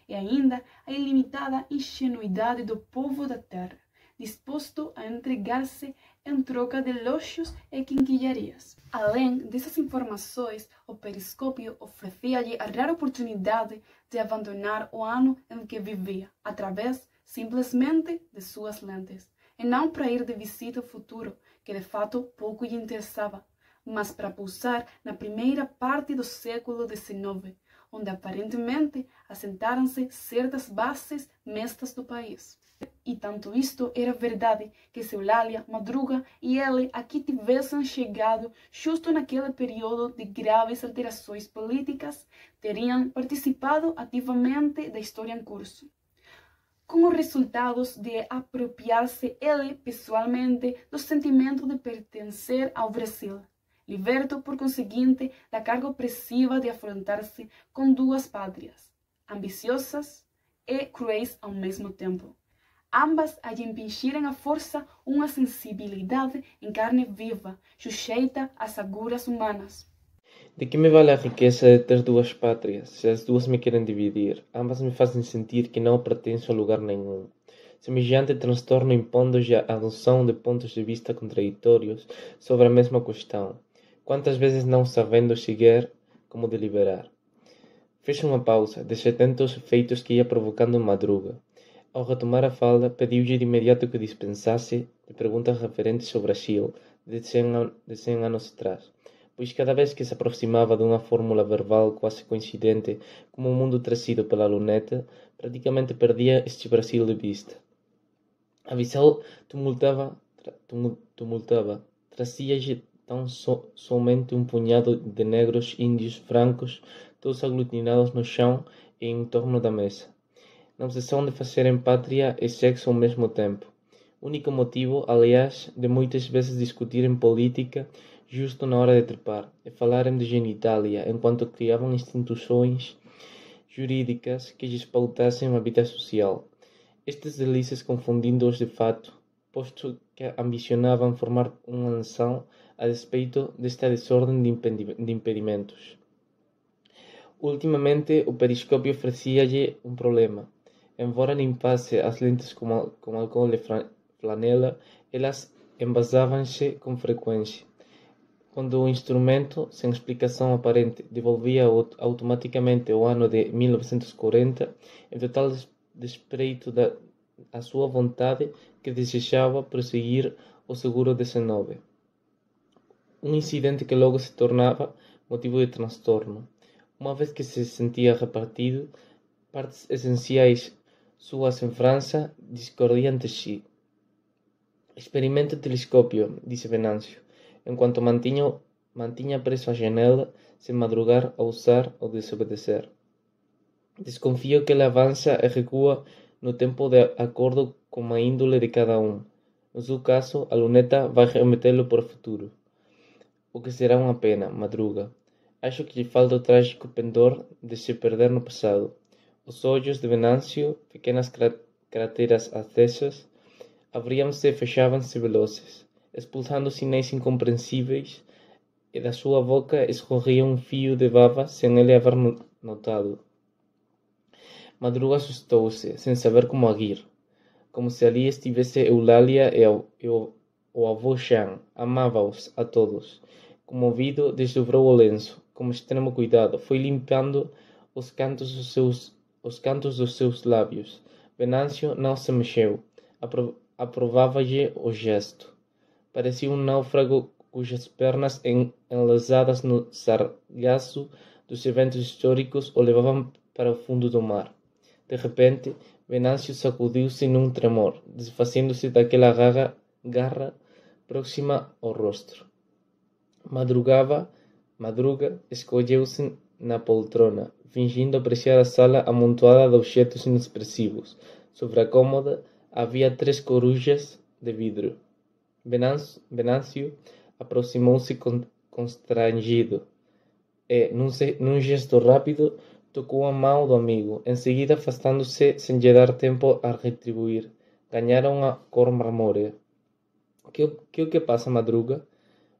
e ainda a ilimitada ingenuidade do povo da terra, disposto a entregar-se em troca de luxos e quinquilharias. Além dessas informações, o periscópio oferecia-lhe a rara oportunidade de abandonar o ano em que vivia, através simplesmente de suas lentes, e não para ir de visita ao futuro, que de fato pouco lhe interessava, mas para pousar na primeira parte do século XIX, onde aparentemente assentaram-se certas bases mestas do país. E tanto isto era verdade que se Eulália, Madruga e ele aqui tivessem chegado justo naquele período de graves alterações políticas, teriam participado ativamente da história em curso, com os resultados de apropriar-se ele pessoalmente do sentimento de pertencer ao Brasil, liberto por conseguinte da carga opressiva de afrontar-se com duas pátrias, ambiciosas e cruéis ao mesmo tempo. Ambas a lhe impingirem à força uma sensibilidade em carne viva, sujeita às agruras humanas. De que me vale a riqueza de ter duas pátrias, se as duas me querem dividir? Ambas me fazem sentir que não pertenço a lugar nenhum. Semejante transtorno impondo-lhe a adoção de pontos de vista contraditórios sobre a mesma questão, quantas vezes não sabendo sequer como deliberar. Fez uma pausa, desatento os efeitos que ia provocando em Madruga. Ao retomar a fala, pediu-lhe de imediato que dispensasse de perguntas referentes ao Brasil de 100 anos atrás, pois cada vez que se aproximava de uma fórmula verbal quase coincidente como o mundo trazido pela luneta, praticamente perdia este Brasil de vista. A visão tumultava, trazia-lhe tão somente um punhado de negros índios francos, todos aglutinados no chão e em torno da mesa. Na obsessão de fazerem pátria e sexo ao mesmo tempo. Único motivo, aliás, de muitas vezes discutirem política justo na hora de trepar, e falarem de genitália, enquanto criavam instituições jurídicas que lhes pautassem a vida social. Estes delícias confundindo-os de fato, posto que ambicionavam formar uma nação a despeito desta desordem de impedimentos. Ultimamente o periscopio ofrecíalle un problema. Embora limpase as lentes con alcohol de flanela, elas envasábanse con frecuencia. Quando o instrumento, sen explicación aparente, devolvía automaticamente o ano de 1940, en total despreito a súa vontade que desexaba proseguir o seguro XIX. Un incidente que logo se tornaba motivo de transtorno. Unha vez que se sentía repartido, partes esenciais súas en França discordían entre si. Experimenta o telescopio, dise Venancio, enquanto mantiña preso a janela, sen madrugar a usar ou desobedecer. Desconfío que ele avanza e recúa no tempo de acordo con a índole de cada un. No seu caso, a luneta vai remetelo para o futuro. O que será unha pena, madruga. Acho que lle falta o trágico pendor de se perder no pasado. Os ollos de Venancio, pequenas crateras acesas, abríanse e fechábanse veloces, expulsando sinais incomprensíveis, e da súa boca escorría un fío de baba sen ele haber notado. Madruga asustou-se, sen saber como agir, como se ali estivese Eulalia e o avô Jean. Amava-os a todos. Comovido, desdobrou o lenço, com extremo cuidado, foi limpando os cantos dos seus lábios. Venancio não se mexeu. Aprovava-lhe o gesto. Parecia um náufrago cujas pernas enlaçadas no sargaço dos eventos históricos o levavam para o fundo do mar. De repente, Venancio sacudiu-se num tremor, desfazendo-se daquela garra próxima ao rosto. Madruga escolheu-se na poltrona, fingindo apreciar a sala amontoada de objetos inexpressivos. Sobre a cômoda havia 3 corujas de vidro. Venancio aproximou-se constrangido e, num gesto rápido, tocou a mão do amigo, em seguida afastando-se sem lhe dar tempo a retribuir. Ganhara uma cor marmórea. O que passa, Madruga?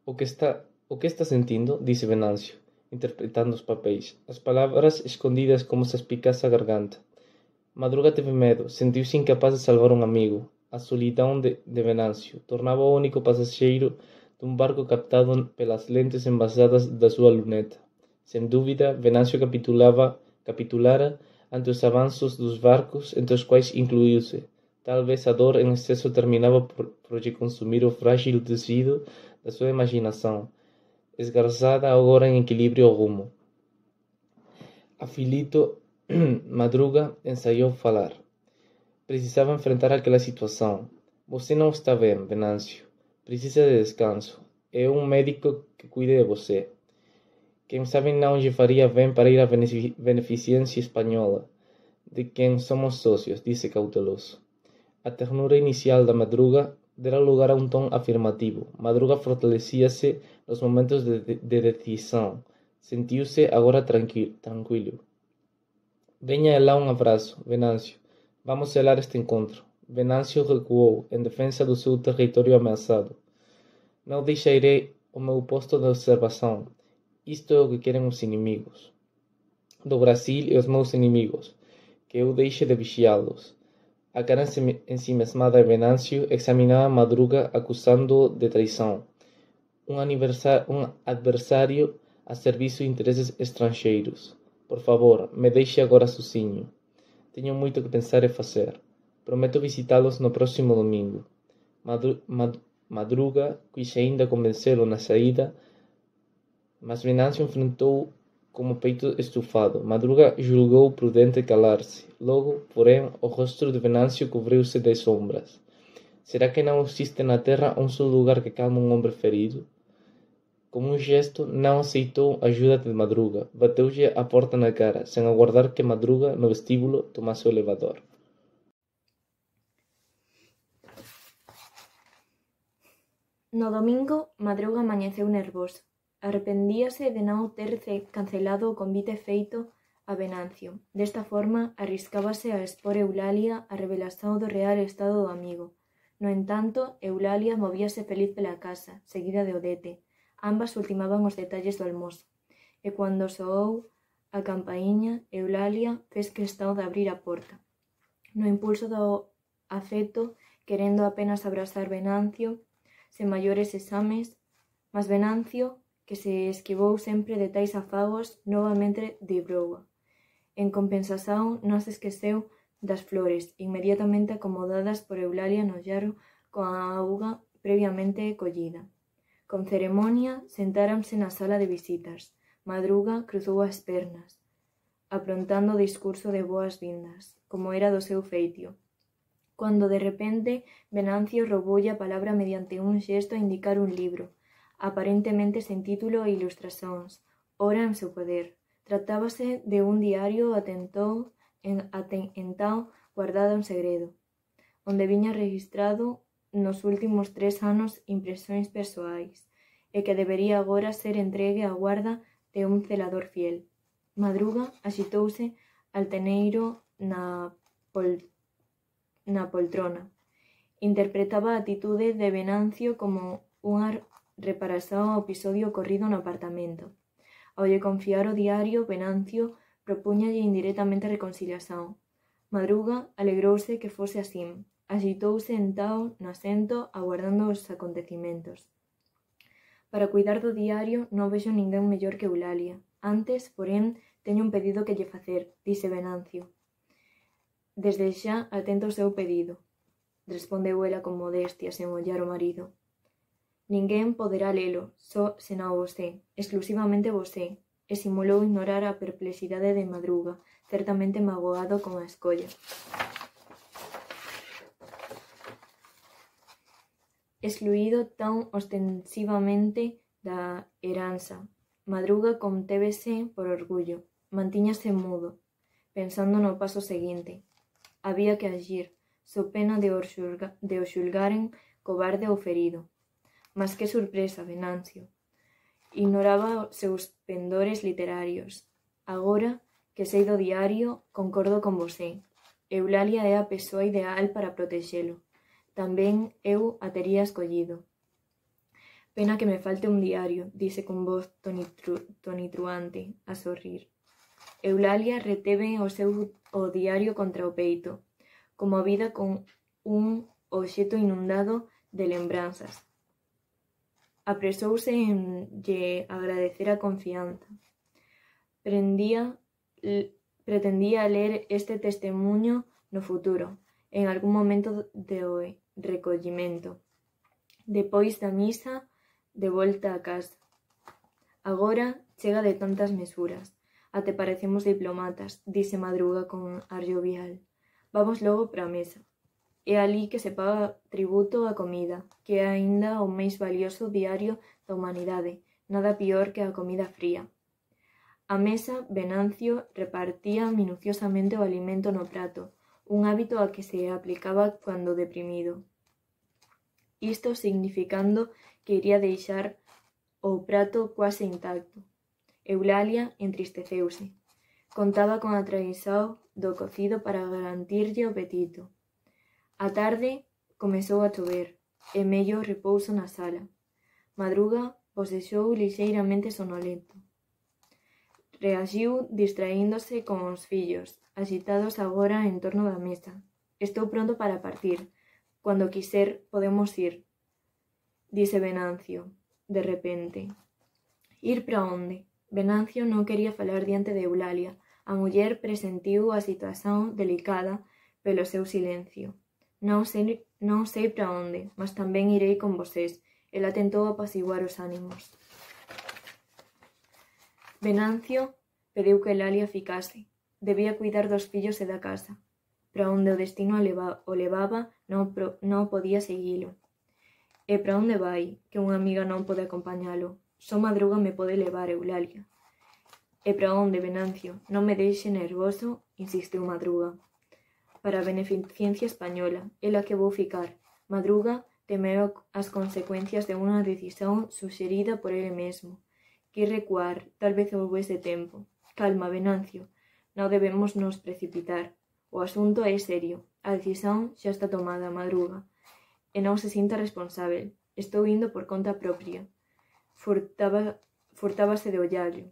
O que está sentindo? Disse Venancio, interpretando os papéis, as palavras escondidas como se as picasse a garganta. Madruga teve medo, sentiu-se incapaz de salvar um amigo. A solidão de Venancio tornava o único passageiro de um barco captado pelas lentes envasadas da sua luneta. Sem dúvida, Venancio capitulara ante os avanços dos barcos, entre os quais incluiu-se. Talvez a dor em excesso terminava por lhe consumir o frágil tecido da sua imaginação, esgarçada agora em equilíbrio ao rumo. Aflito, Madruga ensaiou falar. Precisava enfrentar aquela situação. Você não está bem, Venancio. Precisa de descanso. É um médico que cuide de você. Quem sabe não lhe faria bem para ir à Beneficência Espanhola, de quem somos sócios, disse cauteloso. A ternura inicial da Madruga dera lugar a um tom afirmativo. Madruga fortalecia-se nos momentos de decisão. Sentiu-se agora tranquilo. Venha lá um abraço, Venancio. Vamos selar este encontro. Venancio recuou, em defesa do seu território ameaçado. Não deixarei o meu posto de observação. Isto é o que querem os inimigos do Brasil e os meus inimigos, que eu deixe de vigiá-los. A cara ensimesmada de Venancio examinava Madruga, acusando-o de traição. Um adversário a serviço de interesses estrangeiros. Por favor, me deixe agora sozinho. Tenho muito que pensar e fazer. Prometo visitá-los no próximo domingo. Madruga quis ainda convencê-lo na saída, mas Venancio enfrentou com o peito estufado. Madruga julgou prudente calar-se. Logo, porém, o rosto de Venancio cobriu-se de sombras. Será que não existe na terra um só lugar que calma um homem ferido? Com um gesto, não aceitou a ajuda de Madruga. Bateu-lhe a porta na cara, sem aguardar que Madruga, no vestíbulo, tomasse o elevador. No domingo, Madruga amanheceu nervoso. Arrependíase de non ter cancelado o convite feito a Venancio. Desta forma, arriscábase a expor Eulalia a revelación do real estado do amigo. No entanto, Eulalia movíase feliz pela casa, seguida de Odete. Ambas ultimaban os detalles do almozo. E cando soou a campaíña, Eulalia fez questão de abrir a porta. No impulso do afecto, querendo apenas abrazar Venancio, sen maiores exames, mas Venancio, que se esquivou sempre de tais afagos, novamente dibroua. En compensación, non se esqueceu das flores, inmediatamente acomodadas por Eulalia no llarro coa auga previamente collida. Con ceremonia, sentáronse na sala de visitas. Madruga cruzou as pernas, aprontando o discurso de boas-vindas, como era do seu feitio, cando de repente Venancio rouboulle a palabra mediante un xesto a indicar un libro, aparentemente sen título e ilustracións, ora en seu poder. Tratábase de un diario entao guardado en segredo, onde viña registrado nos últimos 3 anos impresións persoais, e que debería agora ser entregue á guarda de un celador fiel. Madruga axitouse alteneiro na poltrona. Interpretaba a atitude de Venancio como unha reparación ao episodio ocorrido no apartamento. Ao lle confiar o diario, Venancio propúñalle indirectamente a reconciliación. Madruga alegrouse que fose así. Axitouse entao no asento aguardando os acontecimentos. Para cuidar do diario non vexo ninguén mellor que Eulalia. Antes, porén, teño un pedido que lle facer, dise Venancio. Desde xa atento ao seu pedido, respondeu ela con modestia, sen ollar o marido. Ninguén poderá lelo, só senao vosé, exclusivamente vosé, e simulou ignorar a perplexidade de Madruga, certamente magoado con a escolla. Excluído tan ostensivamente da heranza, Madruga contévese por orgullo, mantíñase mudo, pensando no paso seguinte. Había que agir, so pena de o xulgaren cobarde ou ferido. Mas que sorpresa, Venancio. Ignoraba os seus pendores literarios. Agora que sei do diario, concordo con vosé. Eulalia é a persoa ideal para protexelo. Tamén eu a tería escollido. Pena que me falte un diario, dise con voz tonitruante, a sorrir. Eulalia reteve o diario contra o peito, comovida con un obxeto inundado de lembranzas. Apresouse en lle agradecer a confianza. Pretendía ler este testemunho no futuro, en algún momento do recollimento, depois da misa, de volta a casa. Agora chega de tantas mesuras. Até parecemos diplomatas, dise Madruga con ar jovial. Vamos logo para a mesa. É ali que se paga tributo á comida, que é aínda o máis valioso diario da humanidade, nada pior que a comida fría. A mesa, Venancio repartía minuciosamente o alimento no prato, un hábito a que se aplicaba cando deprimido. Isto significando que iría deixar o prato quase intacto. Eulalia entristeceuse. Contaba con a tradición do cocido para garantirlle o apetito. A tarde comezou a chover, e mello repouso na sala. Madruga bocexou lixeiramente sonolento. Reaxiu distraíndose con os fillos, agitados agora en torno da mesa. Estou pronto para partir. Cuando quiser, podemos ir, dise Venancio, de repente. Ir para onde? Venancio non quería falar diante de Eulalia. A muller presentiu a situación delicada pelo seu silencio. Non sei para onde, mas tamén irei con vosés. Ela tentou apaciguar os ánimos. Venancio pediu que Eulalia ficase. Debía cuidar dos fillos e da casa. Para onde o destino o levaba, non podía seguilo. E para onde vai, que unha amiga non pode acompañalo? Só Madruga me pode levar, Eulalia. E para onde, Venancio? Non me deixe nervoso, insistiu Madruga. Para a beneficencia española, ela que vou ficar. Madruga temeu as consecuencias de unha decisión suxerida por ele mesmo. Quis recuar, tal vez houbese tempo. Calma, Venancio, non debemos nos precipitar. O asunto é serio. A decisión xa está tomada, Madruga. E non se sinta responsável. Estou indo por conta propia. Furtábase de ollallo.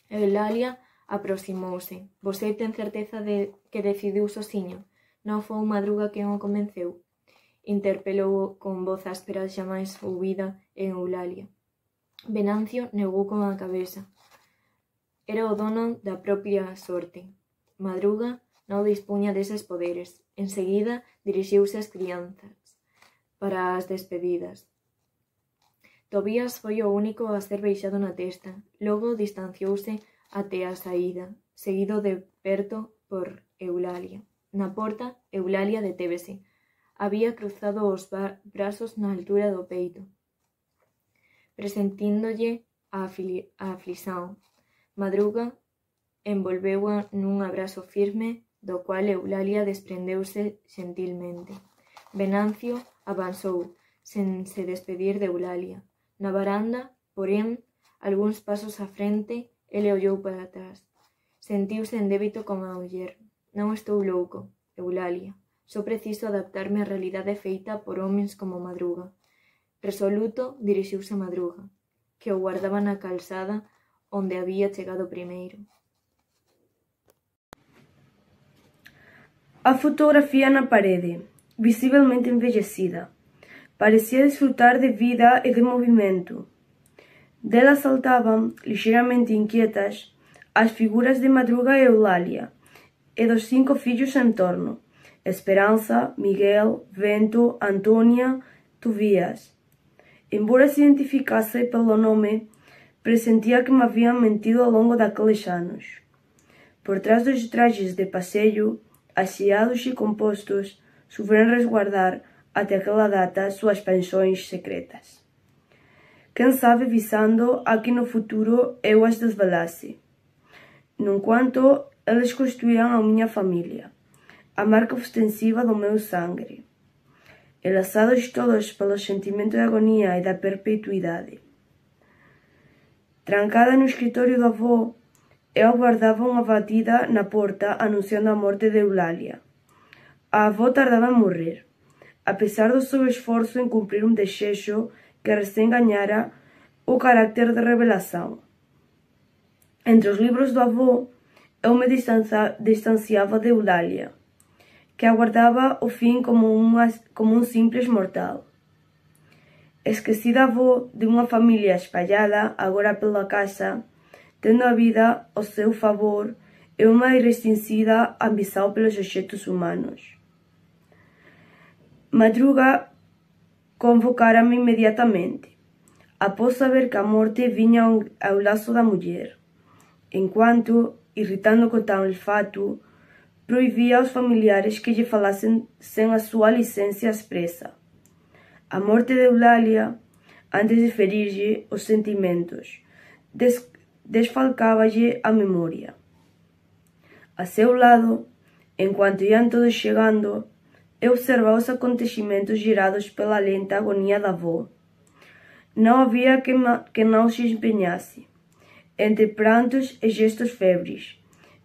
Eulalia Aproximouse. Você ten certeza de que decidiu sosiño? Non foi Madruga quen o convenceu? Interpelou con voz áspera xa máis ouvida en Eulalia. Venancio negou con a cabeza. Era o dono da propia sorte. Madruga non dispunha deses poderes. Enseguida dirixiuse ás crianzas para as despedidas. Tobías foi o único a ser beixado na testa. Logo distanciouse até a saída, seguido de perto por Eulalia. Na porta, Eulalia detévese. Había cruzado os brazos na altura do peito, presentíndolle a aflición. Madruga envolveu-a nun abrazo firme, do cual Eulalia desprendeuse gentilmente. Venancio avanzou, sen se despedir de Eulalia. Na varanda, porén, algúns pasos á frente, ele ollou para atrás. Sentiuse en débito con a muller. Non estou louco, Eulalia. Só preciso adaptarme á realidade feita por homens como Madruga. Resoluto, dirixiuse a Madruga, que o guardaba na calzada onde había chegado primeiro. A fotografía na parede, visiblemente envellecida, parecía disfrutar de vida e de movimento. Dela saltaban, ligeiramente inquietas, as figuras de Madruga e Eulalia, e dos 5 fillos en torno: Esperanza, Miguel, Vento, Antonia, Tobías. Embora se identificase pelo nome, presentía que me habían mentido ao longo daqueles anos. Por trás dos trajes de passeio, aseados e compostos, souberan resguardar até aquela data suas pensões secretas. Quem sabe visando a que no futuro eu as desvelasse. No enquanto, eles constituíam a minha família, a marca ostensiva do meu sangue, enlaçados todos pelo sentimento de agonia e da perpetuidade. Trancada no escritório do avô, eu aguardava uma batida na porta anunciando a morte de Eulalia. A avó tardava em morrer, apesar do seu esforço em cumprir um desejo que recém ganhara o carácter de revelação. Entre os livros do avô, eu me distanciava de Eulalia, que aguardava o fim como um simples mortal. Esquecida avó de uma família espalhada agora pela casa, tendo a vida ao seu favor e uma irrestrita ambição pelos objetos humanos. Madruga convocara-me imediatamente, após saber que a morte vinha ao laço da mulher, enquanto, irritando com tal fato, proibia aos familiares que lhe falassem sem a sua licença expressa. A morte de Eulalia, antes de ferir-lhe os sentimentos, desfalcava-lhe a memória. A seu lado, enquanto iam todos chegando, eu observava os acontecimentos gerados pela lenta agonia da avó. Não havia que não se empenhasse, entre prantos e gestos febres,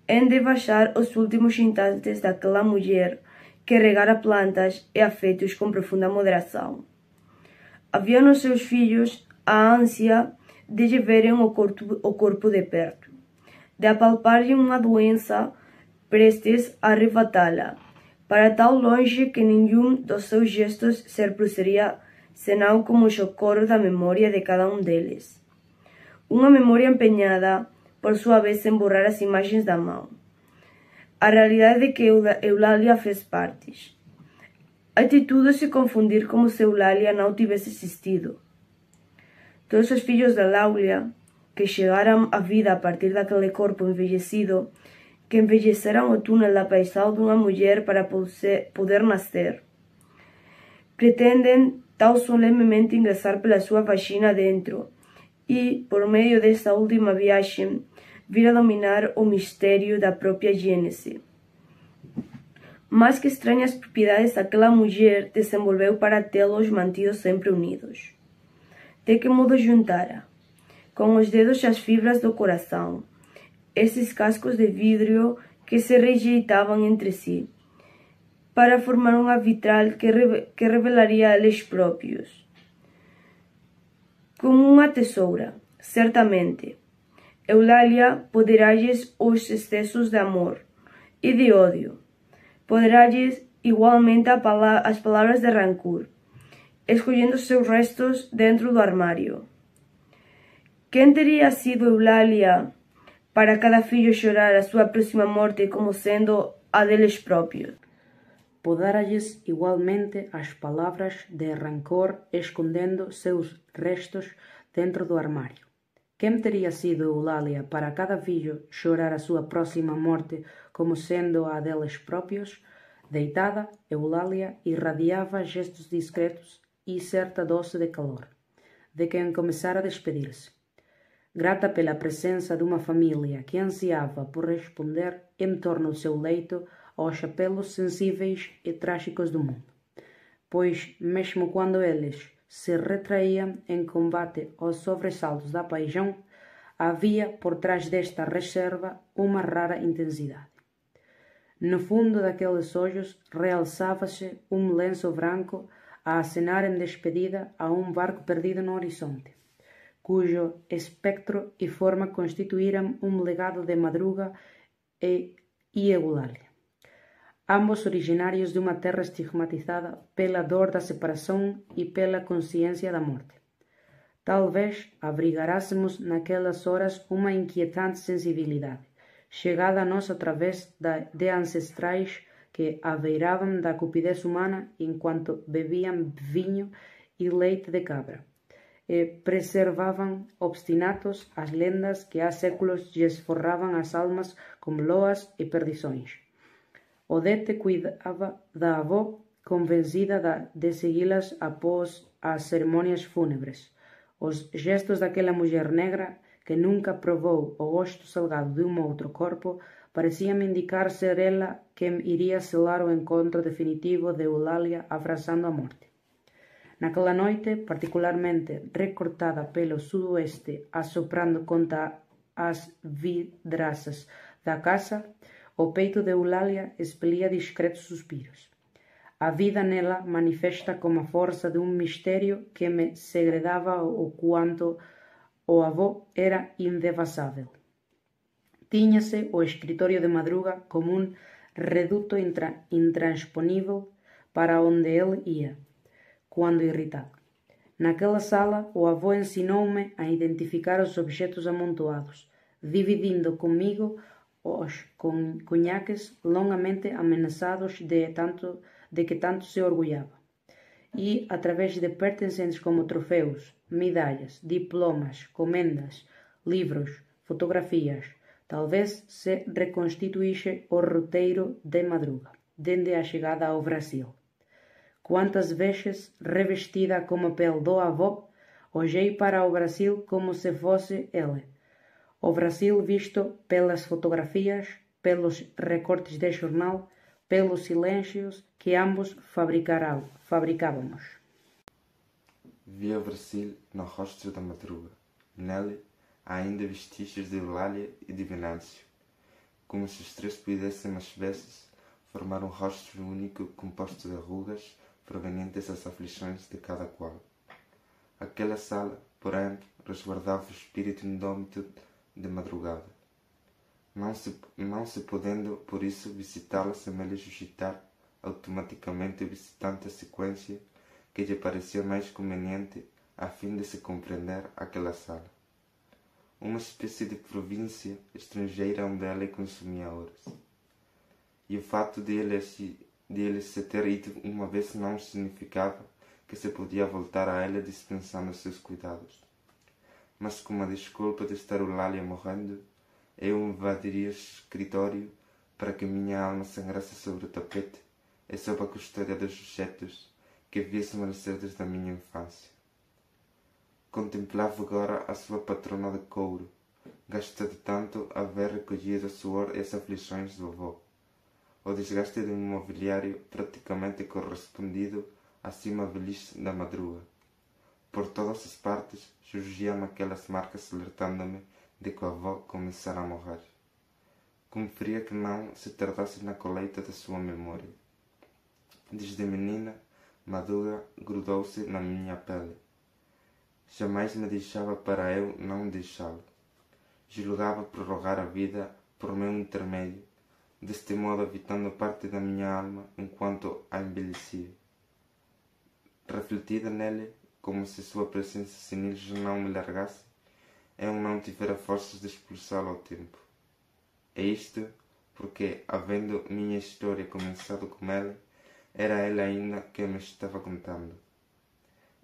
em debachar os últimos instantes daquela mulher que regara plantas e afetos com profunda moderação. Havia nos seus filhos a ânsia de lhe verem o corpo de perto, de apalpar-lhe uma doença prestes a arrebatá-la, para tão longe que nenhum dos seus gestos se reproduziria senão como o socorro da memória de cada um deles. Uma memória empenhada, por sua vez, em borrar as imagens da mão. A realidade de que Eulalia fez partes. Atitude se confundir como se Eulalia não tivesse existido. Todos os filhos de Eulalia, que chegaram à vida a partir daquele corpo envelhecido, que envelheceram o túnel da paixão de uma mulher para poder nascer, pretendem tão solenemente ingressar pela sua vagina dentro e, por meio desta última viagem, vir a dominar o mistério da própria gênese. Mas que estranhas propriedades aquela mulher desenvolveu para tê-los mantidos sempre unidos. De que modo juntara, com os dedos as fibras do coração, esses cascos de vidro que se rejeitavam entre si, para formar uma vitral que revelaria a eles próprios. Como uma tesoura, certamente. Eulália poderá-lhes os excessos de amor e de ódio. Poderá-lhes igualmente as palavras de rancor, escolhendo seus restos dentro do armário. Quem teria sido Eulália para cada filho chorar a sua próxima morte como sendo a deles próprios? Poderá-lhes igualmente as palavras de rancor, escondendo seus restos dentro do armário. Quem teria sido Eulália para cada filho chorar a sua próxima morte como sendo a deles próprios? Deitada, Eulália irradiava gestos discretos e certa dose de calor, de quem começara a despedir-se. Grata pela presença de uma família que ansiava por responder em torno do seu leito aos apelos sensíveis e trágicos do mundo, pois, mesmo quando eles se retraíam em combate aos sobressaltos da paixão, havia por trás desta reserva uma rara intensidade. No fundo daqueles olhos realçava-se um lenço branco a acenar em despedida a um barco perdido no horizonte, cujo espectro e forma constituíram um legado de Madruga e Eulália, ambos originários de uma terra estigmatizada pela dor da separação e pela consciência da morte. Talvez abrigarássemos naquelas horas uma inquietante sensibilidade, chegada a nós através de ancestrais que abeiravam da cupidez humana enquanto bebiam vinho e leite de cabra, e preservavam obstinados as lendas que há séculos lhes forravam as almas com loas e perdições. Odete cuidava da avó, convencida de segui-las após as cerimônias fúnebres. Os gestos daquela mulher negra, que nunca provou o gosto salgado de um outro corpo, pareciam indicar ser ela quem iria selar o encontro definitivo de Eulália abraçando a morte. Naquela noite, particularmente recortada pelo sudoeste, assoprando contra as vidraças da casa, o peito de Eulália expelia discretos suspiros. A vida nela manifesta como a força de um mistério que me segredava o quanto o avô era indevasável. Tinha-se o escritório de Madruga como um reduto intransponível para onde ele ia, quando irritado. Naquela sala, o avô ensinou-me a identificar os objetos amontoados, dividindo comigo os conhaques longamente ameaçados de que tanto se orgulhava, e, através de pertencentes como troféus, medalhas, diplomas, comendas, livros, fotografias, talvez se reconstituísse o roteiro de Madruga, desde a chegada ao Brasil. Quantas vezes, revestida com a pele do avô, olhei para o Brasil como se fosse ele. O Brasil visto pelas fotografias, pelos recortes de jornal, pelos silêncios que ambos fabricávamos. Via o Brasil no rosto da Madruga. Nele há ainda vestígios de Eulália e de Venâncio, como se os três pudessem às vezes formar um rosto único composto de rugas provenientes das aflições de cada qual. Aquela sala, porém, resguardava o espírito indómito de Madrugada. Não se podendo, por isso, visitá-la sem ele suscitar automaticamente o visitante a sequência que lhe parecia mais conveniente a fim de se compreender aquela sala. Uma espécie de província estrangeira onde ela consumia horas. E o fato de ele se ter ido uma vez não significava que se podia voltar a ela dispensando seus cuidados. Mas como a desculpa de estar Eulália morrendo, eu invadiria o escritório para que minha alma sangrasse sobre o tapete e sob a custódia dos objetos que via esmorecer desde a minha infância. Contemplava agora a sua patrona de couro, gastado tanto a ver recolhido o suor e as aflições do avô. O desgaste de um mobiliário praticamente correspondido à cima velhice da Madruga. Por todas as partes surgiam aquelas marcas alertando-me de que o avô começara a morrer. Conferia que não se tardasse na colheita da sua memória. Desde menina, Madruga grudou-se na minha pele. Jamais me deixava para eu não deixá-lo. julgava prorrogar a vida por meu intermédio, deste modo evitando parte da minha alma enquanto a envelhecia. Refletida nele, como se sua presença senil já não me largasse, eu não tivera forças de expulsá-lo ao tempo. É isto porque, havendo minha história começado com ele, era ele ainda que me estava contando.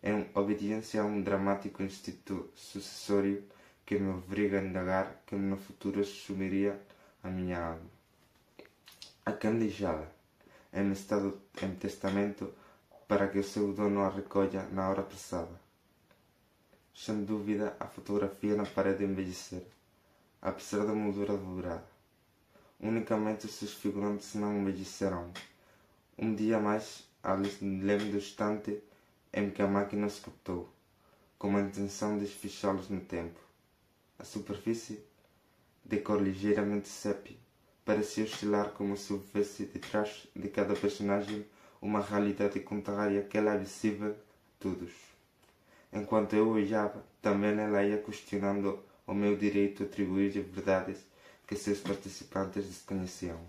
Em obediência a um dramático instinto sucessório que me obriga a indagar que no futuro assumiria a minha alma. A quem deixá-la, em testamento, para que o seu dono a recolha na hora passada. Sem dúvida, a fotografia na parede envelhecera, apesar da moldura dourada. Unicamente os seus figurantes não envelhecerão. Um dia mais, além do instante em que a máquina os captou, com a intenção de fixá-los no tempo. A superfície, de cor ligeiramente sépia, parecia oscilar como se houvesse detrás de cada personagem uma realidade contrária àquela visível a todos. Enquanto eu olhava, também ela ia questionando o meu direito a atribuir verdades que seus participantes desconheciam.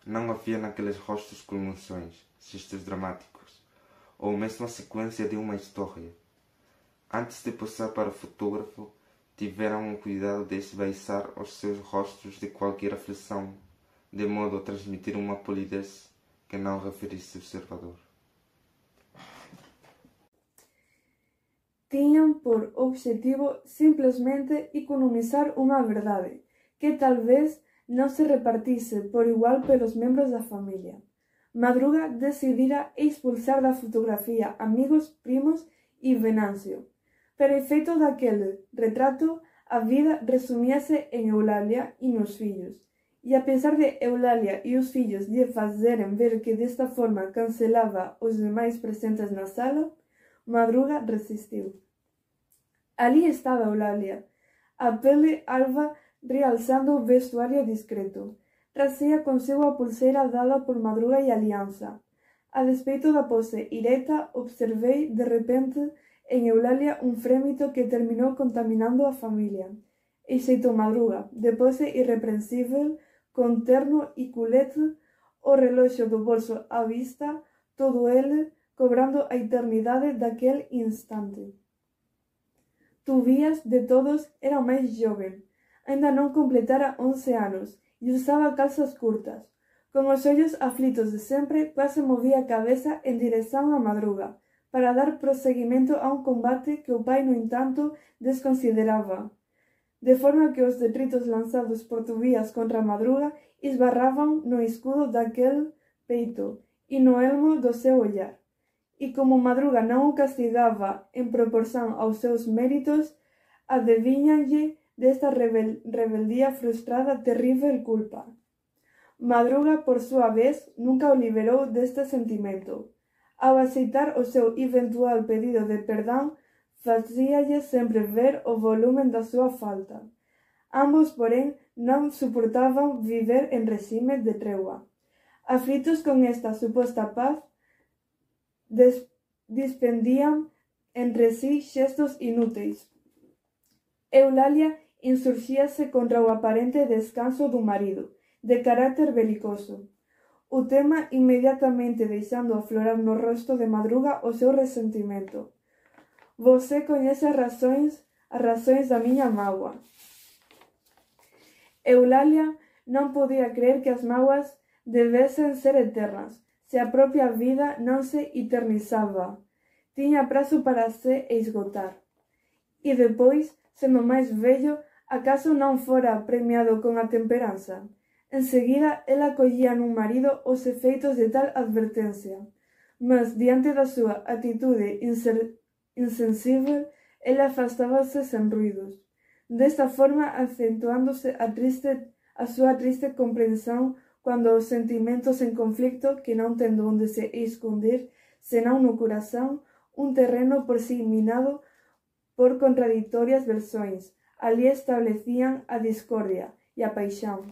Não havia naqueles rostos comoções, gestos dramáticos, ou mesmo a sequência de uma história. Antes de passar para o fotógrafo, tiveram o cuidado de esvaziar os seus rostos de qualquer aflição, de modo a transmitir uma polidez que não referisse ao observador. Tinham por objetivo simplesmente economizar uma verdade, que talvez não se repartisse por igual pelos membros da família. Madruga decidira expulsar da fotografia amigos, primos e Venâncio. Para efeito daquele retrato, a vida resumia-se em Eulália e nos filhos. E apesar de Eulália e os filhos lhe fazerem ver que desta forma cancelava os demais presentes na sala, Madruga resistiu. Ali estava Eulália, a pele alva realçando o vestuário discreto. Trazia consigo a pulseira dada por Madruga e Aliança. A despeito da pose ireta, observei de repente em Eulália um frémito que terminou contaminando a família. Exceto Madruga, de pose irrepreensível, com terno e culete, o relógio do bolso à vista, todo ele cobrando a eternidade daquele instante. Tobias, de todos, era o mais jovem. Ainda não completara 11 anos e usava calças curtas. Com os olhos aflitos de sempre, quase movia a cabeça em direção à Madruga, para dar prosseguimento a um combate que o pai, no entanto, desconsiderava. De forma que os detritos lançados por Tobias contra a Madruga esbarravam no escudo daquele peito e no elmo do seu olhar. E como Madruga não o castigava em proporção aos seus méritos, adivinha-lhe desta rebeldia frustrada terrível culpa. Madruga, por sua vez, nunca o liberou deste sentimento. Ao aceitar o seu eventual pedido de perdão, fazia-lhe sempre ver o volume da sua falta. Ambos, porém, não suportavam viver em regime de trégua. Aflitos com esta suposta paz, dispendiam entre si gestos inúteis. Eulália insurgia-se contra o aparente descanso do marido, de caráter belicoso. O tema imediatamente deixando aflorar no rosto de Madruga o seu ressentimento. Você conhece as razões da minha mágoa. Eulália não podia crer que as mágoas devessem ser eternas, se a própria vida não se eternizava. Tinha prazo para se esgotar. E depois, sendo mais velho, acaso não fora premiado com a temperança? Em seguida, ela acolhia num marido os efeitos de tal advertência. Mas, diante da sua atitude insensível, ela afastava-se sem ruídos. Desta forma, acentuando-se a sua triste compreensão quando os sentimentos em conflito, que não tendo onde se esconder, senão no coração, um terreno por si minado por contraditórias versões, ali estabeleciam a discórdia e a paixão.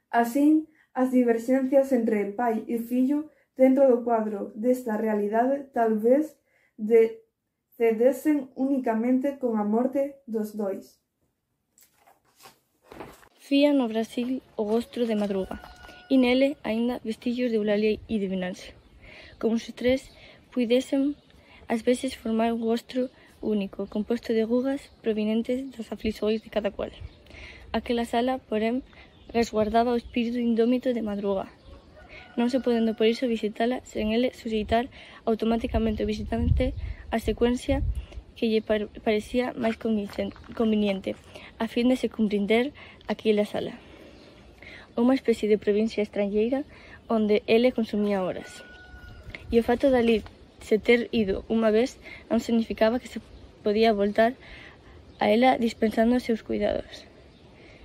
Assim, as divergências entre pai e filho, dentro do quadro desta realidade, talvez cedessem unicamente com a morte dos dois. fía no Brasil o rostro de Madruga, e nele aínda vestigios de Eulalia e de Venancio, como se os tres puidesen ás veces formar un rostro único, composto de rugas provenientes das aflições de cada cual. Aquela sala, porén, resguardaba o espírito indómito de Madruga, non se podendo por iso visitala sen ele suscitar automáticamente o visitante a secuencia que lle parecía máis conveniente, a fin de se compreender aquela sala, unha especie de provincia estrangeira onde ele consumía horas. E o fato de ali se ter ido unha vez non significaba que se podía voltar a ela dispensando os seus cuidados.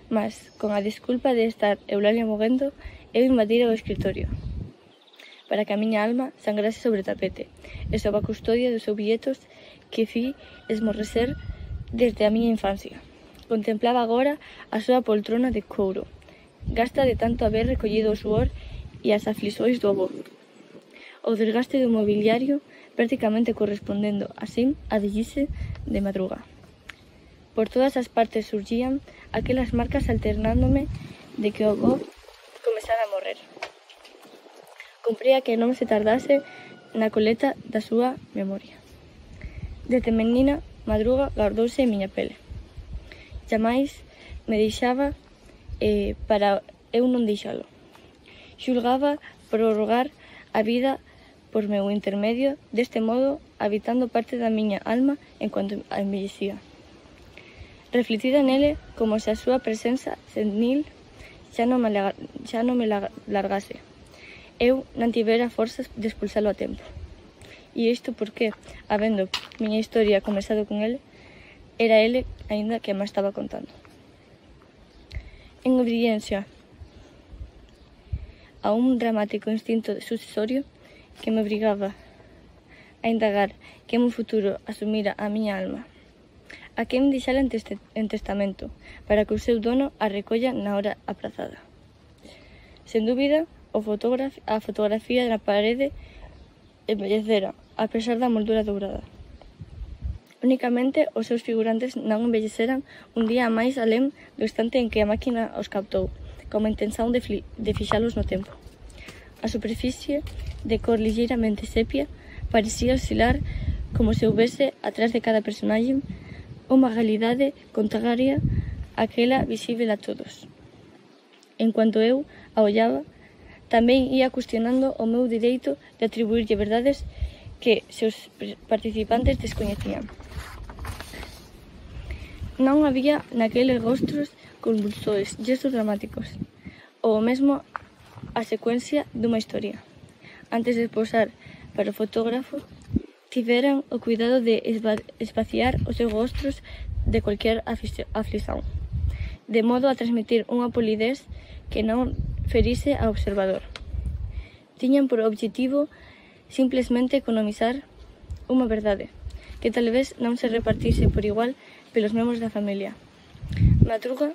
Mas, con a desculpa de estar Eulalia morrendo, eu invadira o escritorio, para que a miña alma sangrase sobre o tapete, e sob a custodia dos obxetos que fi esmorrecer desde a miña infancia. Contemplaba agora a súa poltrona de couro, gasta de tanto haber recollido o suor e as aflições do avó. O desgaste do mobiliario prácticamente correspondendo, así, a vellice de Madruga. Por todas as partes surgían aquelas marcas alternándome de que o avó comezara a morrer. Cumpría que non se tardase na coleta da súa memoria. Desde menina, Madruga guardouse en miña pele. Jamais me deixaba para eu non deixalo. Xulgaba prorrogar a vida por meu intermedio, deste modo habitando parte da miña alma enquanto envellecía. Reflectida nele como se a súa presenza senil xa non me largase. Eu non tivera forzas de expulsalo a tempo. E isto porque, habendo miña historia comezado con ele, era ele aínda que me estaba contando. En obediencia a un dramático instinto sucesorio que me obrigaba a indagar que no futuro asumira a miña alma, a quen deixala en testamento para que o seu dono a recolla na hora aprazada. Sen dúbida, a fotografía na parede envellecera, a pesar da moldura dourada. Únicamente os seus figurantes non envelleceran un día máis alén do instante en que a máquina os captou, como intención de fixalos no tempo. A superficie, de cor ligeiramente sepia, parecía oscilar como se houbese atrás de cada personaxe unha realidade contraria àquela visível a todos. En cuanto eu a ollaba, tamén ia cuestionando o meu direito de atribuirlle verdades que seus participantes descoñecían. Non había naqueles rostros convulsores, gestos dramáticos, ou mesmo a secuencia dunha historia. Antes de posar para o fotógrafo, tiveran o cuidado de espaciar os seus rostros de cualquier aflición, de modo a transmitir unha polidez que non ferise ao observador. Tiñan por obxectivo simplesmente economizar unha verdade, que tal vez non se repartise por igual pelos membros da familia. Madruga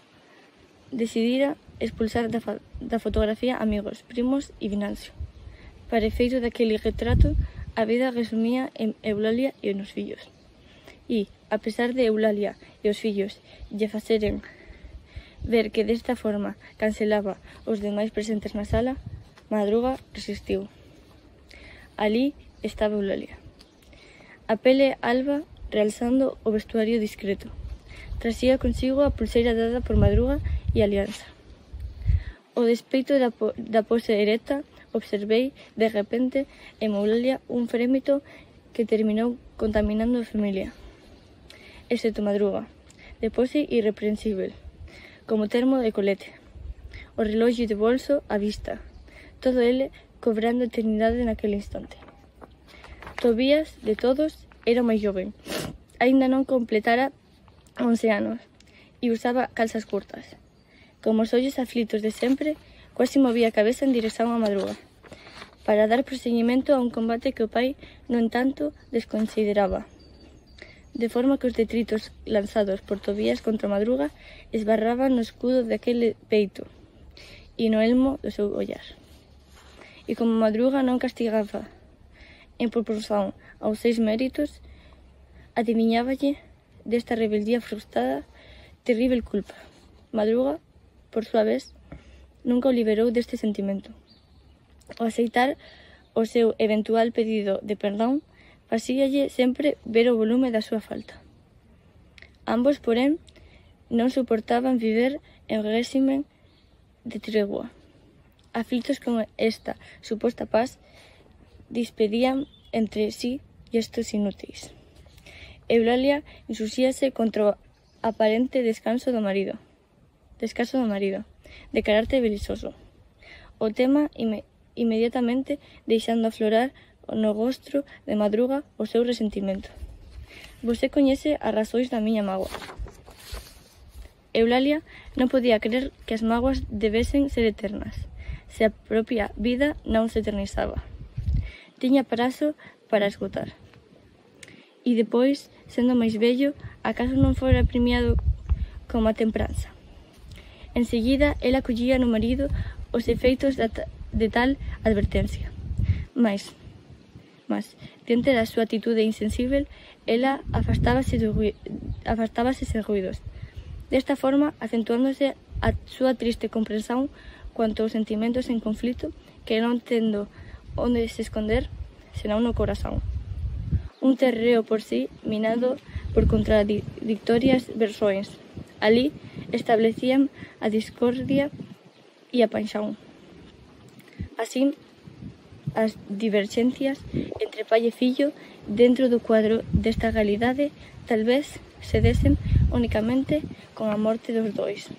decidira expulsar da fotografía amigos, primos e Venancio. Para efeito daquele retrato, a vida resumía en Eulalia e nos fillos. E, a pesar de Eulalia e os fillos lle faceren ver que desta forma cancelaba os demais presentes na sala, Madruga resistiu. Ali estaba Eulalia. A pele alba realzando o vestuario discreto. Trasía consigo a pulseira dada por Madruga e Alianza. O despeito da pose erecta, observei de repente en Eulalia un frémito que terminou contaminando a familia, excepto Madruga, de pose irreprensible, como termo de colete, o reloxo de bolso á vista, todo ele cobrando eternidade naquele instante. Tobías, de todos, era o máis joven, aínda non completara 11 anos, e usaba calzas curtas. Como os ollos aflitos de sempre, quasi movía a cabeza en dirección a Madruga, para dar proseguimento a un combate que o pai, no entanto, desconsideraba, de forma que os detritos lanzados por Tobías contra Madruga esbarraban no escudo daquele peito e no elmo do seu ollar. E como Madruga non castigaba en proporción aos 6 méritos, adiviñáballe desta rebeldía frustrada terrible culpa. Madruga por súa vez, nunca o liberou deste sentimento. O aceitar o seu eventual pedido de perdón facíalle sempre ver o volume da súa falta. Ambos, porén, non suportaban viver en réximen de tregua. Aflitos con esta suposta paz, despedían entre sí gestos inúteis. Eulalia insurxíase contra o aparente descanso do marido, de carácter belizoso. O tema inmediatamente deixando aflorar no rostro de Madruga o seu resentimento. Você coñece as razóns da miña mágoa. Eulalia non podía crer que as mágoas debesen ser eternas, se a propia vida non se eternizaba. Tiña prazo para esgotar. E depois, sendo máis vello, acaso non fora premiado como a tempranza. Enseguida, ela collía no marido os efeitos de tal advertencia. Mas, diante da súa atitude insensível, ela afastábase sen ruidos. Desta forma, acentuándose a súa triste comprensión cuanto aos sentimentos en conflito que non tendo onde se esconder, senón no corazón. Un terreo por sí minado por contradictorias versións. Ali establecían a discordia e a paixón. Así, as diverxencias entre pai e fillo dentro do cuadro desta realidade tal vez se desen únicamente con a morte dos dois.